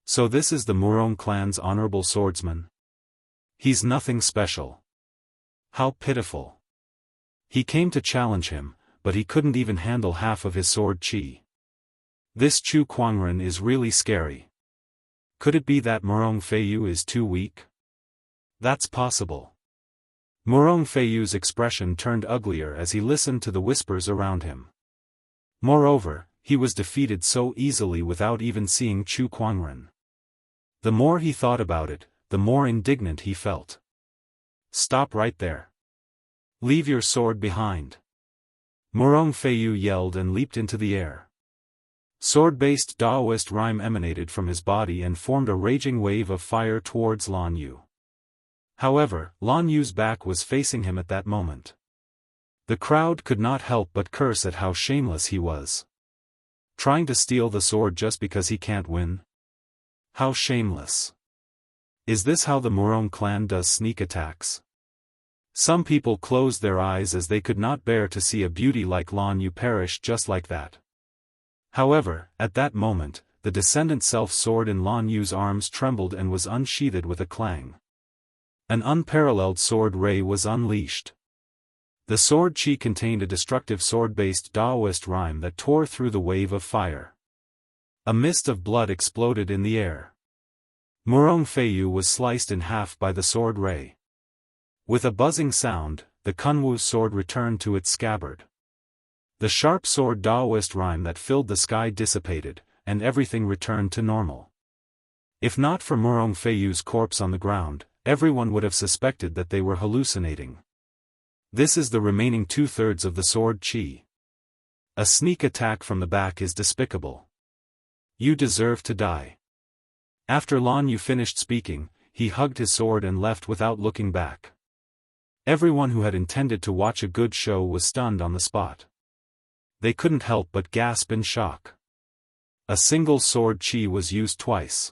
So this is the Murong clan's honorable swordsman? He's nothing special. How pitiful. He came to challenge him, but he couldn't even handle half of his sword chi. This Chu Kuangren is really scary. Could it be that Murong Feiyu is too weak? That's possible. Murong Feiyu's expression turned uglier as he listened to the whispers around him. Moreover, he was defeated so easily without even seeing Chu Kuangren. The more he thought about it, the more indignant he felt. "Stop right there. Leave your sword behind." Murong Feiyu yelled and leaped into the air. Sword-based Daoist rhyme emanated from his body and formed a raging wave of fire towards Lan Yu. However, Lan Yu's back was facing him at that moment. The crowd could not help but curse at how shameless he was. Trying to steal the sword just because he can't win? How shameless. Is this how the Murong clan does sneak attacks? Some people closed their eyes as they could not bear to see a beauty like Lan Yu perish just like that. However, at that moment, the descendant self-sword in Lan Yu's arms trembled and was unsheathed with a clang. An unparalleled sword ray was unleashed. The sword chi contained a destructive sword-based Daoist rhyme that tore through the wave of fire. A mist of blood exploded in the air. Murong Feiyu was sliced in half by the sword ray. With a buzzing sound, the Kunwu sword returned to its scabbard. The sharp sword Daoist rhyme that filled the sky dissipated, and everything returned to normal. If not for Murong Feiyu's corpse on the ground, everyone would have suspected that they were hallucinating. This is the remaining 2/3 of the sword chi. A sneak attack from the back is despicable. You deserve to die. After Lan Yu finished speaking, he hugged his sword and left without looking back. Everyone who had intended to watch a good show was stunned on the spot. They couldn't help but gasp in shock. A single sword chi was used twice.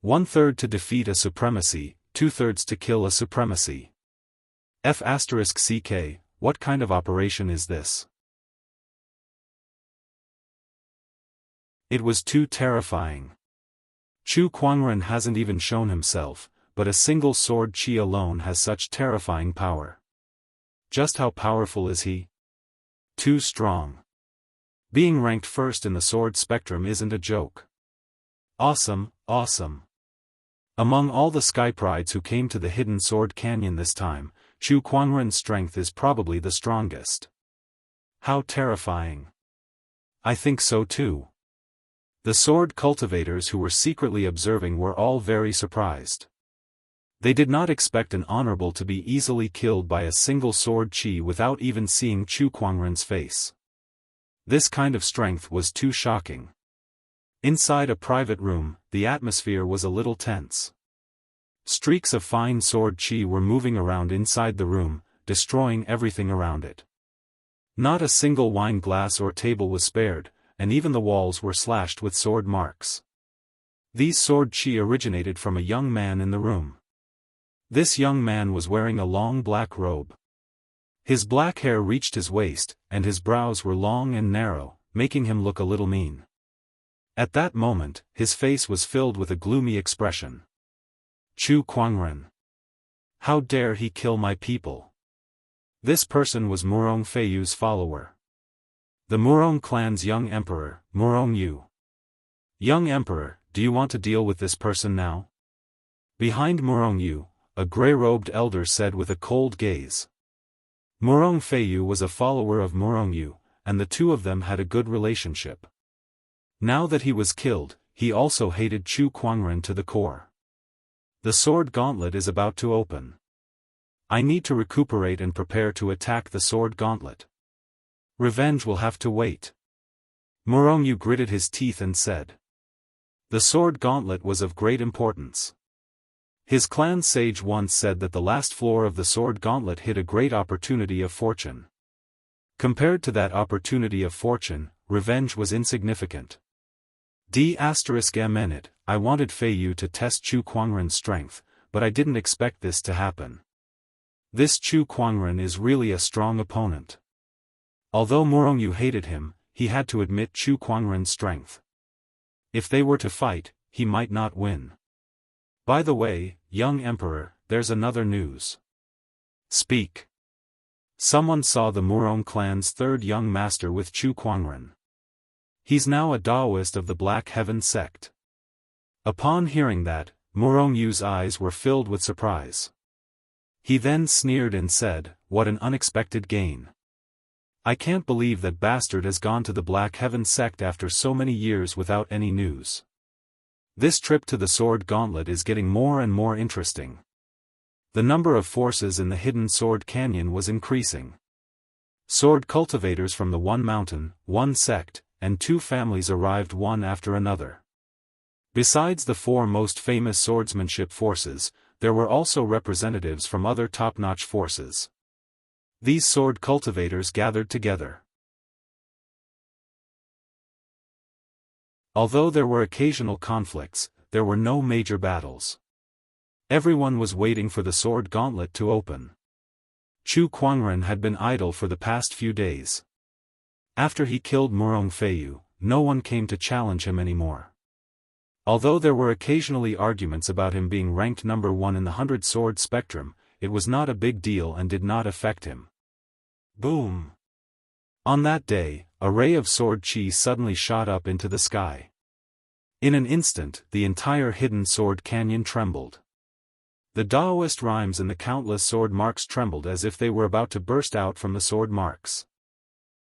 1/3 to defeat a supremacy, 2/3 to kill a supremacy. F***ck, what kind of operation is this? It was too terrifying. Chu Kuangren hasn't even shown himself, but a single sword chi alone has such terrifying power. Just how powerful is he? Too strong. Being ranked first in the sword spectrum isn't a joke. Awesome, awesome. Among all the Sky Prides who came to the Hidden Sword Canyon this time, Chu Kuangren's strength is probably the strongest. How terrifying. I think so too. The sword cultivators who were secretly observing were all very surprised. They did not expect an honorable to be easily killed by a single sword chi without even seeing Chu Kuangren's face. This kind of strength was too shocking. Inside a private room, the atmosphere was a little tense. Streaks of fine sword chi were moving around inside the room, destroying everything around it. Not a single wine glass or table was spared, and even the walls were slashed with sword marks. These sword chi originated from a young man in the room. This young man was wearing a long black robe. His black hair reached his waist, and his brows were long and narrow, making him look a little mean. At that moment, his face was filled with a gloomy expression. Chu Kuangren. How dare he kill my people? This person was Murong Feiyu's follower. The Murong clan's young emperor, Murong Yu. Young emperor, do you want to deal with this person now? Behind Murong Yu, a grey-robed elder said with a cold gaze. Murong Feiyu was a follower of Murong Yu, and the two of them had a good relationship. Now that he was killed, he also hated Chu Kuangren to the core. The sword gauntlet is about to open. I need to recuperate and prepare to attack the sword gauntlet. Revenge will have to wait. Murong Yu gritted his teeth and said. The sword gauntlet was of great importance. His clan sage once said that the last floor of the sword gauntlet hid a great opportunity of fortune. Compared to that opportunity of fortune, revenge was insignificant. D****, I wanted Feiyu to test Chu Kuangren's strength, but I didn't expect this to happen. This Chu Kuangren is really a strong opponent. Although Murong Yu hated him, he had to admit Chu Kuangren's strength. If they were to fight, he might not win. By the way, young emperor, there's another news. Speak. Someone saw the Murong clan's third young master with Chu Kuangren. He's now a Daoist of the Black Heaven sect. Upon hearing that, Murong Yu's eyes were filled with surprise. He then sneered and said, what an unexpected gain. I can't believe that bastard has gone to the Black Heaven sect after so many years without any news. This trip to the Sword Gauntlet is getting more and more interesting. The number of forces in the Hidden Sword Canyon was increasing. Sword cultivators from the one mountain, one sect, and two families arrived one after another. Besides the four most famous swordsmanship forces, there were also representatives from other top-notch forces. These sword cultivators gathered together. Although there were occasional conflicts, there were no major battles. Everyone was waiting for the sword gauntlet to open. Chu Kuangren had been idle for the past few days. After he killed Murong Feiyu, no one came to challenge him anymore. Although there were occasionally arguments about him being ranked number 1 in the 100-sword spectrum, it was not a big deal and did not affect him. Boom! On that day, a ray of sword chi suddenly shot up into the sky. In an instant, the entire hidden sword canyon trembled. The Daoist rhymes and the countless sword marks trembled as if they were about to burst out from the sword marks.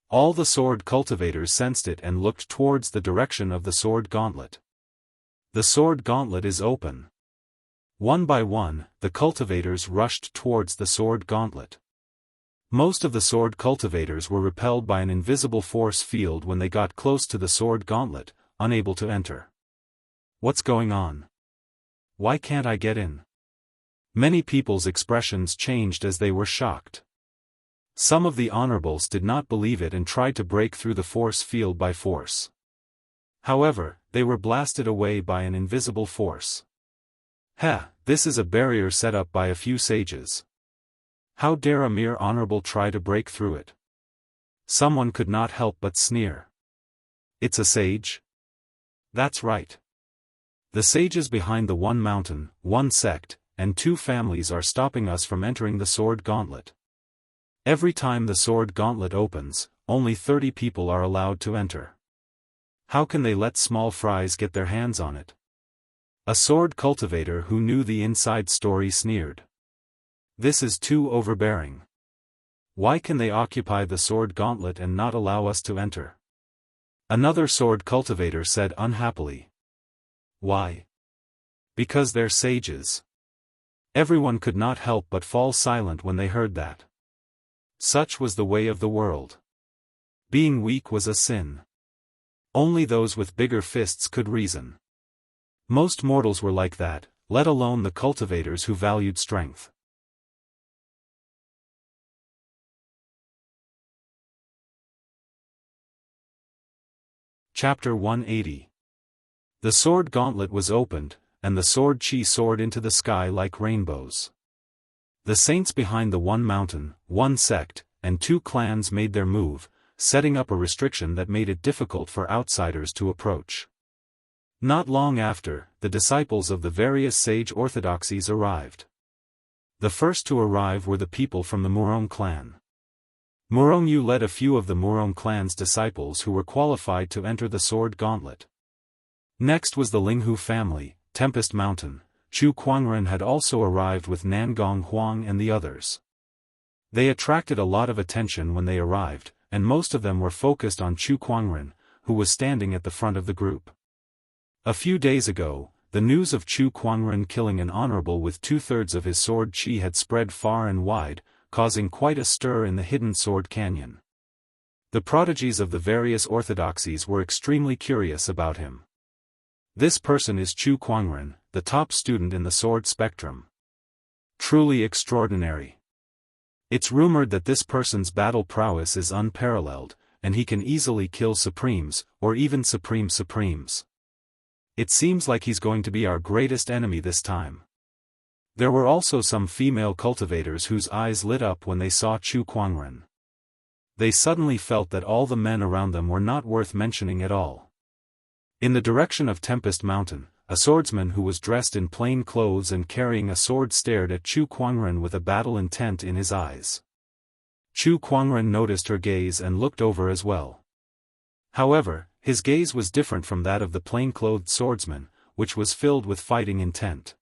All the sword cultivators sensed it and looked towards the direction of the sword gauntlet. The sword gauntlet is open. One by one, the cultivators rushed towards the sword gauntlet. Most of the sword cultivators were repelled by an invisible force field when they got close to the sword gauntlet, unable to enter. What's going on? Why can't I get in? Many people's expressions changed as they were shocked. Some of the honorables did not believe it and tried to break through the force field by force. However, they were blasted away by an invisible force. This is a barrier set up by a few sages. How dare a mere honorable try to break through it? Someone could not help but sneer. It's a sage? That's right. The sages behind the one mountain, one sect, and 2 families are stopping us from entering the sword gauntlet. Every time the sword gauntlet opens, only 30 people are allowed to enter. How can they let small fries get their hands on it? A sword cultivator who knew the inside story sneered. This is too overbearing. Why can they occupy the sword gauntlet and not allow us to enter? Another sword cultivator said unhappily. Why? Because they're sages. Everyone could not help but fall silent when they heard that. Such was the way of the world. Being weak was a sin. Only those with bigger fists could reason. Most mortals were like that, let alone the cultivators who valued strength. Chapter 180. The sword gauntlet was opened, and the sword chi soared into the sky like rainbows. The saints behind the one mountain, one sect, and 2 clans made their move, setting up a restriction that made it difficult for outsiders to approach. Not long after, the disciples of the various sage orthodoxies arrived. The first to arrive were the people from the Murong clan. Murong Yu led a few of the Murong clan's disciples who were qualified to enter the sword gauntlet. Next was the Linghu family, Tempest Mountain. Chu Kuangren had also arrived with Nangong Huang and the others. They attracted a lot of attention when they arrived, and most of them were focused on Chu Kuangren, who was standing at the front of the group. A few days ago, the news of Chu Kuangren killing an honorable with 2/3 of his sword chi had spread far and wide, causing quite a stir in the hidden sword canyon. The prodigies of the various orthodoxies were extremely curious about him. This person is Chu Kuangren, the top student in the sword spectrum. Truly extraordinary. It's rumored that this person's battle prowess is unparalleled, and he can easily kill supremes, or even supremes. It seems like he's going to be our greatest enemy this time. There were also some female cultivators whose eyes lit up when they saw Chu Kuangren. They suddenly felt that all the men around them were not worth mentioning at all. In the direction of Tempest Mountain, a swordsman who was dressed in plain clothes and carrying a sword stared at Chu Kuangren with a battle intent in his eyes. Chu Kuangren noticed her gaze and looked over as well. However, his gaze was different from that of the plain-clothed swordsman, which was filled with fighting intent.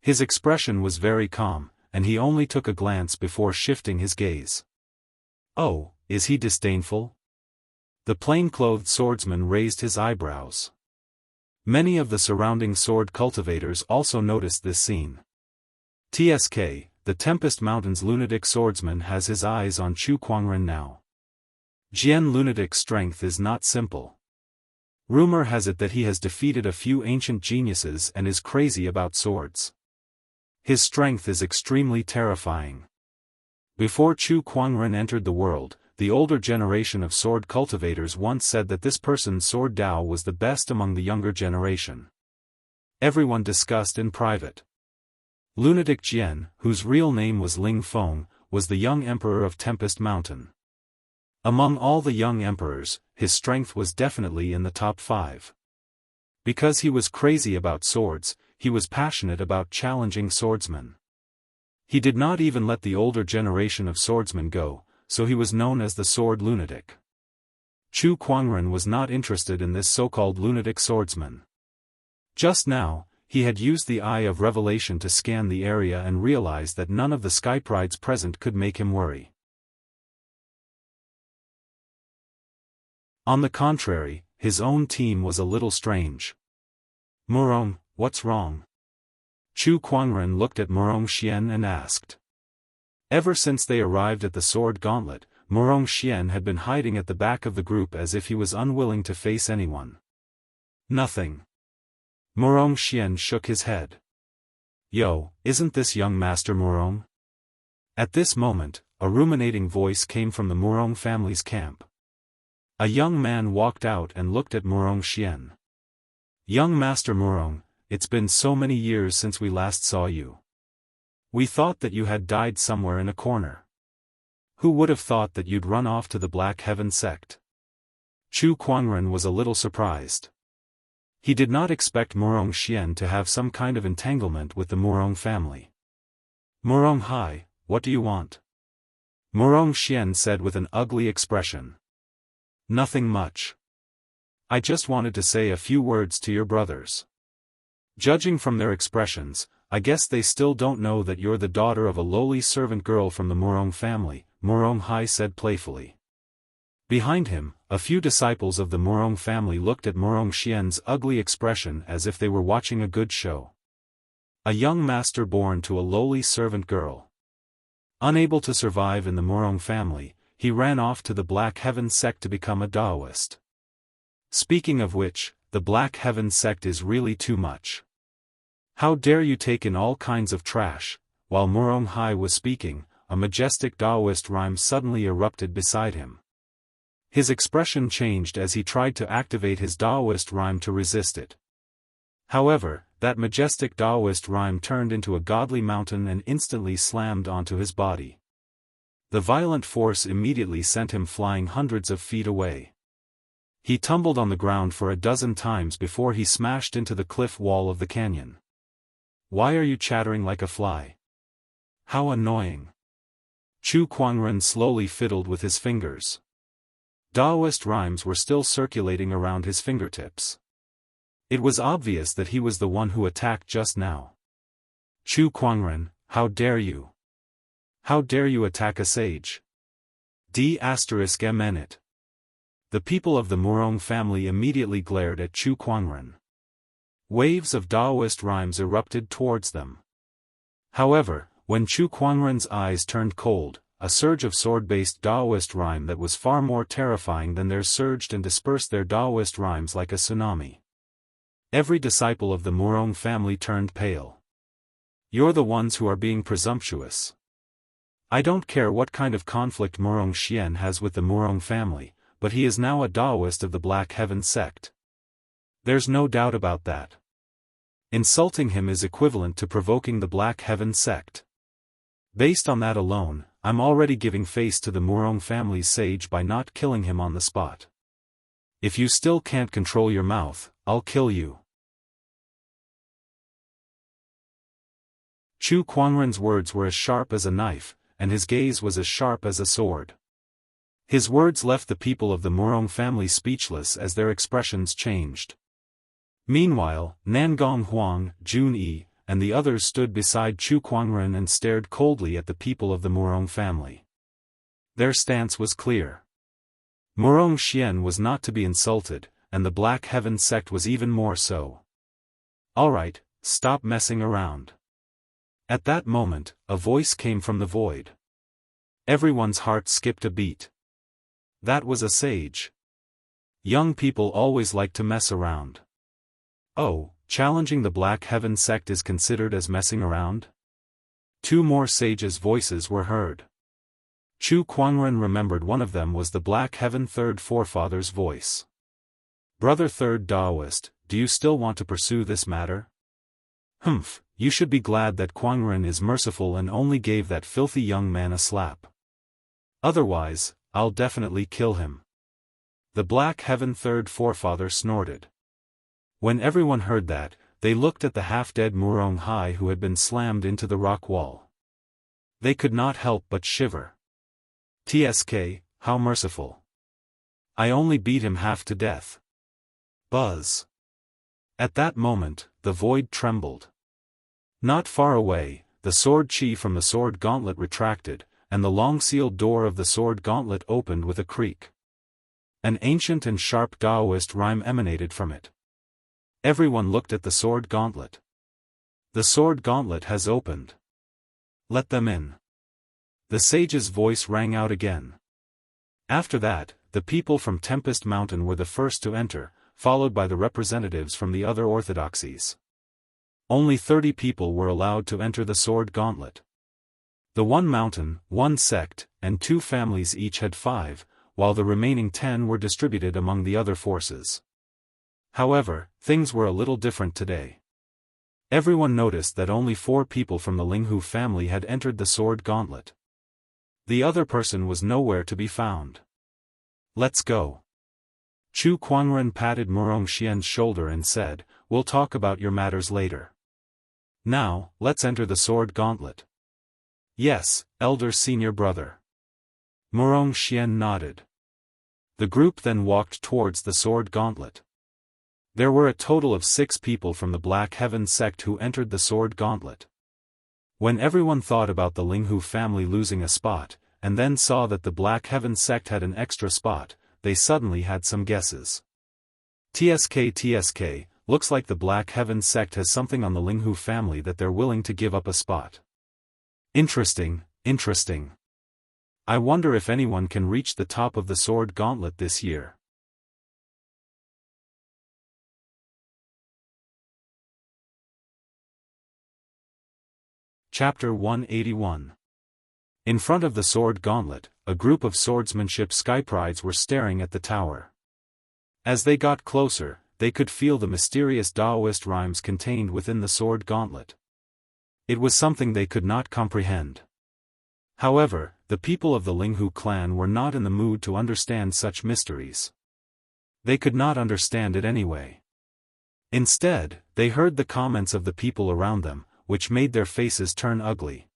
His expression was very calm, and he only took a glance before shifting his gaze. Oh, is he disdainful? The plain-clothed swordsman raised his eyebrows. Many of the surrounding sword cultivators also noticed this scene. TSK, the Tempest Mountain's lunatic swordsman has his eyes on Chu Kuangren now. Jian lunatic's strength is not simple. Rumor has it that he has defeated a few ancient geniuses and is crazy about swords. His strength is extremely terrifying. Before Chu Kuangren entered the world, the older generation of sword cultivators once said that this person's sword Dao was the best among the younger generation. Everyone discussed in private. Lunatic Jian, whose real name was Ling Feng, was the young emperor of Tempest Mountain. Among all the young emperors, his strength was definitely in the top 5. Because he was crazy about swords, he was passionate about challenging swordsmen. He did not even let the older generation of swordsmen go, so he was known as the sword lunatic. Chu Kuangren was not interested in this so-called lunatic swordsman. Just now, he had used the Eye of Revelation to scan the area and realized that none of the skyprides present could make him worry. On the contrary, his own team was a little strange. "Murong, what's wrong?" Chu Kuangren looked at Murong Xian and asked. Ever since they arrived at the sword gauntlet, Murong Xian had been hiding at the back of the group as if he was unwilling to face anyone. "Nothing." Murong Xian shook his head. "Yo, isn't this young Master Murong?" At this moment, a ruminating voice came from the Murong family's camp. A young man walked out and looked at Murong Xian. "Young Master Murong, it's been so many years since we last saw you. We thought that you had died somewhere in a corner. Who would have thought that you'd run off to the Black Heaven sect?" Chu Kuangren was a little surprised. He did not expect Murong Xian to have some kind of entanglement with the Murong family. "Murong Hai, what do you want?" Murong Xian said with an ugly expression. "Nothing much. I just wanted to say a few words to your brothers. Judging from their expressions, I guess they still don't know that you're the daughter of a lowly servant girl from the Murong family," Murong Hai said playfully. Behind him, a few disciples of the Murong family looked at Murong Xian's ugly expression as if they were watching a good show. A young master born to a lowly servant girl. Unable to survive in the Murong family, he ran off to the Black Heaven sect to become a Daoist. Speaking of which, the Black Heaven sect is really too much. How dare you take in all kinds of trash? While Murong Hai was speaking, a majestic Daoist rhyme suddenly erupted beside him. His expression changed as he tried to activate his Daoist rhyme to resist it. However, that majestic Daoist rhyme turned into a godly mountain and instantly slammed onto his body. The violent force immediately sent him flying hundreds of feet away. He tumbled on the ground for a dozen times before he smashed into the cliff wall of the canyon. "Why are you chattering like a fly? How annoying." Chu Kuangren slowly fiddled with his fingers. Daoist rhymes were still circulating around his fingertips. It was obvious that he was the one who attacked just now. "Chu Kuangren, how dare you? How dare you attack a sage? D***it. The people of the Murong family immediately glared at Chu Kuangren. Waves of Daoist rhymes erupted towards them. However, when Chu Kuangren's eyes turned cold, a surge of sword-based Daoist rhyme that was far more terrifying than theirs surged and dispersed their Daoist rhymes like a tsunami. Every disciple of the Murong family turned pale. "You're the ones who are being presumptuous. I don't care what kind of conflict Murong Xian has with the Murong family, but he is now a Daoist of the Black Heaven sect. There's no doubt about that. Insulting him is equivalent to provoking the Black Heaven sect. Based on that alone, I'm already giving face to the Murong family's sage by not killing him on the spot. If you still can't control your mouth, I'll kill you." Chu Kuangren's words were as sharp as a knife, and his gaze was as sharp as a sword. His words left the people of the Murong family speechless as their expressions changed. Meanwhile, Nangong Huang, Jun Yi, and the others stood beside Chu Kuangren and stared coldly at the people of the Murong family. Their stance was clear. Murong Xian was not to be insulted, and the Black Heaven sect was even more so. "Alright, stop messing around." At that moment, a voice came from the void. Everyone's heart skipped a beat. That was a sage. Young people always like to mess around. Oh, challenging the Black Heaven sect is considered as messing around? Two more sages' voices were heard. Chu Kuangren remembered one of them was the Black Heaven Third Forefather's voice. "Brother Third Daoist, do you still want to pursue this matter?" "Humph, you should be glad that Kuangren is merciful and only gave that filthy young man a slap. Otherwise, I'll definitely kill him." The Black Heaven Third Forefather snorted. When everyone heard that, they looked at the half-dead Murong Hai who had been slammed into the rock wall. They could not help but shiver. "Tsk, how merciful. I only beat him half to death." Buzz. At that moment, the void trembled. Not far away, the sword chi from the sword gauntlet retracted, and the long-sealed door of the sword gauntlet opened with a creak. An ancient and sharp Daoist rhyme emanated from it. Everyone looked at the sword gauntlet. "The sword gauntlet has opened. Let them in." The sage's voice rang out again. After that, the people from Tempest Mountain were the first to enter, followed by the representatives from the other orthodoxies. Only 30 people were allowed to enter the sword gauntlet. The one mountain, one sect, and 2 families each had 5, while the remaining 10 were distributed among the other forces. However, things were a little different today. Everyone noticed that only 4 people from the Linghu family had entered the sword gauntlet. The other person was nowhere to be found. "Let's go." Chu Kuangren patted Murong Xian's shoulder and said, "We'll talk about your matters later. Now, let's enter the sword gauntlet." "Yes, elder senior brother." Murong Xian nodded. The group then walked towards the sword gauntlet. There were a total of 6 people from the Black Heaven sect who entered the sword gauntlet. When everyone thought about the Linghu family losing a spot, and then saw that the Black Heaven sect had an extra spot, they suddenly had some guesses. Tsk, looks like the Black Heaven sect has something on the Linghu family that they're willing to give up a spot. Interesting, interesting. I wonder if anyone can reach the top of the sword gauntlet this year. Chapter 181. In front of the sword gauntlet, a group of swordsmanship skyprides were staring at the tower. As they got closer, they could feel the mysterious Daoist rhymes contained within the sword gauntlet. It was something they could not comprehend. However, the people of the Linghu clan were not in the mood to understand such mysteries. They could not understand it anyway. Instead, they heard the comments of the people around them, which made their faces turn ugly.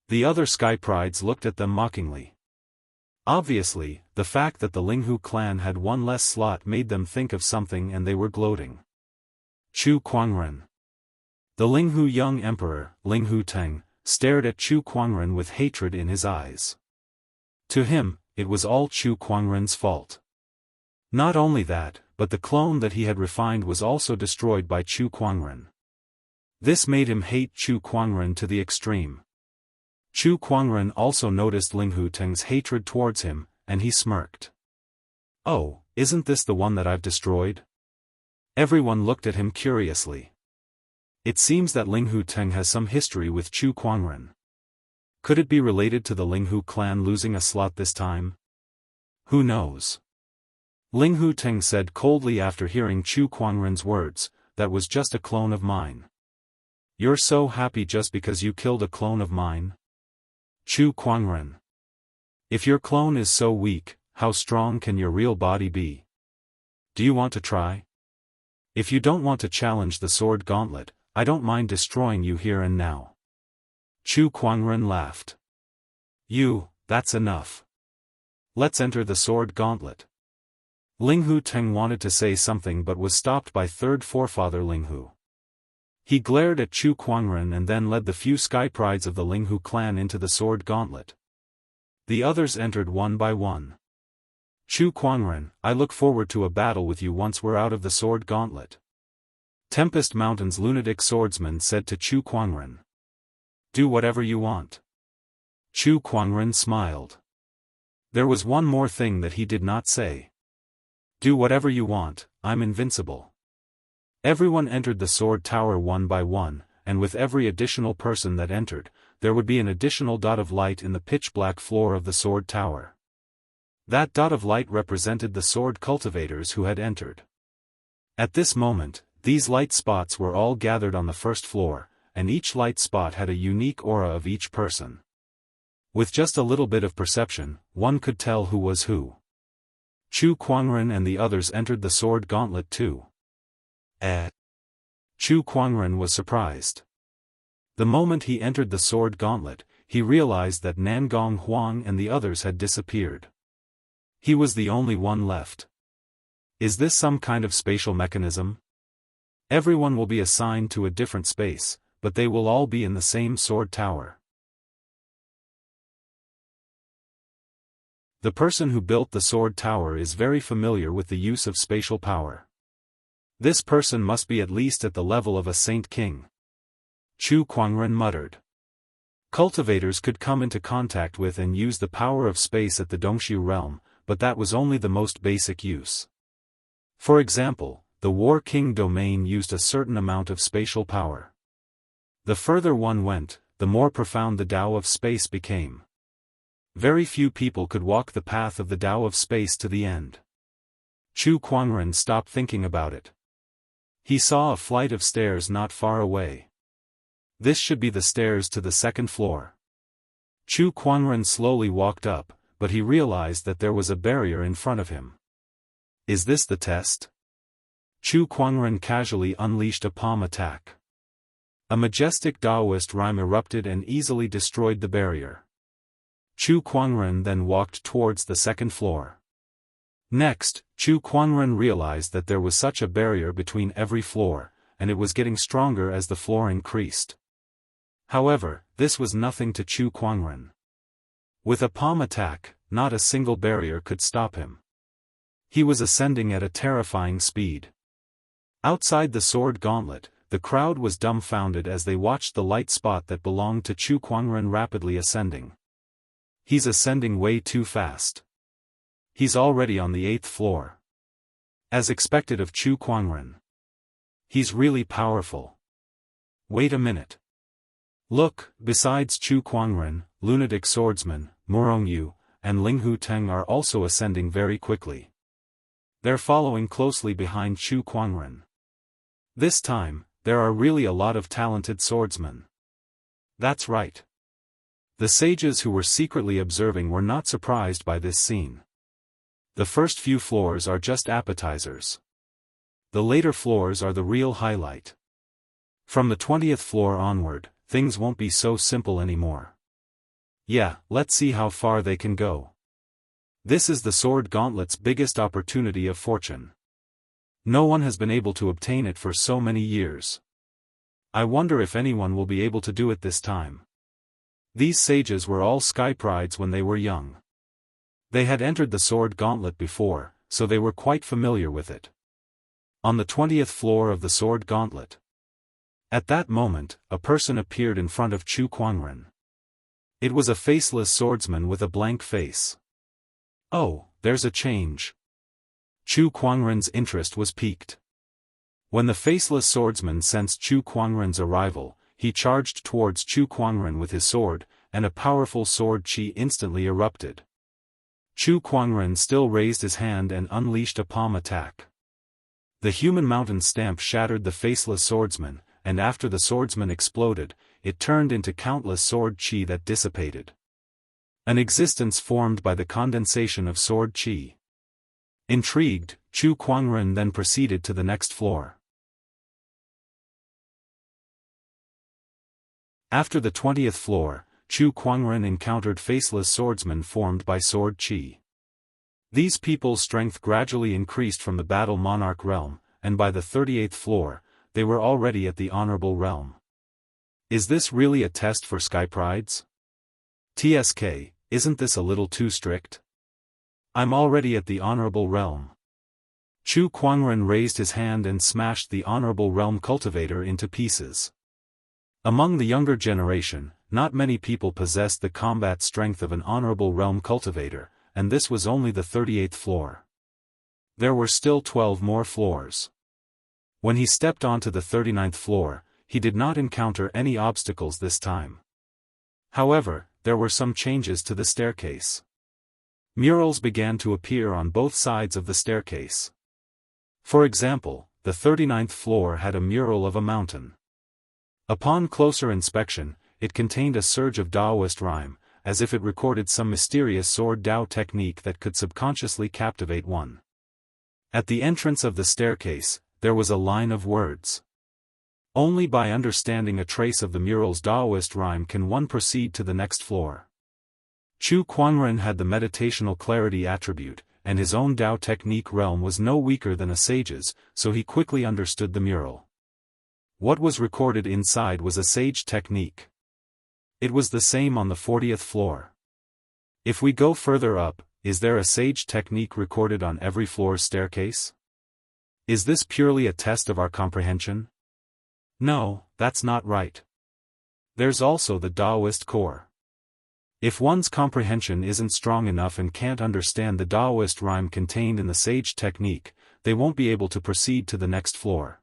The other skyprides looked at them mockingly. Obviously, the fact that the Linghu clan had one less slot made them think of something and they were gloating. Chu Kuangren. The Linghu young emperor, Linghu Teng, stared at Chu Kuangren with hatred in his eyes. To him, it was all Chu Kuangren's fault. Not only that, but the clone that he had refined was also destroyed by Chu Kuangren. This made him hate Chu Kuangren to the extreme. Chu Kuangren also noticed Linghu Teng's hatred towards him, and he smirked. "Oh, isn't this the one that I've destroyed?" Everyone looked at him curiously. It seems that Linghu Teng has some history with Chu Kuangren. Could it be related to the Linghu clan losing a slot this time? Who knows? Linghu Teng said coldly after hearing Chu Kuangren's words, "That was just a clone of mine." "You're so happy just because you killed a clone of mine?" Chu Kuangren. "If your clone is so weak, how strong can your real body be? Do you want to try? If you don't want to challenge the sword gauntlet, I don't mind destroying you here and now." Chu Kuangren laughed. That's enough. Let's enter the sword gauntlet." Linghu Teng wanted to say something but was stopped by third forefather Linghu. He glared at Chu Kuangren and then led the few skyprides of the Linghu clan into the sword gauntlet. The others entered one by one. "Chu Kuangren, I look forward to a battle with you once we're out of the sword gauntlet." Tempest Mountain's lunatic swordsman said to Chu Kuangren. "Do whatever you want." Chu Kuangren smiled. There was one more thing that he did not say. "Do whatever you want, I'm invincible." Everyone entered the sword tower one by one, and with every additional person that entered, there would be an additional dot of light in the pitch-black floor of the sword tower. That dot of light represented the sword cultivators who had entered. At this moment, these light spots were all gathered on the first floor, and each light spot had a unique aura of each person. With just a little bit of perception, one could tell who was who. Chu Kuangren and the others entered the sword gauntlet too. Chu Kuangren was surprised. The moment he entered the sword gauntlet, he realized that Nangong Huang and the others had disappeared. He was the only one left. Is this some kind of spatial mechanism? Everyone will be assigned to a different space, but they will all be in the same sword tower. The person who built the sword tower is very familiar with the use of spatial power. This person must be at least at the level of a Saint King. Chu Kuangren muttered. Cultivators could come into contact with and use the power of space at the Dongxiu realm, but that was only the most basic use. For example, the War King domain used a certain amount of spatial power. The further one went, the more profound the Tao of space became. Very few people could walk the path of the Tao of space to the end. Chu Kuangren stopped thinking about it. He saw a flight of stairs not far away. This should be the stairs to the second floor. Chu Kuangren slowly walked up, but he realized that there was a barrier in front of him. Is this the test? Chu Kuangren casually unleashed a palm attack. A majestic Daoist rhyme erupted and easily destroyed the barrier. Chu Kuangren then walked towards the second floor. Next, Chu Kuangren realized that there was such a barrier between every floor, and it was getting stronger as the floor increased. However, this was nothing to Chu Kuangren. With a palm attack, not a single barrier could stop him. He was ascending at a terrifying speed. Outside the sword gauntlet, the crowd was dumbfounded as they watched the light spot that belonged to Chu Kuangren rapidly ascending. He's ascending way too fast. He's already on the 8th floor. As expected of Chu Kuangren. He's really powerful. Wait a minute. Look, besides Chu Kuangren, lunatic swordsmen, Murongyu, and Linghu Teng are also ascending very quickly. They're following closely behind Chu Kuangren. This time, there are really a lot of talented swordsmen. That's right. The sages who were secretly observing were not surprised by this scene. The first few floors are just appetizers. The later floors are the real highlight. From the 20th floor onward, things won't be so simple anymore. Yeah, let's see how far they can go. This is the sword gauntlet's biggest opportunity of fortune. No one has been able to obtain it for so many years. I wonder if anyone will be able to do it this time. These sages were all skyprides when they were young. They had entered the sword gauntlet before, so they were quite familiar with it. On the 20th floor of the sword gauntlet. At that moment, a person appeared in front of Chu Kuangren. It was a faceless swordsman with a blank face. Oh, there's a change. Chu Kuangren's interest was piqued. When the faceless swordsman sensed Chu Kuangren's arrival, he charged towards Chu Kuangren with his sword, and a powerful sword chi instantly erupted. Chu Kuangren still raised his hand and unleashed a palm attack. The human mountain stamp shattered the faceless swordsman, and after the swordsman exploded, it turned into countless sword chi that dissipated. An existence formed by the condensation of sword chi. Intrigued, Chu Kuangren then proceeded to the next floor. After the 20th floor, Chu Kuangren encountered faceless swordsmen formed by sword chi. These people's strength gradually increased from the battle monarch realm, and by the 38th floor, they were already at the honorable realm. Is this really a test for skyprides? TSK, isn't this a little too strict? I'm already at the honorable realm. Chu Kuangren raised his hand and smashed the honorable realm cultivator into pieces. Among the younger generation, not many people possessed the combat strength of an honorable realm cultivator, and this was only the 38th floor. There were still 12 more floors. When he stepped onto the 39th floor, he did not encounter any obstacles this time. However, there were some changes to the staircase. Murals began to appear on both sides of the staircase. For example, the 39th floor had a mural of a mountain. Upon closer inspection, it contained a surge of Daoist rhyme, as if it recorded some mysterious sword Dao technique that could subconsciously captivate one. At the entrance of the staircase, there was a line of words. Only by understanding a trace of the mural's Daoist rhyme can one proceed to the next floor. Chu Kuangren had the meditational clarity attribute, and his own Dao technique realm was no weaker than a sage's, so he quickly understood the mural. What was recorded inside was a sage technique. It was the same on the 40th floor. If we go further up, is there a sage technique recorded on every floor's staircase? Is this purely a test of our comprehension? No, that's not right. There's also the Daoist core. If one's comprehension isn't strong enough and can't understand the Daoist rhyme contained in the sage technique, they won't be able to proceed to the next floor.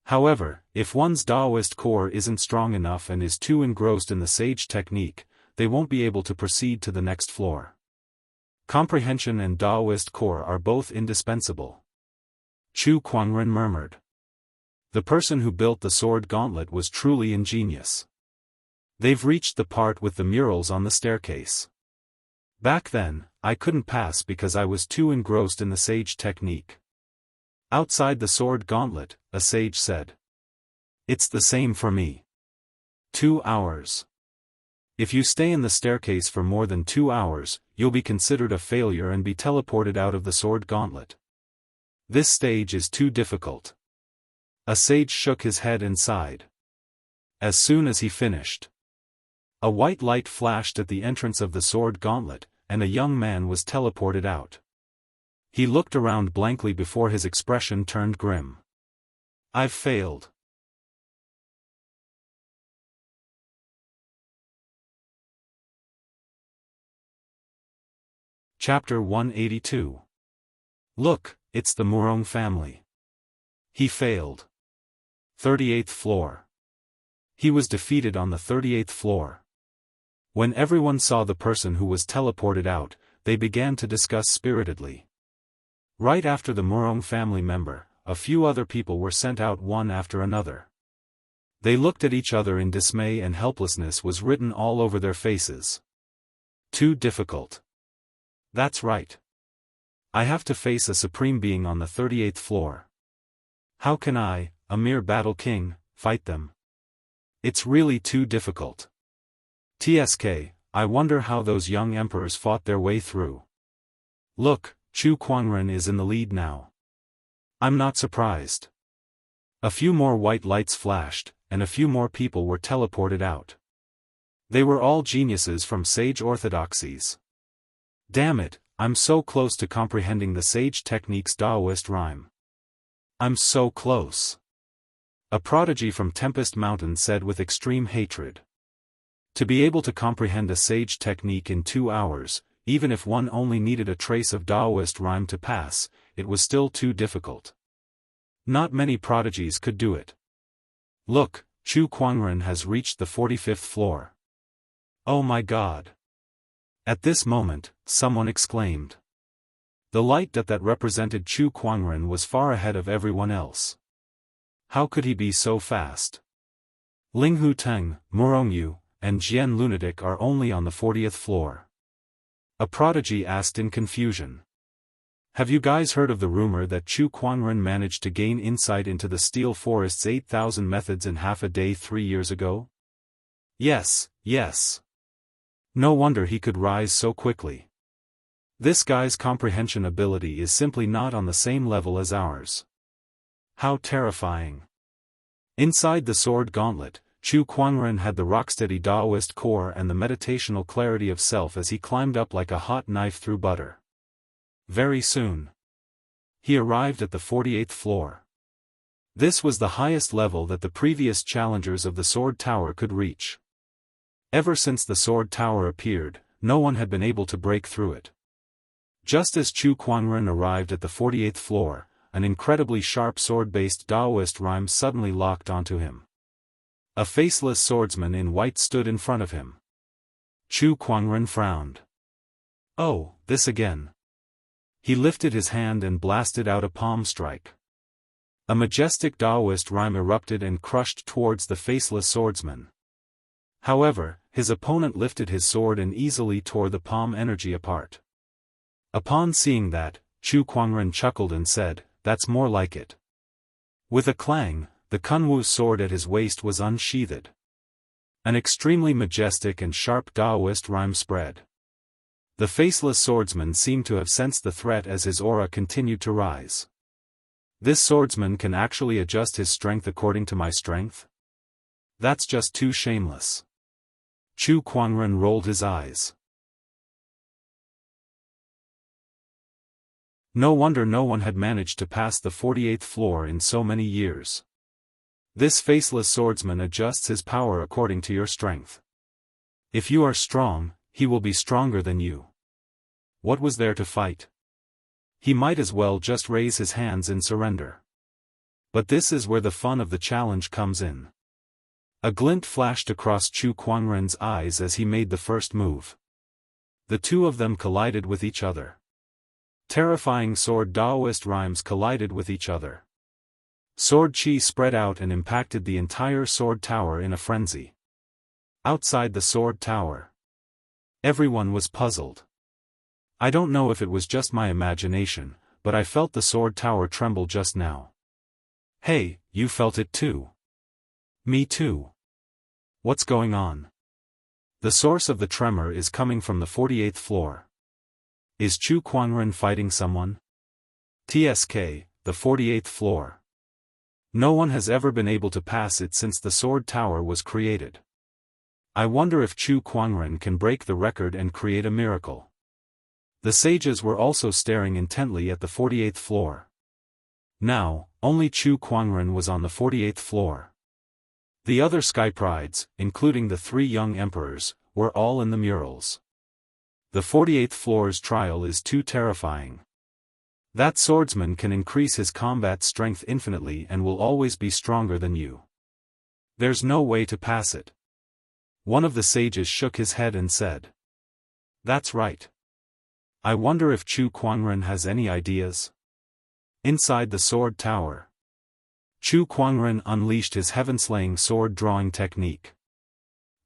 However, if one's Daoist core isn't strong enough and is too engrossed in the sage technique, they won't be able to proceed to the next floor. Comprehension and Daoist core are both indispensable. Chu Kuangren murmured. The person who built the sword gauntlet was truly ingenious. They've reached the part with the murals on the staircase. Back then, I couldn't pass because I was too engrossed in the sage technique. Outside the sword gauntlet, a sage said. It's the same for me. 2 hours. If you stay in the staircase for more than 2 hours, you'll be considered a failure and be teleported out of the sword gauntlet. This stage is too difficult. A sage shook his head and sighed. As soon as he finished, a white light flashed at the entrance of the sword gauntlet, and a young man was teleported out. He looked around blankly before his expression turned grim. I've failed. Chapter 182. Look, it's the Murong family. He failed. 38th floor. He was defeated on the 38th floor. When everyone saw the person who was teleported out, they began to discuss spiritedly. Right after the Murong family member, a few other people were sent out one after another. They looked at each other in dismay and helplessness was written all over their faces. Too difficult. That's right. I have to face a supreme being on the 38th floor. How can I, a mere battle king, fight them? It's really too difficult. TSK, I wonder how those young emperors fought their way through. Look, Chu Kuangren is in the lead now. I'm not surprised. A few more white lights flashed, and a few more people were teleported out. They were all geniuses from sage orthodoxies. Damn it, I'm so close to comprehending the sage technique's Daoist rhyme. I'm so close. A prodigy from Tempest Mountain said with extreme hatred. To be able to comprehend a sage technique in 2 hours, even if one only needed a trace of Daoist rhyme to pass, it was still too difficult. Not many prodigies could do it. Look, Chu Kuangren has reached the 45th floor. Oh my God! At this moment, someone exclaimed. The light that represented Chu Kuangren was far ahead of everyone else. How could he be so fast? Linghu Teng, Murongyu, and Jian Lunatic are only on the 40th floor. A prodigy asked in confusion. Have you guys heard of the rumor that Chu Kuangren managed to gain insight into the Steel Forest's 8,000 methods in half a day 3 years ago? Yes, yes. No wonder he could rise so quickly. This guy's comprehension ability is simply not on the same level as ours. How terrifying. Inside the sword gauntlet, Chu Kuangren had the rocksteady Daoist core and the meditational clarity of self as he climbed up like a hot knife through butter. Very soon, he arrived at the 48th floor. This was the highest level that the previous challengers of the Sword Tower could reach. Ever since the Sword Tower appeared, no one had been able to break through it. Just as Chu Kuangren arrived at the 48th floor, an incredibly sharp sword-based Daoist rhyme suddenly locked onto him. A faceless swordsman in white stood in front of him. Chu Kuangren frowned. Oh, this again. He lifted his hand and blasted out a palm strike. A majestic Daoist rhyme erupted and crushed towards the faceless swordsman. However, his opponent lifted his sword and easily tore the palm energy apart. Upon seeing that, Chu Kuangren chuckled and said, "That's more like it." With a clang, the Kunwu sword at his waist was unsheathed. An extremely majestic and sharp Daoist rhyme spread. The faceless swordsman seemed to have sensed the threat as his aura continued to rise. This swordsman can actually adjust his strength according to my strength? That's just too shameless. Chu Kuangren rolled his eyes. No wonder no one had managed to pass the 48th floor in so many years. This faceless swordsman adjusts his power according to your strength. If you are strong, he will be stronger than you. What was there to fight? He might as well just raise his hands in surrender. But this is where the fun of the challenge comes in. A glint flashed across Chu Kuangren's eyes as he made the first move. The two of them collided with each other. Terrifying sword Daoist rhymes collided with each other. Sword chi spread out and impacted the entire sword tower in a frenzy. Outside the sword tower, everyone was puzzled. I don't know if it was just my imagination, but I felt the sword tower tremble just now. Hey, you felt it too? Me too. What's going on? The source of the tremor is coming from the 48th floor. Is Chu Kuangren fighting someone? TSK, the 48th floor. No one has ever been able to pass it since the sword tower was created. I wonder if Chu Kuangren can break the record and create a miracle. The sages were also staring intently at the 48th floor. Now, only Chu Kuangren was on the 48th floor. The other sky prides, including the 3 young emperors, were all in the murals. The 48th floor's trial is too terrifying. That swordsman can increase his combat strength infinitely and will always be stronger than you. There's no way to pass it. One of the sages shook his head and said. That's right. I wonder if Chu Kuangren has any ideas? Inside the sword tower, Chu Kuangren unleashed his heaven-slaying sword-drawing technique.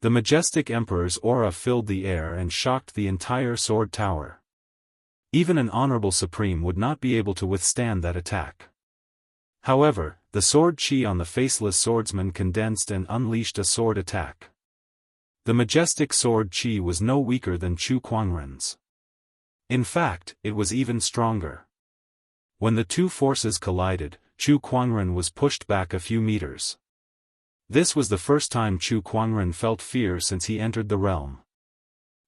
The majestic emperor's aura filled the air and shocked the entire sword tower. Even an honorable supreme would not be able to withstand that attack. However, the sword chi on the faceless swordsman condensed and unleashed a sword attack. The majestic sword chi was no weaker than Chu Kuangren's. In fact, it was even stronger. When the two forces collided, Chu Kuangren was pushed back a few meters. This was the first time Chu Kuangren felt fear since he entered the realm.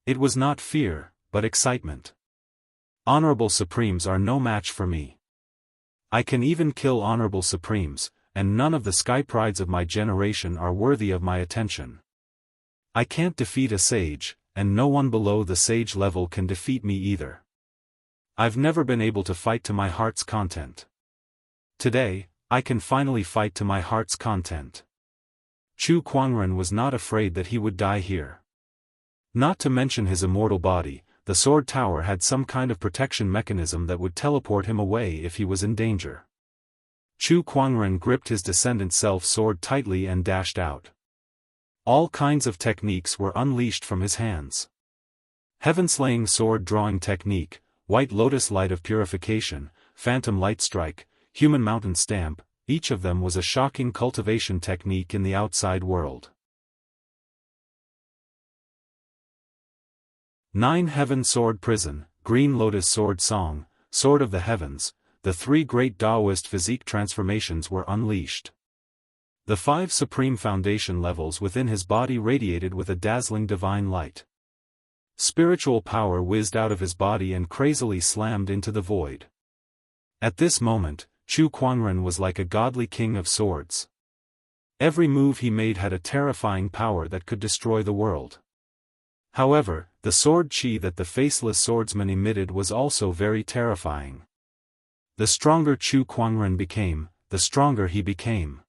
It was not fear, but excitement. Honorable supremes are no match for me. I can even kill honorable supremes, and none of the sky prides of my generation are worthy of my attention. I can't defeat a sage, and no one below the sage level can defeat me either. I've never been able to fight to my heart's content. Today, I can finally fight to my heart's content. Chu Kuangren was not afraid that he would die here. Not to mention his immortal body, the sword tower had some kind of protection mechanism that would teleport him away if he was in danger. Chu Kuangren gripped his descendant self-sword tightly and dashed out. All kinds of techniques were unleashed from his hands. Heaven-slaying sword-drawing technique, white lotus light of purification, phantom light strike, human mountain stamp, each of them was a shocking cultivation technique in the outside world. 9 Heaven Sword Prison, Green Lotus Sword Song, Sword of the Heavens, the 3 great Daoist physique transformations were unleashed. The 5 supreme foundation levels within his body radiated with a dazzling divine light. Spiritual power whizzed out of his body and crazily slammed into the void. At this moment, Chu Kuangren was like a godly king of swords. Every move he made had a terrifying power that could destroy the world. However, the sword chi that the faceless swordsman emitted was also very terrifying. The stronger Chu Kuangren became, the stronger he became.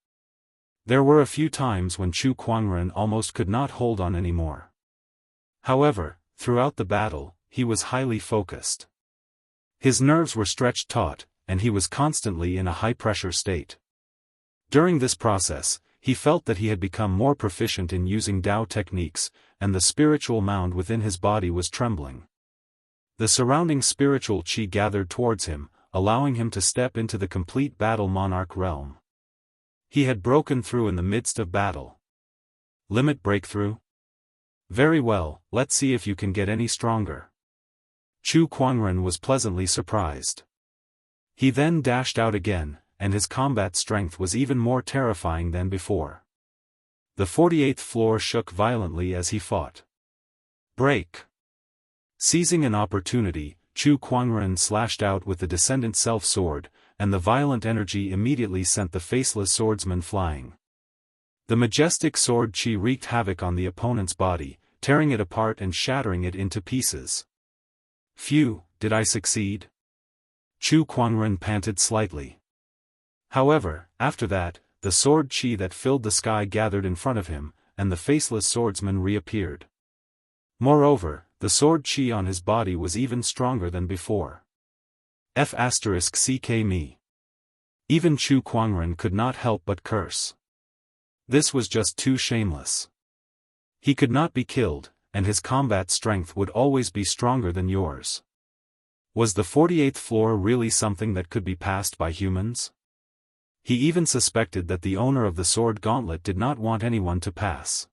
There were a few times when Chu Kuangren almost could not hold on anymore. However, throughout the battle, he was highly focused. His nerves were stretched taut, and he was constantly in a high-pressure state. During this process, he felt that he had become more proficient in using Dao techniques, and the spiritual mound within his body was trembling. The surrounding spiritual chi gathered towards him, allowing him to step into the complete battle monarch realm. He had broken through in the midst of battle. Limit breakthrough? Very well, let's see if you can get any stronger. Chu Kuangren was pleasantly surprised. He then dashed out again, and his combat strength was even more terrifying than before. The 48th floor shook violently as he fought. Break! Seizing an opportunity, Chu Kuangren slashed out with the Descendant Self-Sword, and the violent energy immediately sent the faceless swordsman flying. The majestic sword chi wreaked havoc on the opponent's body, tearing it apart and shattering it into pieces. Phew, did I succeed? Chu Kuangren panted slightly. However, after that, the sword chi that filled the sky gathered in front of him, and the faceless swordsman reappeared. Moreover, the sword chi on his body was even stronger than before. F***ck me. Even Chu Kuangren could not help but curse. This was just too shameless. He could not be killed, and his combat strength would always be stronger than yours. Was the 48th floor really something that could be passed by humans? He even suspected that the owner of the sword gauntlet did not want anyone to pass.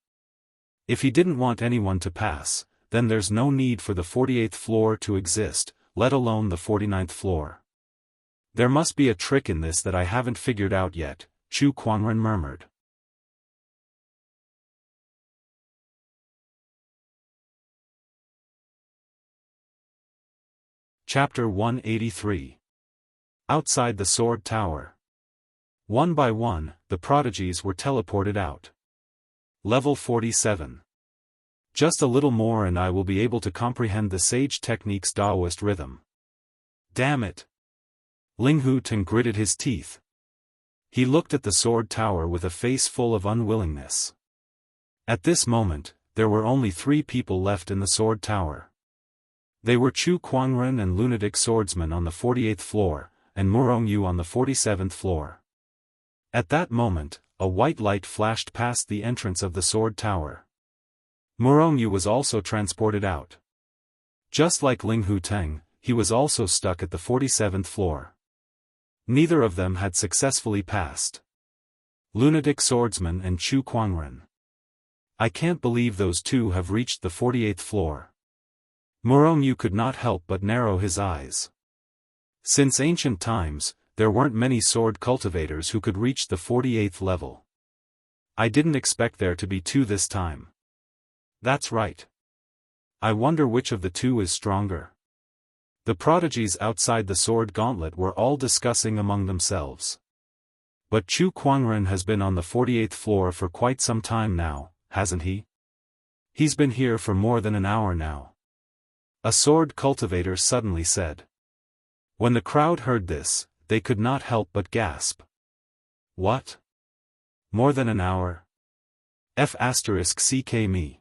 If he didn't want anyone to pass, then there's no need for the 48th floor to exist, let alone the 49th floor. There must be a trick in this that I haven't figured out yet, Chu Kuangren murmured. Chapter 183. Outside the Sword Tower. One by one, the prodigies were teleported out. Level 47. Just a little more and I will be able to comprehend the sage technique's Daoist rhythm. Damn it! Ling Huteng gritted his teeth. He looked at the sword tower with a face full of unwillingness. At this moment, there were only 3 people left in the sword tower. They were Chu Kuangren and lunatic swordsman on the 48th floor, and Murongyu on the 47th floor. At that moment, a white light flashed past the entrance of the sword tower. Murongyu was also transported out. Just like Ling Huteng, he was also stuck at the 47th floor. Neither of them had successfully passed. Lunatic swordsman and Chu Kuangren. I can't believe those two have reached the 48th floor. Murongyu could not help but narrow his eyes. Since ancient times, there weren't many sword cultivators who could reach the 48th level. I didn't expect there to be 2 this time. That's right. I wonder which of the 2 is stronger. The prodigies outside the sword gauntlet were all discussing among themselves. But Chu Kuangren has been on the 48th floor for quite some time now, hasn't he? He's been here for more than an hour now. A sword cultivator suddenly said. When the crowd heard this, they could not help but gasp. What? More than an hour? F***ck me.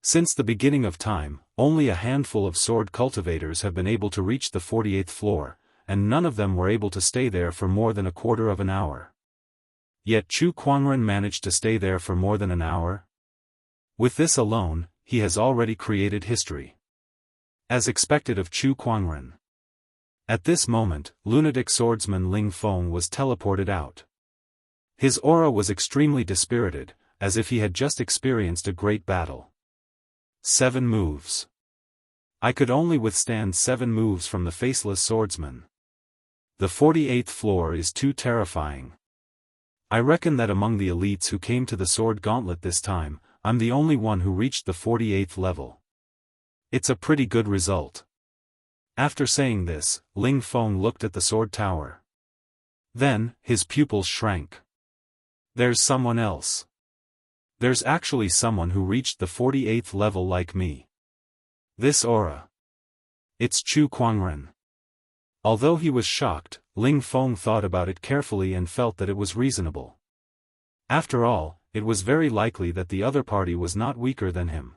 Since the beginning of time, only a handful of sword cultivators have been able to reach the 48th floor, and none of them were able to stay there for more than a quarter of an hour. Yet Chu Kuangren managed to stay there for more than an hour? With this alone, he has already created history. As expected of Chu Kuangren. At this moment, lunatic swordsman Ling Feng was teleported out. His aura was extremely dispirited, as if he had just experienced a great battle. 7 moves. I could only withstand 7 moves from the faceless swordsman. The 48th floor is too terrifying. I reckon that among the elites who came to the sword gauntlet this time, I'm the only one who reached the 48th level. It's a pretty good result. After saying this, Ling Feng looked at the sword tower. Then, his pupils shrank. There's someone else. There's actually someone who reached the 48th level like me. This aura. It's Chu Kuangren. Although he was shocked, Ling Feng thought about it carefully and felt that it was reasonable. After all, it was very likely that the other party was not weaker than him.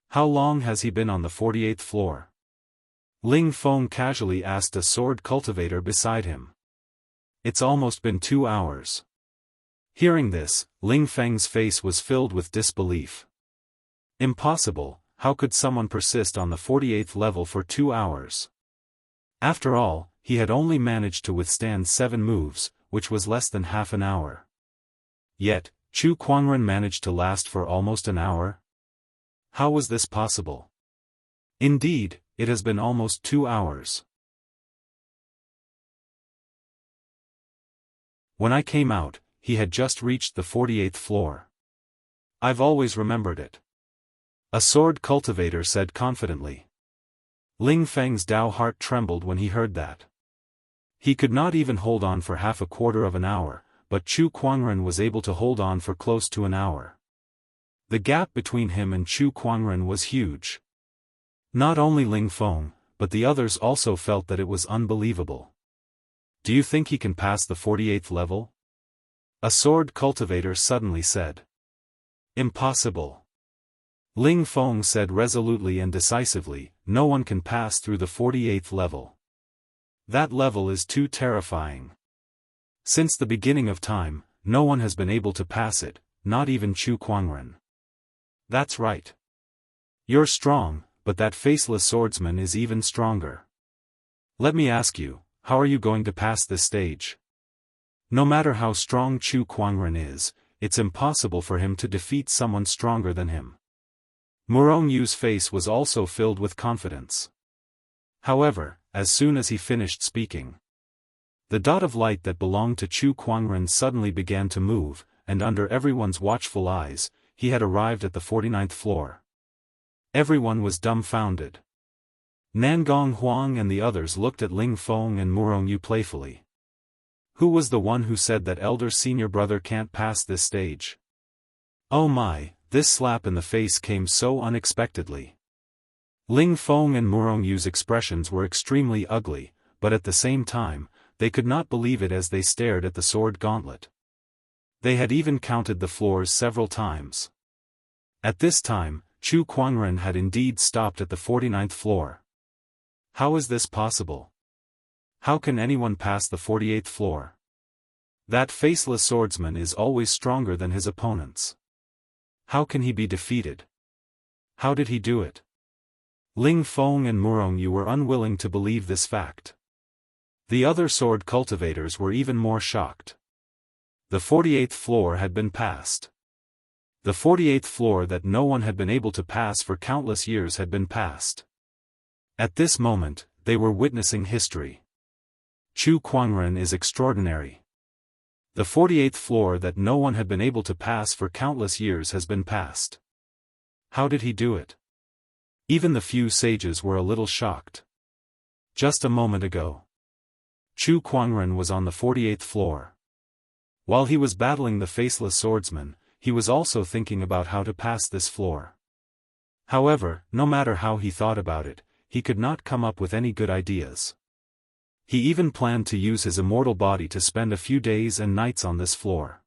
How long has he been on the 48th floor? Ling Feng casually asked a sword cultivator beside him. It's almost been 2 hours. Hearing this, Ling Feng's face was filled with disbelief. Impossible, how could someone persist on the 48th level for 2 hours? After all, he had only managed to withstand 7 moves, which was less than half an hour. Yet, Chu Kuangren managed to last for almost an hour? How was this possible? Indeed, it has been almost 2 hours. When I came out, he had just reached the 48th floor. I've always remembered it. A sword cultivator said confidently. Ling Feng's Dao heart trembled when he heard that. He could not even hold on for half a quarter of an hour, but Chu Kuangren was able to hold on for close to an hour. The gap between him and Chu Kuangren was huge. Not only Ling Feng, but the others also felt that it was unbelievable. Do you think he can pass the 48th level? A sword cultivator suddenly said. Impossible. Ling Feng said resolutely and decisively, no one can pass through the 48th level. That level is too terrifying. Since the beginning of time, no one has been able to pass it, not even Chu Kuangren. That's right. You're strong, but that faceless swordsman is even stronger. Let me ask you, how are you going to pass this stage? No matter how strong Chu Kuangren is, it's impossible for him to defeat someone stronger than him. Murong Yu's face was also filled with confidence. However, as soon as he finished speaking, the dot of light that belonged to Chu Kuangren suddenly began to move, and under everyone's watchful eyes, he had arrived at the 49th floor. Everyone was dumbfounded. Nangong Huang and the others looked at Ling Feng and Murong Yu playfully. Who was the one who said that elder senior brother can't pass this stage? Oh my, this slap in the face came so unexpectedly. Ling Feng and Murong Yu's expressions were extremely ugly, but at the same time, they could not believe it as they stared at the sword gauntlet. They had even counted the floors several times. At this time, Chu Kuangren had indeed stopped at the 49th floor. How is this possible? How can anyone pass the 48th floor? That faceless swordsman is always stronger than his opponents. How can he be defeated? How did he do it? Ling Feng and Murong Yu were unwilling to believe this fact. The other sword cultivators were even more shocked. The 48th floor had been passed. The 48th floor that no one had been able to pass for countless years had been passed. At this moment, they were witnessing history. Chu Kuangren is extraordinary. The 48th floor that no one had been able to pass for countless years has been passed. How did he do it? Even the few sages were a little shocked. Just a moment ago, Chu Kuangren was on the 48th floor. While he was battling the faceless swordsman, he was also thinking about how to pass this floor. However, no matter how he thought about it, he could not come up with any good ideas. He even planned to use his immortal body to spend a few days and nights on this floor.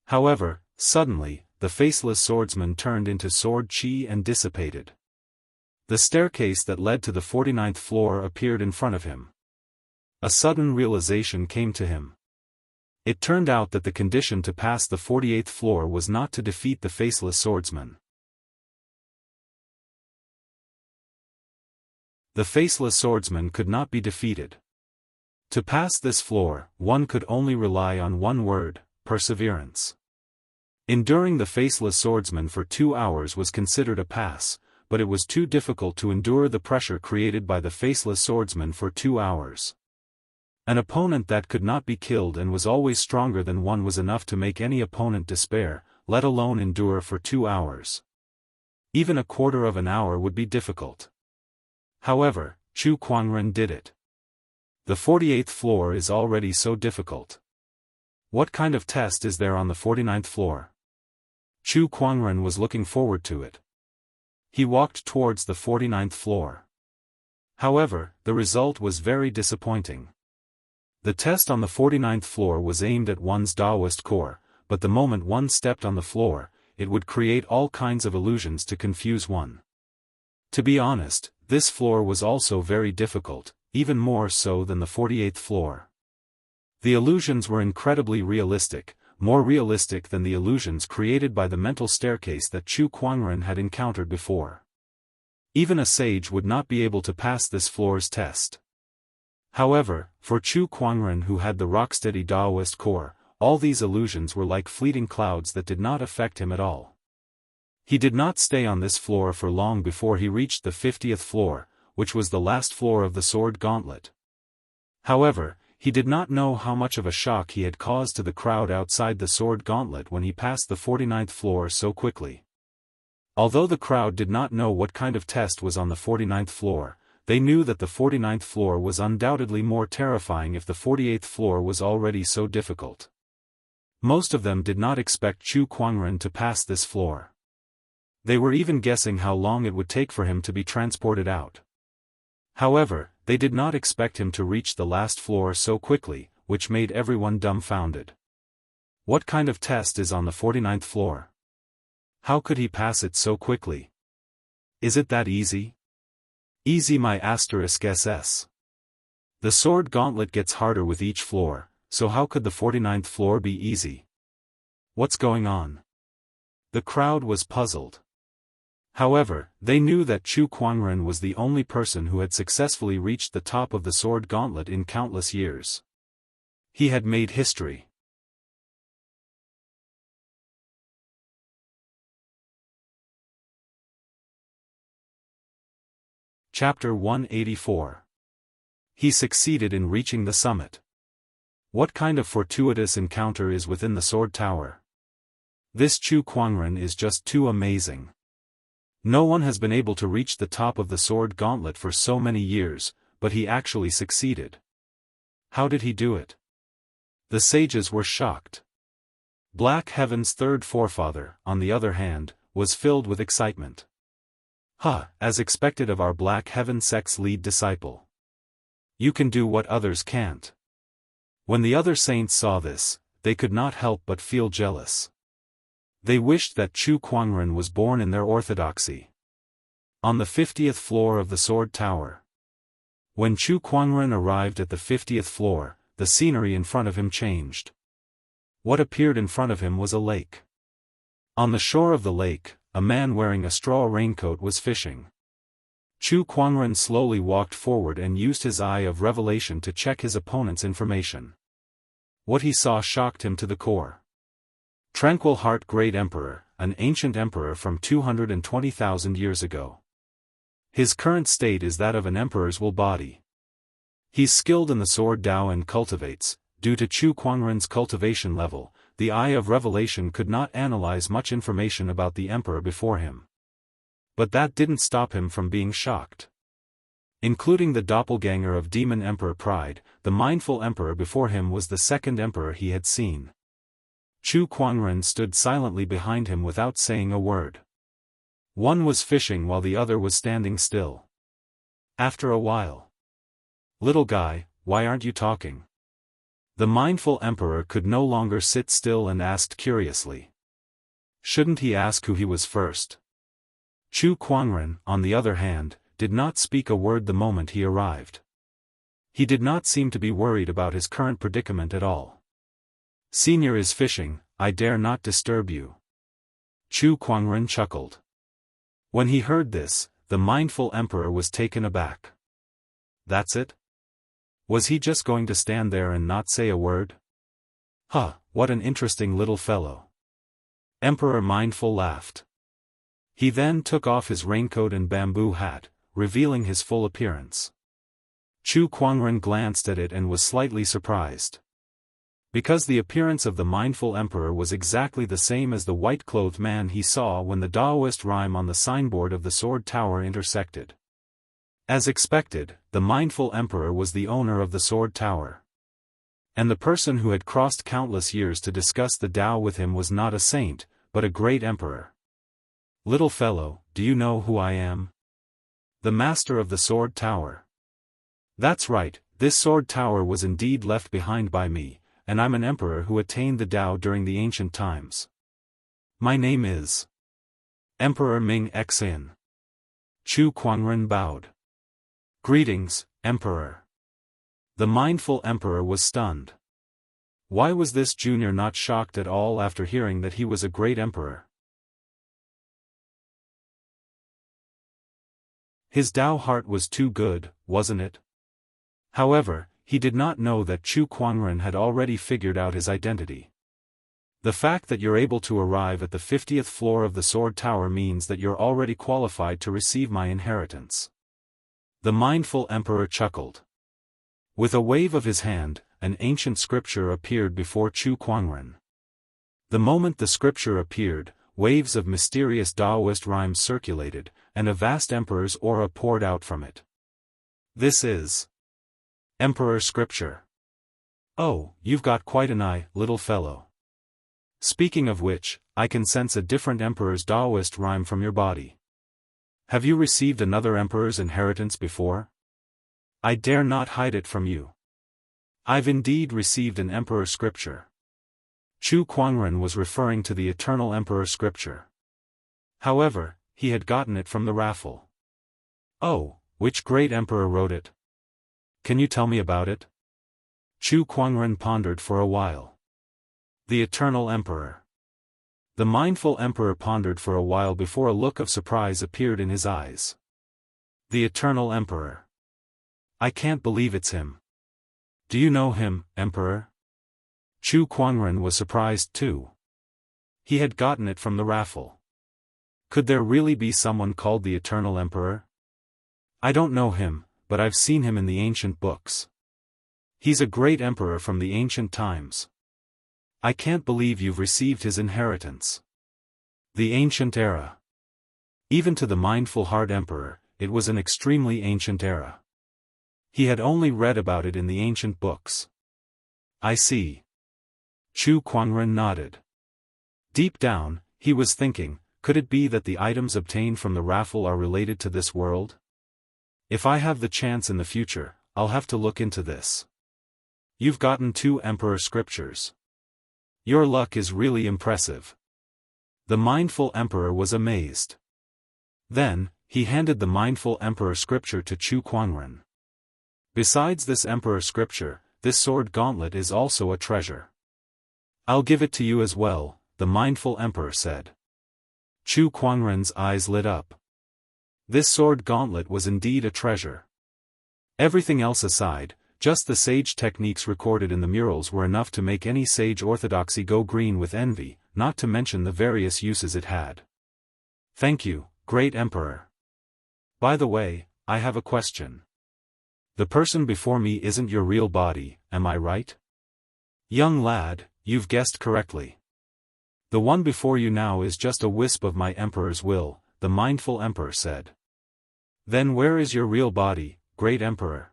However, suddenly, the faceless swordsman turned into sword chi and dissipated. The staircase that led to the 49th floor appeared in front of him. A sudden realization came to him. It turned out that the condition to pass the 48th floor was not to defeat the faceless swordsman. The faceless swordsman could not be defeated. To pass this floor, one could only rely on one word: perseverance. Enduring the faceless swordsman for 2 hours was considered a pass, but it was too difficult to endure the pressure created by the faceless swordsman for 2 hours. An opponent that could not be killed and was always stronger than one was enough to make any opponent despair, let alone endure for 2 hours. Even a quarter of an hour would be difficult. However, Chu Kuangren did it. The 48th floor is already so difficult. What kind of test is there on the 49th floor? Chu Kuangren was looking forward to it. He walked towards the 49th floor. However, the result was very disappointing. The test on the 49th floor was aimed at one's Daoist core, but the moment one stepped on the floor, it would create all kinds of illusions to confuse one. To be honest, this floor was also very difficult, even more so than the 48th floor. The illusions were incredibly realistic, more realistic than the illusions created by the mental staircase that Chu Kuangren had encountered before. Even a sage would not be able to pass this floor's test. However, for Chu Kuangren, who had the rock-steady Daoist core, all these illusions were like fleeting clouds that did not affect him at all. He did not stay on this floor for long before he reached the 50th floor, which was the last floor of the sword gauntlet. However, he did not know how much of a shock he had caused to the crowd outside the sword gauntlet when he passed the 49th floor so quickly. Although the crowd did not know what kind of test was on the 49th floor, they knew that the 49th floor was undoubtedly more terrifying if the 48th floor was already so difficult. Most of them did not expect Chu Kuangren to pass this floor. They were even guessing how long it would take for him to be transported out. However, they did not expect him to reach the last floor so quickly, which made everyone dumbfounded. What kind of test is on the 49th floor? How could he pass it so quickly? Is it that easy? Easy my *SS. The sword gauntlet gets harder with each floor, so how could the 49th floor be easy? What's going on? The crowd was puzzled. However, they knew that Chu Kuangren was the only person who had successfully reached the top of the sword gauntlet in countless years. He had made history. Chapter 184. He succeeded in reaching the summit. What kind of fortuitous encounter is within the sword tower? This Chu Kuangren is just too amazing. No one has been able to reach the top of the sword gauntlet for so many years, but he actually succeeded. How did he do it? The sages were shocked. Black Heaven's third forefather, on the other hand, was filled with excitement. As expected of our Black Heaven sect's lead disciple. You can do what others can't. When the other saints saw this, they could not help but feel jealous. They wished that Chu Kuangren was born in their orthodoxy. On the 50th floor of the sword tower. When Chu Kuangren arrived at the 50th floor, the scenery in front of him changed. What appeared in front of him was a lake. On the shore of the lake, a man wearing a straw raincoat was fishing. Chu Kuangren slowly walked forward and used his eye of revelation to check his opponent's information. What he saw shocked him to the core. Tranquil Heart Great Emperor, an ancient emperor from 220,000 years ago. His current state is that of an emperor's will body. He's skilled in the sword Dao and cultivates. Due to Chu Kuangren's cultivation level, the eye of revelation could not analyze much information about the emperor before him. But that didn't stop him from being shocked. Including the doppelganger of Demon Emperor Pride, the mindful emperor before him was the second emperor he had seen. Chu Kuangren stood silently behind him without saying a word. One was fishing while the other was standing still. After a while. Little guy, why aren't you talking? The mindful emperor could no longer sit still and asked curiously. Shouldn't he ask who he was first? Chu Kuangren, on the other hand, did not speak a word the moment he arrived. He did not seem to be worried about his current predicament at all. Senior is fishing, I dare not disturb you. Chu Kuangren chuckled. When he heard this, the mindful emperor was taken aback. That's it? Was he just going to stand there and not say a word? What an interesting little fellow. Emperor Mindful laughed. He then took off his raincoat and bamboo hat, revealing his full appearance. Chu Kuangren glanced at it and was slightly surprised. Because the appearance of the mindful emperor was exactly the same as the white-clothed man he saw when the Daoist rhyme on the signboard of the sword tower intersected. As expected, the mindful emperor was the owner of the sword tower. And the person who had crossed countless years to discuss the Tao with him was not a saint, but a great emperor. Little fellow, do you know who I am? The master of the sword tower. That's right, this sword tower was indeed left behind by me, and I'm an emperor who attained the Tao during the ancient times. My name is Emperor Ming Xin. Chu Kuangren bowed. Greetings, Emperor. The mindful emperor was stunned. Why was this junior not shocked at all after hearing that he was a great emperor? His Tao heart was too good, wasn't it? However, he did not know that Chu Kuangren had already figured out his identity. The fact that you're able to arrive at the 50th floor of the Sword Tower means that you're already qualified to receive my inheritance. The mindful emperor chuckled. With a wave of his hand, an ancient scripture appeared before Chu Kuangren. The moment the scripture appeared, waves of mysterious Daoist rhymes circulated, and a vast emperor's aura poured out from it. This is Emperor Scripture. Oh, you've got quite an eye, little fellow. Speaking of which, I can sense a different emperor's Daoist rhyme from your body. Have you received another emperor's inheritance before? I dare not hide it from you. I've indeed received an emperor scripture. Chu Kuangren was referring to the eternal emperor scripture. However, he had gotten it from the raffle. Oh, which great emperor wrote it? Can you tell me about it? Chu Kuangren pondered for a while. The eternal emperor. The mindful emperor pondered for a while before a look of surprise appeared in his eyes. The eternal emperor. I can't believe it's him. Do you know him, Emperor? Chu Kuangren was surprised too. He had gotten it from the raffle. Could there really be someone called the Eternal Emperor? I don't know him, but I've seen him in the ancient books. He's a great emperor from the ancient times. I can't believe you've received his inheritance. The ancient era. Even to the mindful heart emperor, it was an extremely ancient era. He had only read about it in the ancient books. I see. Chu Kuangren nodded. Deep down, he was thinking, could it be that the items obtained from the raffle are related to this world? If I have the chance in the future, I'll have to look into this. You've gotten 2 emperor scriptures. Your luck is really impressive. The mindful emperor was amazed. Then, he handed the mindful emperor scripture to Chu Kuangren. Besides this emperor scripture, this sword gauntlet is also a treasure. I'll give it to you as well, the mindful emperor said. Chu Kuangren's eyes lit up. This sword gauntlet was indeed a treasure. Everything else aside, just the sage techniques recorded in the murals were enough to make any sage orthodoxy go green with envy, not to mention the various uses it had. Thank you, great emperor. By the way, I have a question. The person before me isn't your real body, am I right? Young lad, you've guessed correctly. The one before you now is just a wisp of my emperor's will, the mindful emperor said. Then where is your real body, great emperor?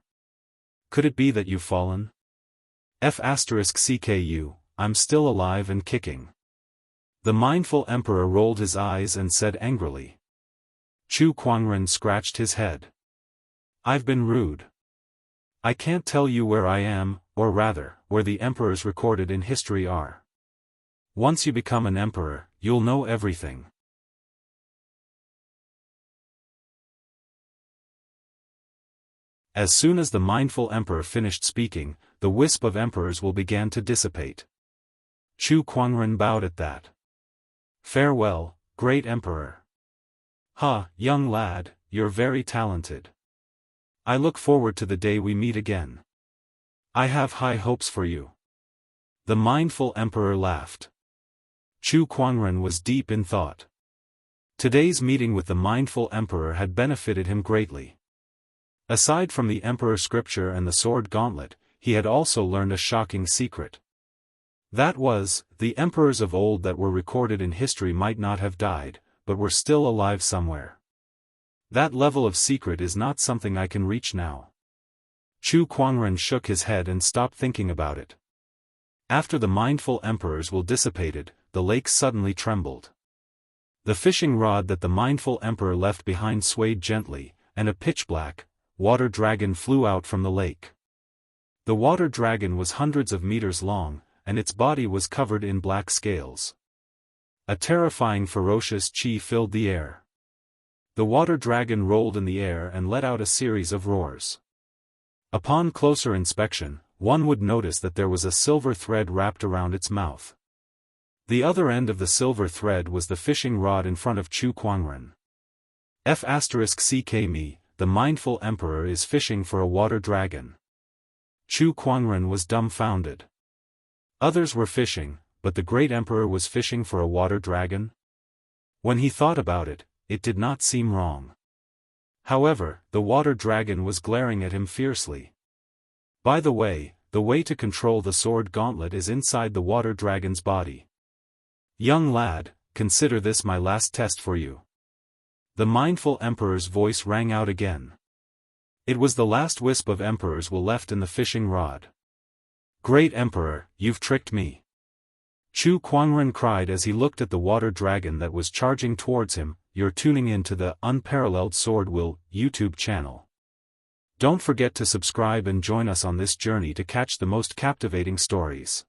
Could it be that you've fallen? F***CKU, I'm still alive and kicking. The mindful emperor rolled his eyes and said angrily. Chu Kuangren scratched his head. I've been rude. I can't tell you where I am, or rather, where the emperors recorded in history are. Once you become an emperor, you'll know everything. As soon as the mindful emperor finished speaking, the wisp of emperors will begin to dissipate. Chu Kuangren bowed at that. Farewell, great emperor. Young lad, you're very talented. I look forward to the day we meet again. I have high hopes for you. The mindful emperor laughed. Chu Kuangren was deep in thought. Today's meeting with the mindful emperor had benefited him greatly. Aside from the emperor scripture and the sword gauntlet, he had also learned a shocking secret. That was, the emperors of old that were recorded in history might not have died, but were still alive somewhere. That level of secret is not something I can reach now. Chu Kuangren shook his head and stopped thinking about it. After the mindful emperors will dissipated, the lake suddenly trembled. The fishing rod that the mindful emperor left behind swayed gently, and a pitch-black water dragon flew out from the lake. The water dragon was hundreds of meters long, and its body was covered in black scales. A terrifying ferocious chi filled the air. The water dragon rolled in the air and let out a series of roars. Upon closer inspection, one would notice that there was a silver thread wrapped around its mouth. The other end of the silver thread was the fishing rod in front of Chu Kuangren. F***CK me, the mindful emperor is fishing for a water dragon. Chu Kuangren was dumbfounded. Others were fishing, but the great emperor was fishing for a water dragon? When he thought about it, it did not seem wrong. However, the water dragon was glaring at him fiercely. By the way to control the sword gauntlet is inside the water dragon's body. Young lad, consider this my last test for you. The mindful emperor's voice rang out again. It was the last wisp of emperor's will left in the fishing rod. Great emperor, you've tricked me. Chu Kuangren cried as he looked at the water dragon that was charging towards him. You're tuning in to the Unparalleled SwordWill YouTube channel. Don't forget to subscribe and join us on this journey to catch the most captivating stories.